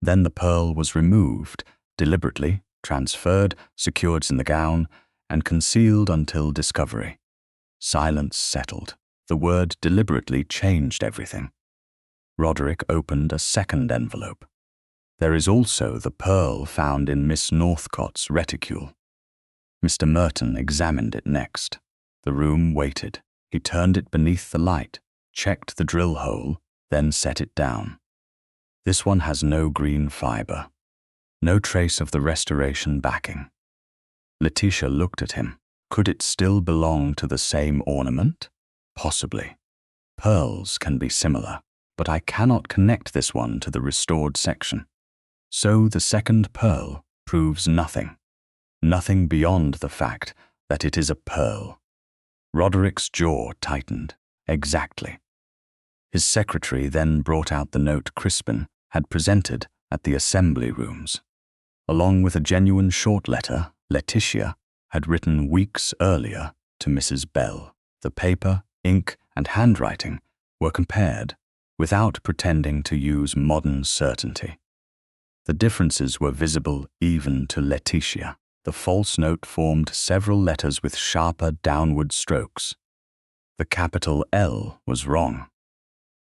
[SPEAKER 1] Then the pearl was removed, deliberately, transferred, secured in the gown, and concealed until discovery. Silence settled. The word deliberately changed everything. Roderick opened a second envelope. "There is also the pearl found in Miss Northcott's reticule." Mr. Merton examined it next. The room waited. He turned it beneath the light, checked the drill hole, then set it down. "This one has no green fiber. No trace of the restoration backing." Letitia looked at him. Could it still belong to the same ornament? Possibly. Pearls can be similar, but I cannot connect this one to the restored section. So the second pearl proves nothing. Nothing beyond the fact that it is a pearl. Roderick's jaw tightened. Exactly. His secretary then brought out the note Crispin had presented at the assembly rooms. Along with a genuine short letter, Letitia had written weeks earlier to Mrs. Bell. The paper, ink, and handwriting were compared without pretending to use modern certainty. The differences were visible even to Letitia. The false note formed several letters with sharper downward strokes. The capital L was wrong.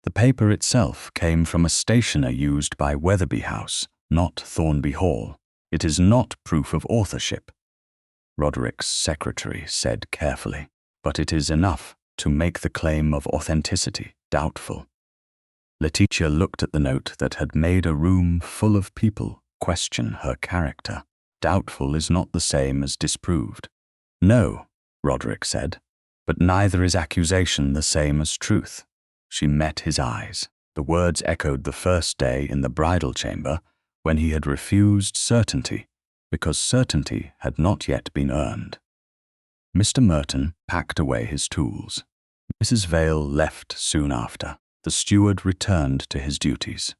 [SPEAKER 1] The paper itself came from a stationer used by Weatherby House, not Thornby Hall. It is not proof of authorship, Roderick's secretary said carefully, but it is enough to make the claim of authenticity doubtful. Letitia looked at the note that had made a room full of people question her character. Doubtful is not the same as disproved. "No," Roderick said, "but neither is accusation the same as truth." She met his eyes. The words echoed the first day in the bridal chamber when he had refused certainty because certainty had not yet been earned. Mr. Merton packed away his tools. Mrs. Vale left soon after. The steward returned to his duties.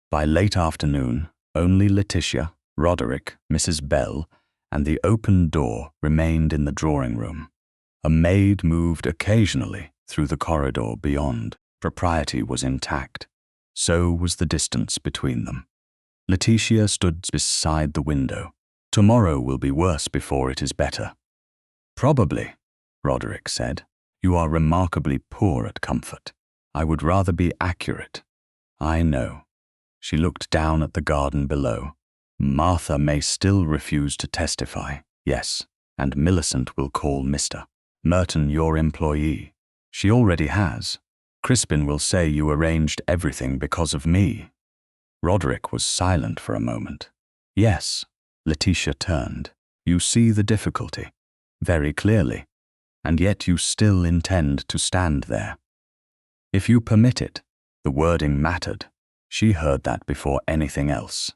[SPEAKER 1] By late afternoon, only Letitia, Roderick, Mrs. Bell, and the open door remained in the drawing room. A maid moved occasionally through the corridor beyond. Propriety was intact. So was the distance between them. Letitia stood beside the window. "Tomorrow will be worse before it is better." "Probably," Roderick said. "You are remarkably poor at comfort. I would rather be accurate." "I know." She looked down at the garden below. "Martha may still refuse to testify, yes, and Millicent will call Mr. Merton your employee. She already has. Crispin will say you arranged everything because of me." Roderick was silent for a moment. "Yes," Letitia turned. "You see the difficulty, very clearly, and yet you still intend to stand there. If you permit it." The wording mattered. She heard that before anything else.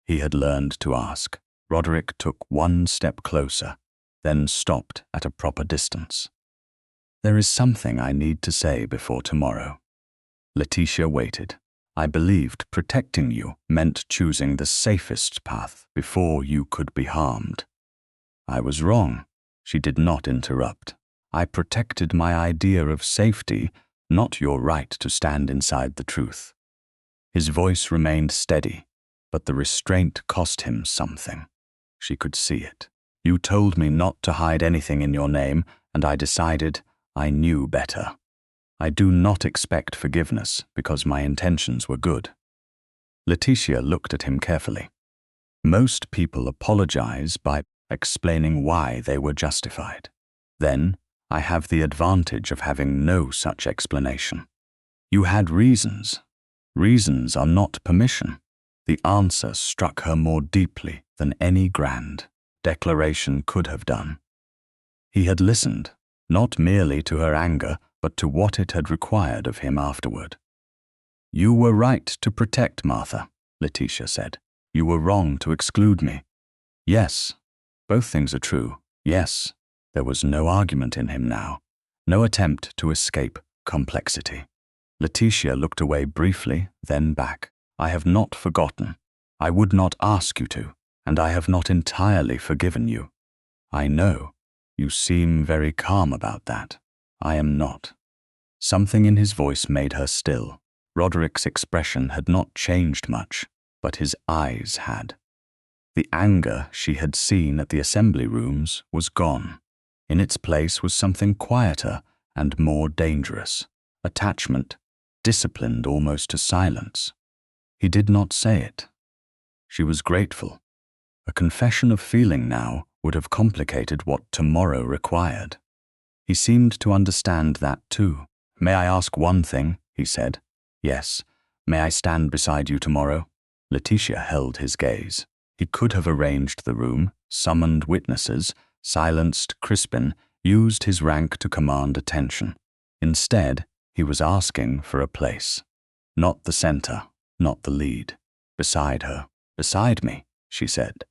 [SPEAKER 1] He had learned to ask. Roderick took one step closer, then stopped at a proper distance. "There is something I need to say before tomorrow." Letitia waited. "I believed protecting you meant choosing the safest path before you could be harmed." "I was wrong." She did not interrupt. "I protected my idea of safety, not your right to stand inside the truth." His voice remained steady, but the restraint cost him something. She could see it. "You told me not to hide anything in your name, and I decided I knew better. I do not expect forgiveness because my intentions were good. Letitia looked at him carefully. Most people apologize by explaining why they were justified. Then, I have the advantage of having no such explanation. You had reasons. Reasons are not permission. The answer struck her more deeply than any grand declaration could have done. He had listened, not merely to her anger, but to what it had required of him afterward. You were right to protect Martha, Letitia said. You were wrong to exclude me. Yes, both things are true. Yes, there was no argument in him now, no attempt to escape complexity. Letitia looked away briefly, then back. I have not forgotten. I would not ask you to, and I have not entirely forgiven you. I know. You seem very calm about that. I am not. Something in his voice made her still. Roderick's expression had not changed much, but his eyes had. The anger she had seen at the assembly rooms was gone. In its place was something quieter and more dangerous. Attachment, disciplined almost to silence. He did not say it. She was grateful. A confession of feeling now would have complicated what tomorrow required. He seemed to understand that too. May I ask one thing? He said. Yes. May I stand beside you tomorrow? Letitia held his gaze. He could have arranged the room, summoned witnesses, silenced Crispin, used his rank to command attention. Instead, he was asking for a place. Not the center, not the lead. Beside her. Beside me, she said.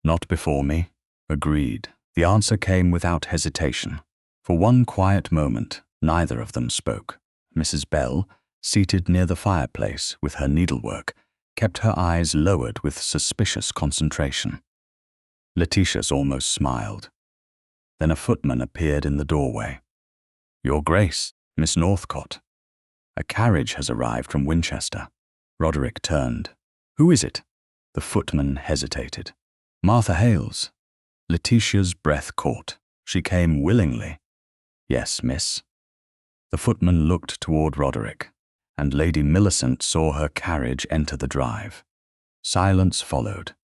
[SPEAKER 1] Not before me. Agreed. The answer came without hesitation. For one quiet moment, neither of them spoke. Mrs. Bell, seated near the fireplace with her needlework, kept her eyes lowered with suspicious concentration. Letitia's almost smiled. Then a footman appeared in the doorway. Your Grace, Miss Northcott. A carriage has arrived from Winchester. Roderick turned. Who is it? The footman hesitated. Martha Hales. Letitia's breath caught. She came willingly. Yes, miss. The footman looked toward Roderick, and Lady Millicent saw her carriage enter the drive. Silence followed.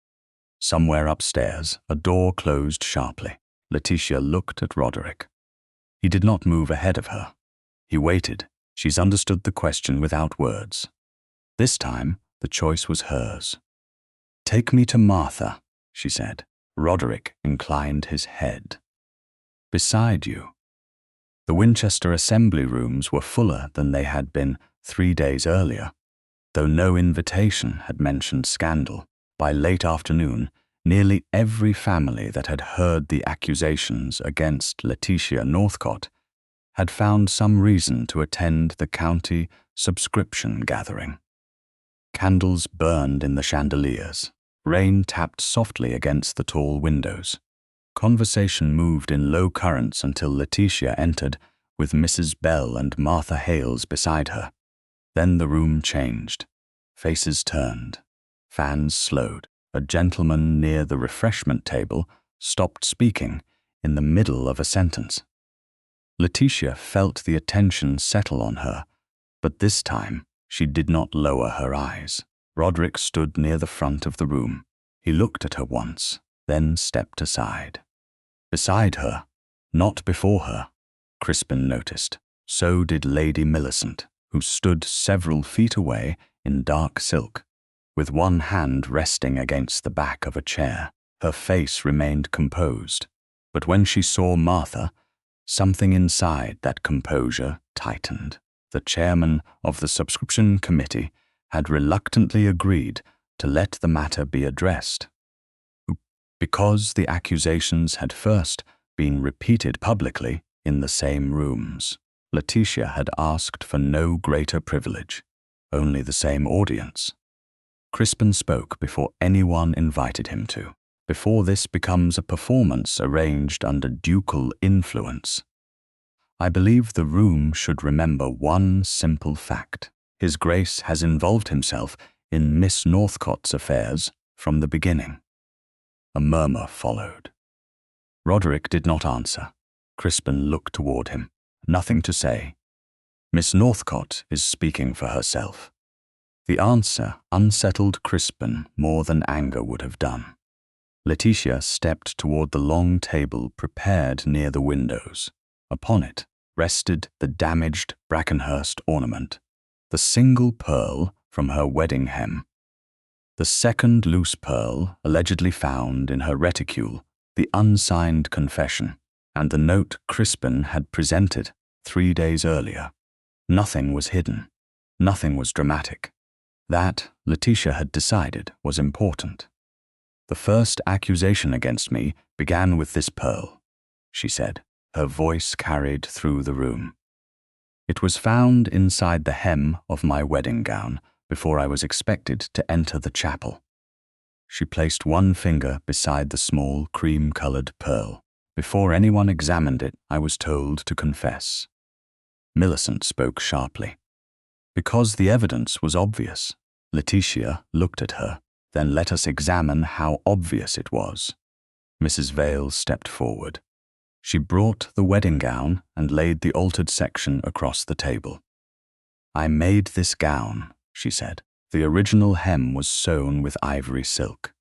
[SPEAKER 1] Somewhere upstairs, a door closed sharply. Letitia looked at Roderick. He did not move ahead of her. He waited. She's understood the question without words. This time, the choice was hers. Take me to Martha, she said. Roderick inclined his head. Beside you. The Winchester assembly rooms were fuller than they had been 3 days earlier. Though no invitation had mentioned scandal, by late afternoon, nearly every family that had heard the accusations against Letitia Northcott had found some reason to attend the county subscription gathering. Candles burned in the chandeliers. Rain tapped softly against the tall windows. Conversation moved in low currents until Letitia entered with Mrs. Bell and Martha Hales beside her. Then the room changed. Faces turned. Fans slowed. A gentleman near the refreshment table stopped speaking in the middle of a sentence. Letitia felt the attention settle on her, but this time she did not lower her eyes. Roderick stood near the front of the room. He looked at her once, then stepped aside. Beside her, not before her, Crispin noticed. So did Lady Millicent, who stood several feet away in dark silk, with one hand resting against the back of a chair. Her face remained composed, but when she saw Martha, something inside that composure tightened. The chairman of the subscription committee had reluctantly agreed to let the matter be addressed. Because the accusations had first been repeated publicly in the same rooms, Letitia had asked for no greater privilege, only the same audience. Crispin spoke before anyone invited him to, before this becomes a performance arranged under ducal influence. I believe the room should remember one simple fact. His Grace has involved himself in Miss Northcott's affairs from the beginning. A murmur followed. Roderick did not answer. Crispin looked toward him. nothing to say. Miss Northcott is speaking for herself. The answer unsettled Crispin more than anger would have done. Letitia stepped toward the long table prepared near the windows. Upon it rested the damaged Brackenhurst ornament, the single pearl from her wedding hem. The second loose pearl allegedly found in her reticule, the unsigned confession, and the note Crispin had presented 3 days earlier. Nothing was hidden. Nothing was dramatic. That, Letitia had decided, was important. The first accusation against me began with this pearl, she said, her voice carried through the room. It was found inside the hem of my wedding gown before I was expected to enter the chapel. She placed one finger beside the small cream-colored pearl. Before anyone examined it, I was told to confess. Millicent spoke sharply. Because the evidence was obvious, Letitia looked at her, then let us examine how obvious it was. Mrs. Vale stepped forward. She brought the wedding gown and laid the altered section across the table. I made this gown, she said. The original hem was sewn with ivory silk.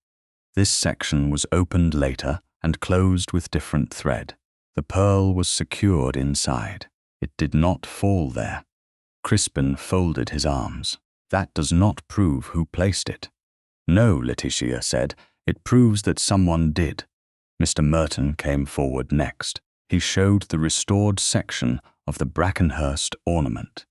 [SPEAKER 1] This section was opened later and closed with different thread. The pearl was secured inside. It did not fall there. Crispin folded his arms. That does not prove who placed it. No, Letitia said, it proves that someone did. Mr. Merton came forward next. He showed the restored section of the Brackenhurst ornament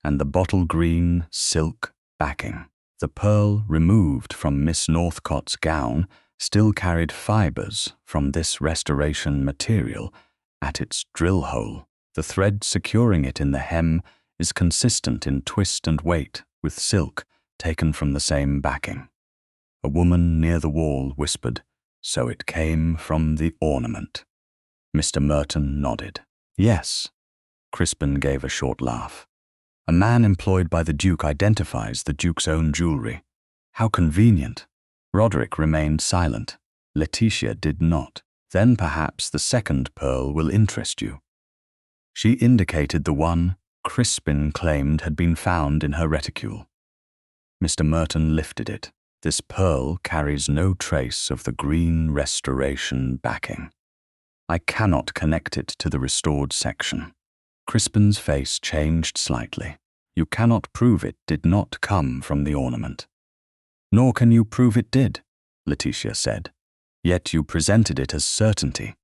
[SPEAKER 1] and the bottle green silk backing. The pearl removed from Miss Northcott's gown still carried fibers from this restoration material at its drill hole. The thread securing it in the hem is consistent in twist and weight with silk taken from the same backing. A woman near the wall whispered, "So it came from the ornament." Mr. Merton nodded. "Yes." Crispin gave a short laugh. "A man employed by the Duke identifies the Duke's own jewelry. How convenient." Roderick remained silent. Letitia did not. "Then perhaps the second pearl will interest you." She indicated the one Crispin claimed had been found in her reticule. Mr. Merton lifted it. "This pearl carries no trace of the green restoration backing. I cannot connect it to the restored section." Crispin's face changed slightly. "You cannot prove it did not come from the ornament." "Nor can you prove it did," Letitia said. "Yet you presented it as certainty."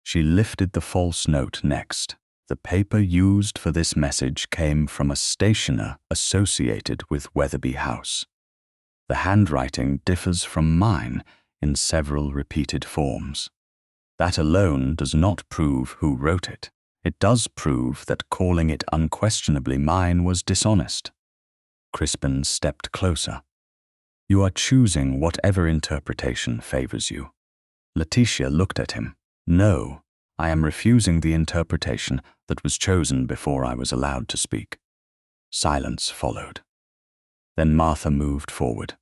[SPEAKER 1] She lifted the false note next. The paper used for this message came from a stationer associated with Wetherby House. The handwriting differs from mine in several repeated forms. That alone does not prove who wrote it. It does prove that calling it unquestionably mine was dishonest. Crispin stepped closer. "You are choosing whatever interpretation favors you." Letitia looked at him. "No, I am refusing the interpretation that was chosen before I was allowed to speak." Silence followed. Then Martha moved forward.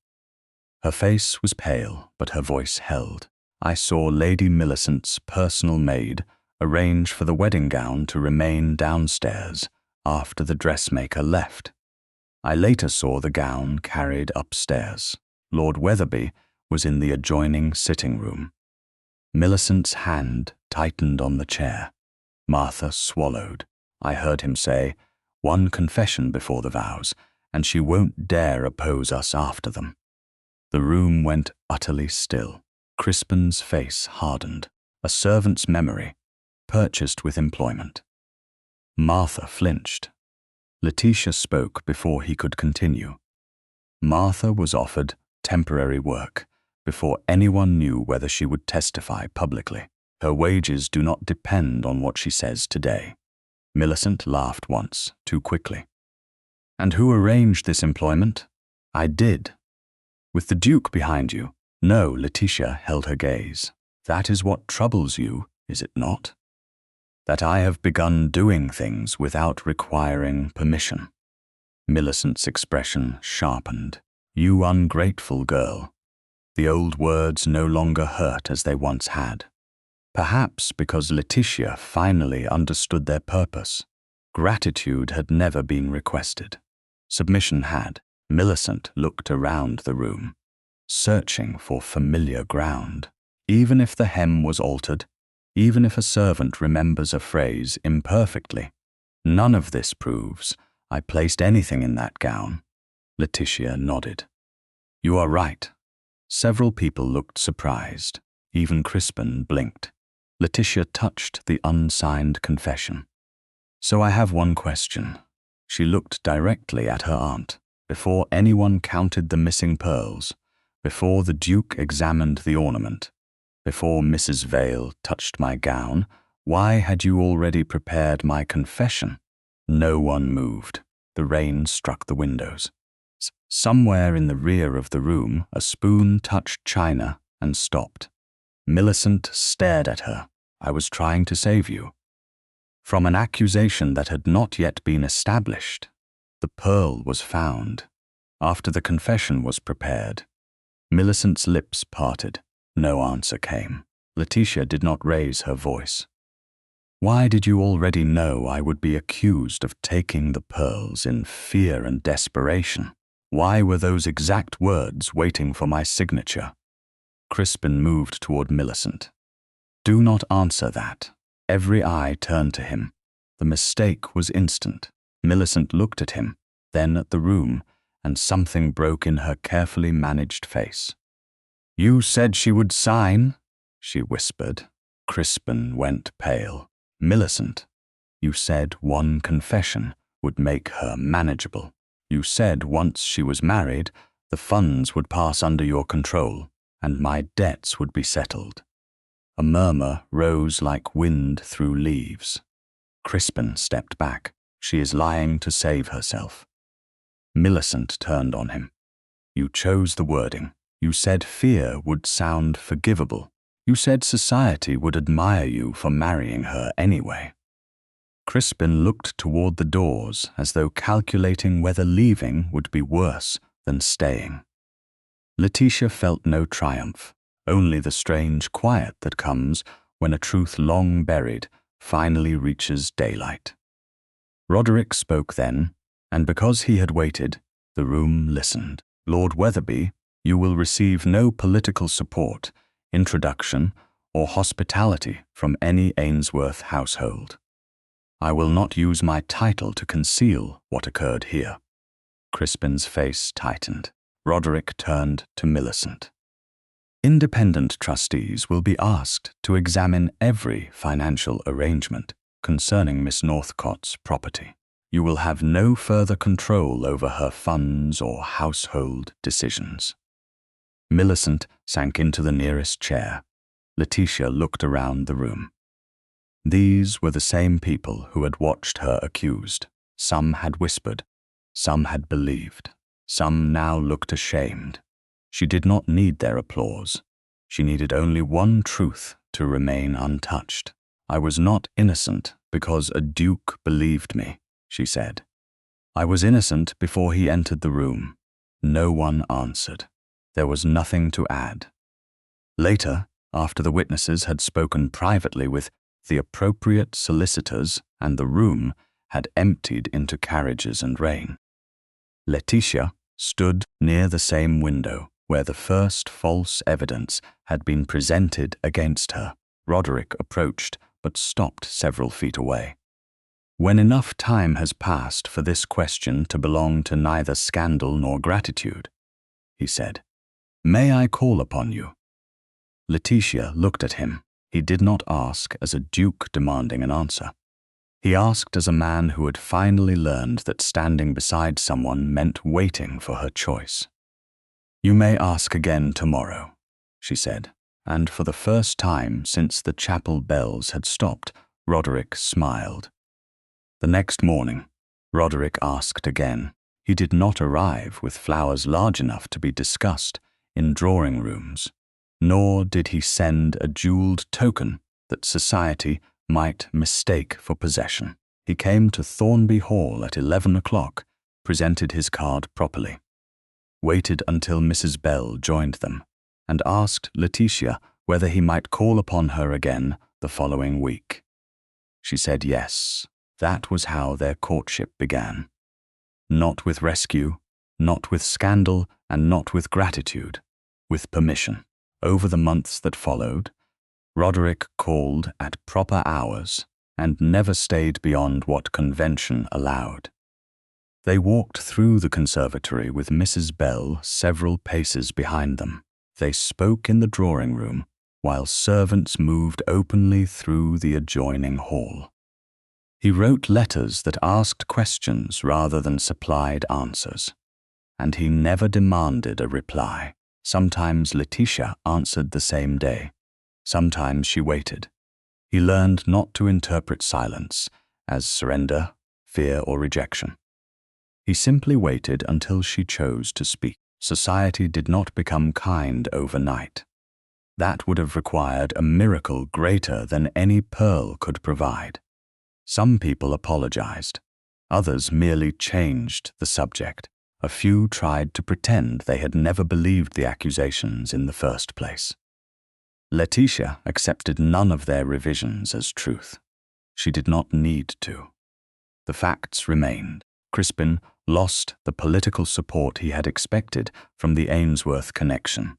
[SPEAKER 1] Her face was pale, but her voice held. "I saw Lady Millicent's personal maid arrange for the wedding gown to remain downstairs after the dressmaker left. I later saw the gown carried upstairs. Lord Wetherby was in the adjoining sitting room." Millicent's hand tightened on the chair. Martha swallowed. I heard him say, "One confession before the vows, and she won't dare oppose us after them." The room went utterly still. Crispin's face hardened. A servant's memory, purchased with employment. Martha flinched. Letitia spoke before he could continue. Martha was offered temporary work before anyone knew whether she would testify publicly. Her wages do not depend on what she says today. Millicent laughed once, too quickly. "And who arranged this employment?" "I did." "With the Duke behind you?" "No," Letitia held her gaze. "That is what troubles you, is it not? That I have begun doing things without requiring permission." Millicent's expression sharpened. "You ungrateful girl." The old words no longer hurt as they once had. Perhaps because Letitia finally understood their purpose. Gratitude had never been requested. Submission had. Millicent looked around the room, searching for familiar ground. Even if the hem was altered, even if a servant remembers a phrase imperfectly, none of this proves I placed anything in that gown. Letitia nodded. You are right. Several people looked surprised. Even Crispin blinked. Letitia touched the unsigned confession. So I have one question. She looked directly at her aunt. Before anyone counted the missing pearls, before the Duke examined the ornament, before Mrs. Vale touched my gown, why had you already prepared my confession? No one moved. The rain struck the windows. Somewhere in the rear of the room, a spoon touched china and stopped. Millicent stared at her. I was trying to save you. From an accusation that had not yet been established, the pearl was found. After the confession was prepared, Millicent's lips parted. No answer came. Letitia did not raise her voice. Why did you already know I would be accused of taking the pearls in fear and desperation? Why were those exact words waiting for my signature? Crispin moved toward Millicent. Do not answer that. Every eye turned to him. The mistake was instant. Millicent looked at him, then at the room, and something broke in her carefully managed face. You said she would sign, she whispered. Crispin went pale. Millicent, you said one confession would make her manageable. You said once she was married, the funds would pass under your control, and my debts would be settled. A murmur rose like wind through leaves. Crispin stepped back. She is lying to save herself. Millicent turned on him. You chose the wording. You said fear would sound forgivable. You said society would admire you for marrying her anyway. Crispin looked toward the doors as though calculating whether leaving would be worse than staying. Letitia felt no triumph, only the strange quiet that comes when a truth long buried finally reaches daylight. Roderick spoke then, and because he had waited, the room listened. Lord Weatherby, you will receive no political support, introduction, or hospitality from any Ainsworth household. I will not use my title to conceal what occurred here. Crispin's face tightened. Roderick turned to Millicent. Independent trustees will be asked to examine every financial arrangement concerning Miss Northcott's property. You will have no further control over her funds or household decisions. Millicent sank into the nearest chair. Letitia looked around the room. These were the same people who had watched her accused. Some had whispered, some had believed, some now looked ashamed. She did not need their applause. She needed only one truth to remain untouched. I was not innocent because a duke believed me, she said. I was innocent before he entered the room. No one answered. There was nothing to add. Later, after the witnesses had spoken privately with the appropriate solicitors and the room had emptied into carriages and rain, Letitia stood near the same window where the first false evidence had been presented against her. Roderick approached but stopped several feet away. When enough time has passed for this question to belong to neither scandal nor gratitude, he said, may I call upon you? Letitia looked at him. He did not ask as a duke demanding an answer. He asked as a man who had finally learned that standing beside someone meant waiting for her choice. You may ask again tomorrow, she said, and for the first time since the chapel bells had stopped, Roderick smiled. The next morning, Roderick asked again. He did not arrive with flowers large enough to be discussed in drawing rooms, nor did he send a jeweled token that society might mistake for possession. He came to Thornby Hall at 11 o'clock, presented his card properly, waited until Mrs. Bell joined them, and asked Letitia whether he might call upon her again the following week. She said yes. That was how their courtship began. Not with rescue, not with scandal, and not with gratitude, with permission. Over the months that followed, Roderick called at proper hours and never stayed beyond what convention allowed. They walked through the conservatory with Mrs. Bell several paces behind them. They spoke in the drawing room, while servants moved openly through the adjoining hall. He wrote letters that asked questions rather than supplied answers, and he never demanded a reply. Sometimes Letitia answered the same day. Sometimes she waited. He learned not to interpret silence as surrender, fear, or rejection. He simply waited until she chose to speak. Society did not become kind overnight. That would have required a miracle greater than any pearl could provide. Some people apologized. Others merely changed the subject. A few tried to pretend they had never believed the accusations in the first place. Letitia accepted none of their revisions as truth. She did not need to. The facts remained. Crispin lost the political support he had expected from the Ainsworth connection.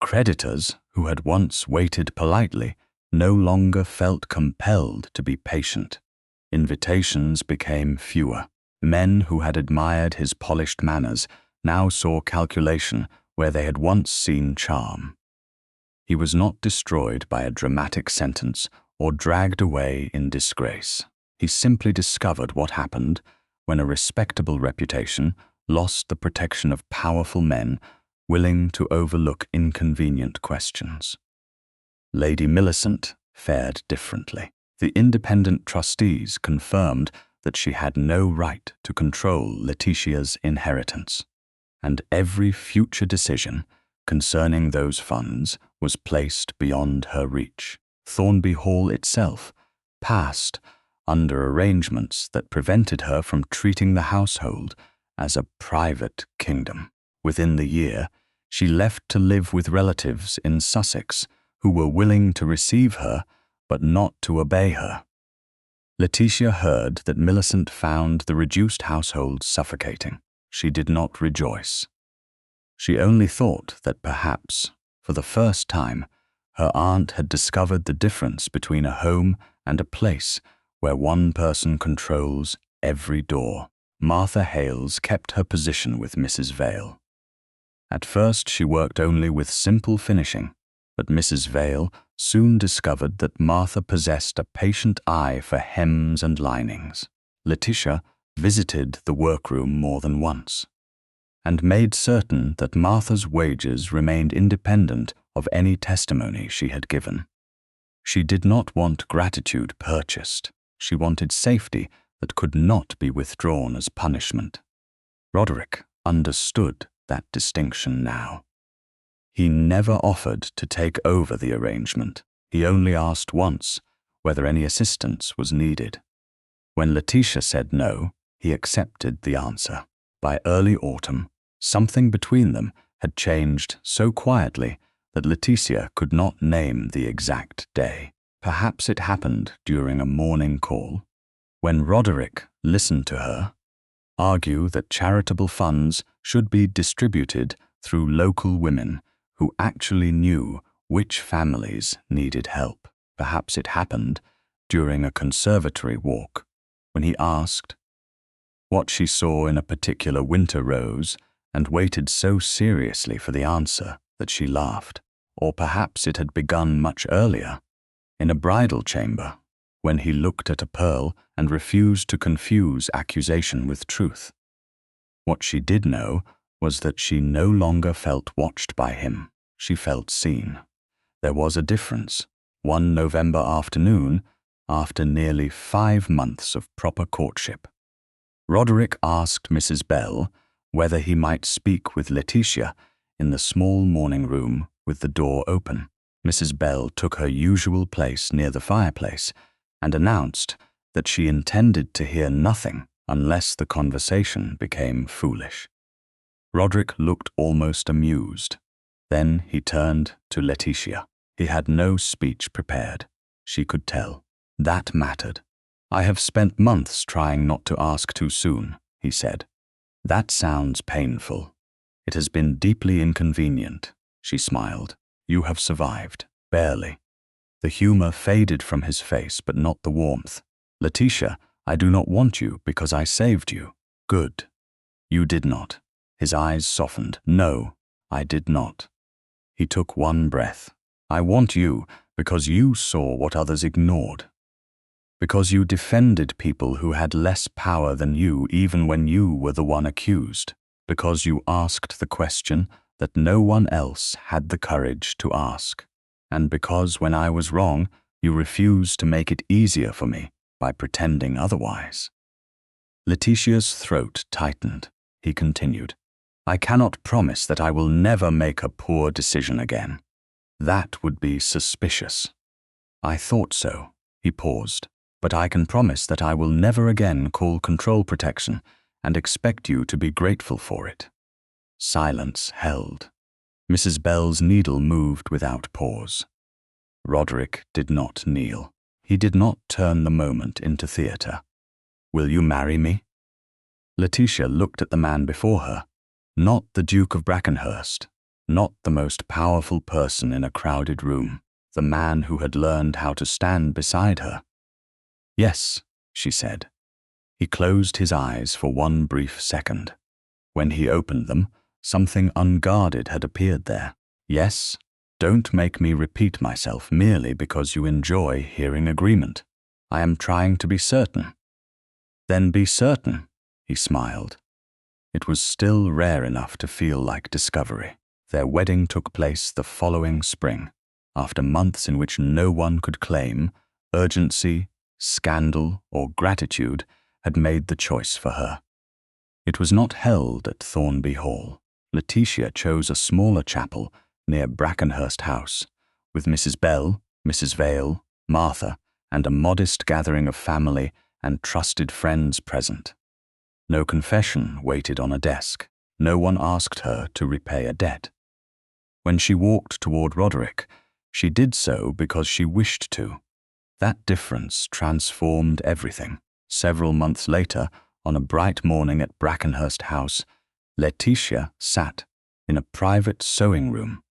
[SPEAKER 1] Creditors, who had once waited politely, no longer felt compelled to be patient. Invitations became fewer. Men who had admired his polished manners now saw calculation where they had once seen charm. He was not destroyed by a dramatic sentence or dragged away in disgrace. He simply discovered what happened when a respectable reputation lost the protection of powerful men willing to overlook inconvenient questions. Lady Millicent fared differently. The independent trustees confirmed that she had no right to control Letitia's inheritance, and every future decision concerning those funds was placed beyond her reach. Thornby Hall itself passed under arrangements that prevented her from treating the household as a private kingdom. Within the year, she left to live with relatives in Sussex who were willing to receive her but not to obey her. Letitia heard that Millicent found the reduced household suffocating. She did not rejoice. She only thought that perhaps, for the first time, her aunt had discovered the difference between a home and a place where one person controls every door. Martha Hales kept her position with Mrs. Vale. At first she worked only with simple finishing, but Mrs. Vale soon discovered that Martha possessed a patient eye for hems and linings. Letitia visited the workroom more than once, and made certain that Martha's wages remained independent of any testimony she had given. She did not want gratitude purchased. She wanted safety that could not be withdrawn as punishment. Roderick understood that distinction now. He never offered to take over the arrangement. He only asked once whether any assistance was needed. When Letitia said no, he accepted the answer. By early autumn, something between them had changed so quietly that Letitia could not name the exact day. Perhaps it happened during a morning call, when Roderick listened to her argue that charitable funds should be distributed through local women who actually knew which families needed help. Perhaps it happened during a conservatory walk, when he asked what she saw in a particular winter rose and waited so seriously for the answer that she laughed. Or perhaps it had begun much earlier, in a bridal chamber, when he looked at a pearl and refused to confuse accusation with truth. What she did know was that she no longer felt watched by him. She felt seen. There was a difference. One November afternoon, after nearly 5 months of proper courtship, Roderick asked Mrs. Bell whether he might speak with Letitia in the small morning room with the door open. Mrs. Bell took her usual place near the fireplace and announced that she intended to hear nothing unless the conversation became foolish. Roderick looked almost amused. Then he turned to Letitia. He had no speech prepared. She could tell. That mattered. "I have spent months trying not to ask too soon," he said. "That sounds painful. It has been deeply inconvenient." She smiled. "You have survived. Barely." The humor faded from his face, but not the warmth. "Letitia, I do not want you because I saved you." "Good." "You did not." His eyes softened. "No, I did not." He took one breath. "I want you because you saw what others ignored. Because you defended people who had less power than you even when you were the one accused. Because you asked the question that no one else had the courage to ask. And because when I was wrong, you refused to make it easier for me by pretending otherwise." Letitia's throat tightened. He continued, "I cannot promise that I will never make a poor decision again. That would be suspicious." "I thought so." He paused. "But I can promise that I will never again call control protection and expect you to be grateful for it." Silence held. Mrs. Bell's needle moved without pause. Roderick did not kneel. He did not turn the moment into theater. "Will you marry me?" Letitia looked at the man before her. Not the Duke of Brackenhurst, not the most powerful person in a crowded room, the man who had learned how to stand beside her. "Yes," she said. He closed his eyes for one brief second. When he opened them, something unguarded had appeared there. "Yes? Don't make me repeat myself merely because you enjoy hearing agreement. I am trying to be certain." "Then be certain," he smiled. It was still rare enough to feel like discovery. Their wedding took place the following spring, after months in which no one could claim urgency, scandal, or gratitude had made the choice for her. It was not held at Thornby Hall. Letitia chose a smaller chapel near Brackenhurst House, with Mrs. Bell, Mrs. Vale, Martha, and a modest gathering of family and trusted friends present. No confession waited on a desk. No one asked her to repay a debt. When she walked toward Roderick, she did so because she wished to. That difference transformed everything. Several months later, on a bright morning at Brackenhurst House, Letitia sat in a private sewing room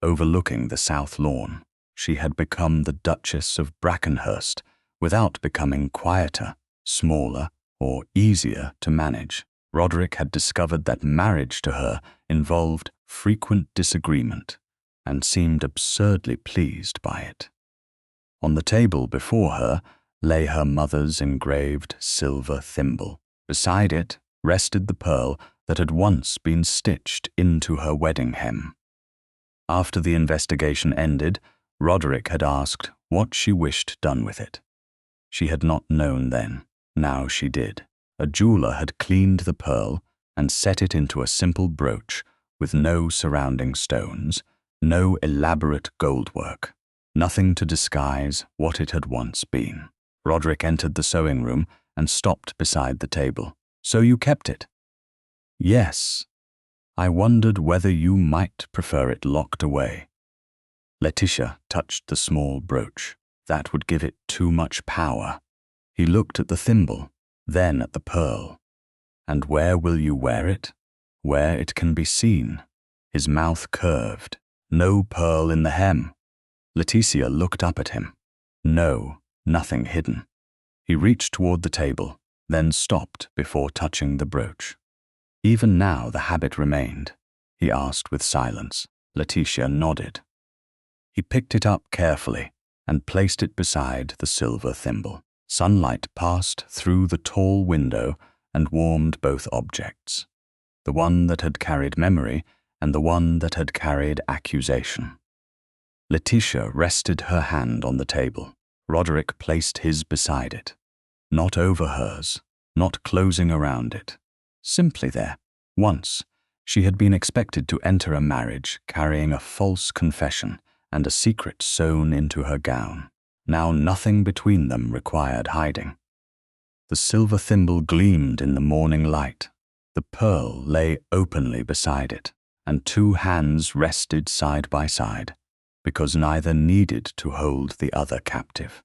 [SPEAKER 1] overlooking the south lawn. She had become the Duchess of Brackenhurst without becoming quieter, smaller, or easier to manage. Roderick had discovered that marriage to her involved frequent disagreement and seemed absurdly pleased by it. On the table before her lay her mother's engraved silver thimble. Beside it rested the pearl that had once been stitched into her wedding hem. After the investigation ended, Roderick had asked what she wished done with it. She had not known then. Now she did. A jeweler had cleaned the pearl and set it into a simple brooch with no surrounding stones, no elaborate goldwork, nothing to disguise what it had once been. Roderick entered the sewing room and stopped beside the table. "So you kept it?" "Yes. I wondered whether you might prefer it locked away." Letitia touched the small brooch. That would give it too much power. He looked at the thimble, then at the pearl. "And where will you wear it?" "Where it can be seen." His mouth curved. "No pearl in the hem." Letitia looked up at him. No, nothing hidden. He reached toward the table, then stopped before touching the brooch. Even now the habit remained, he asked with silence. Letitia nodded. He picked it up carefully and placed it beside the silver thimble. Sunlight passed through the tall window and warmed both objects, the one that had carried memory and the one that had carried accusation. Letitia rested her hand on the table. Roderick placed his beside it, not over hers, not closing around it, simply there. Once, she had been expected to enter a marriage carrying a false confession and a secret sewn into her gown. Now nothing between them required hiding. The silver thimble gleamed in the morning light. The pearl lay openly beside it, and two hands rested side by side. because neither needed to hold the other captive.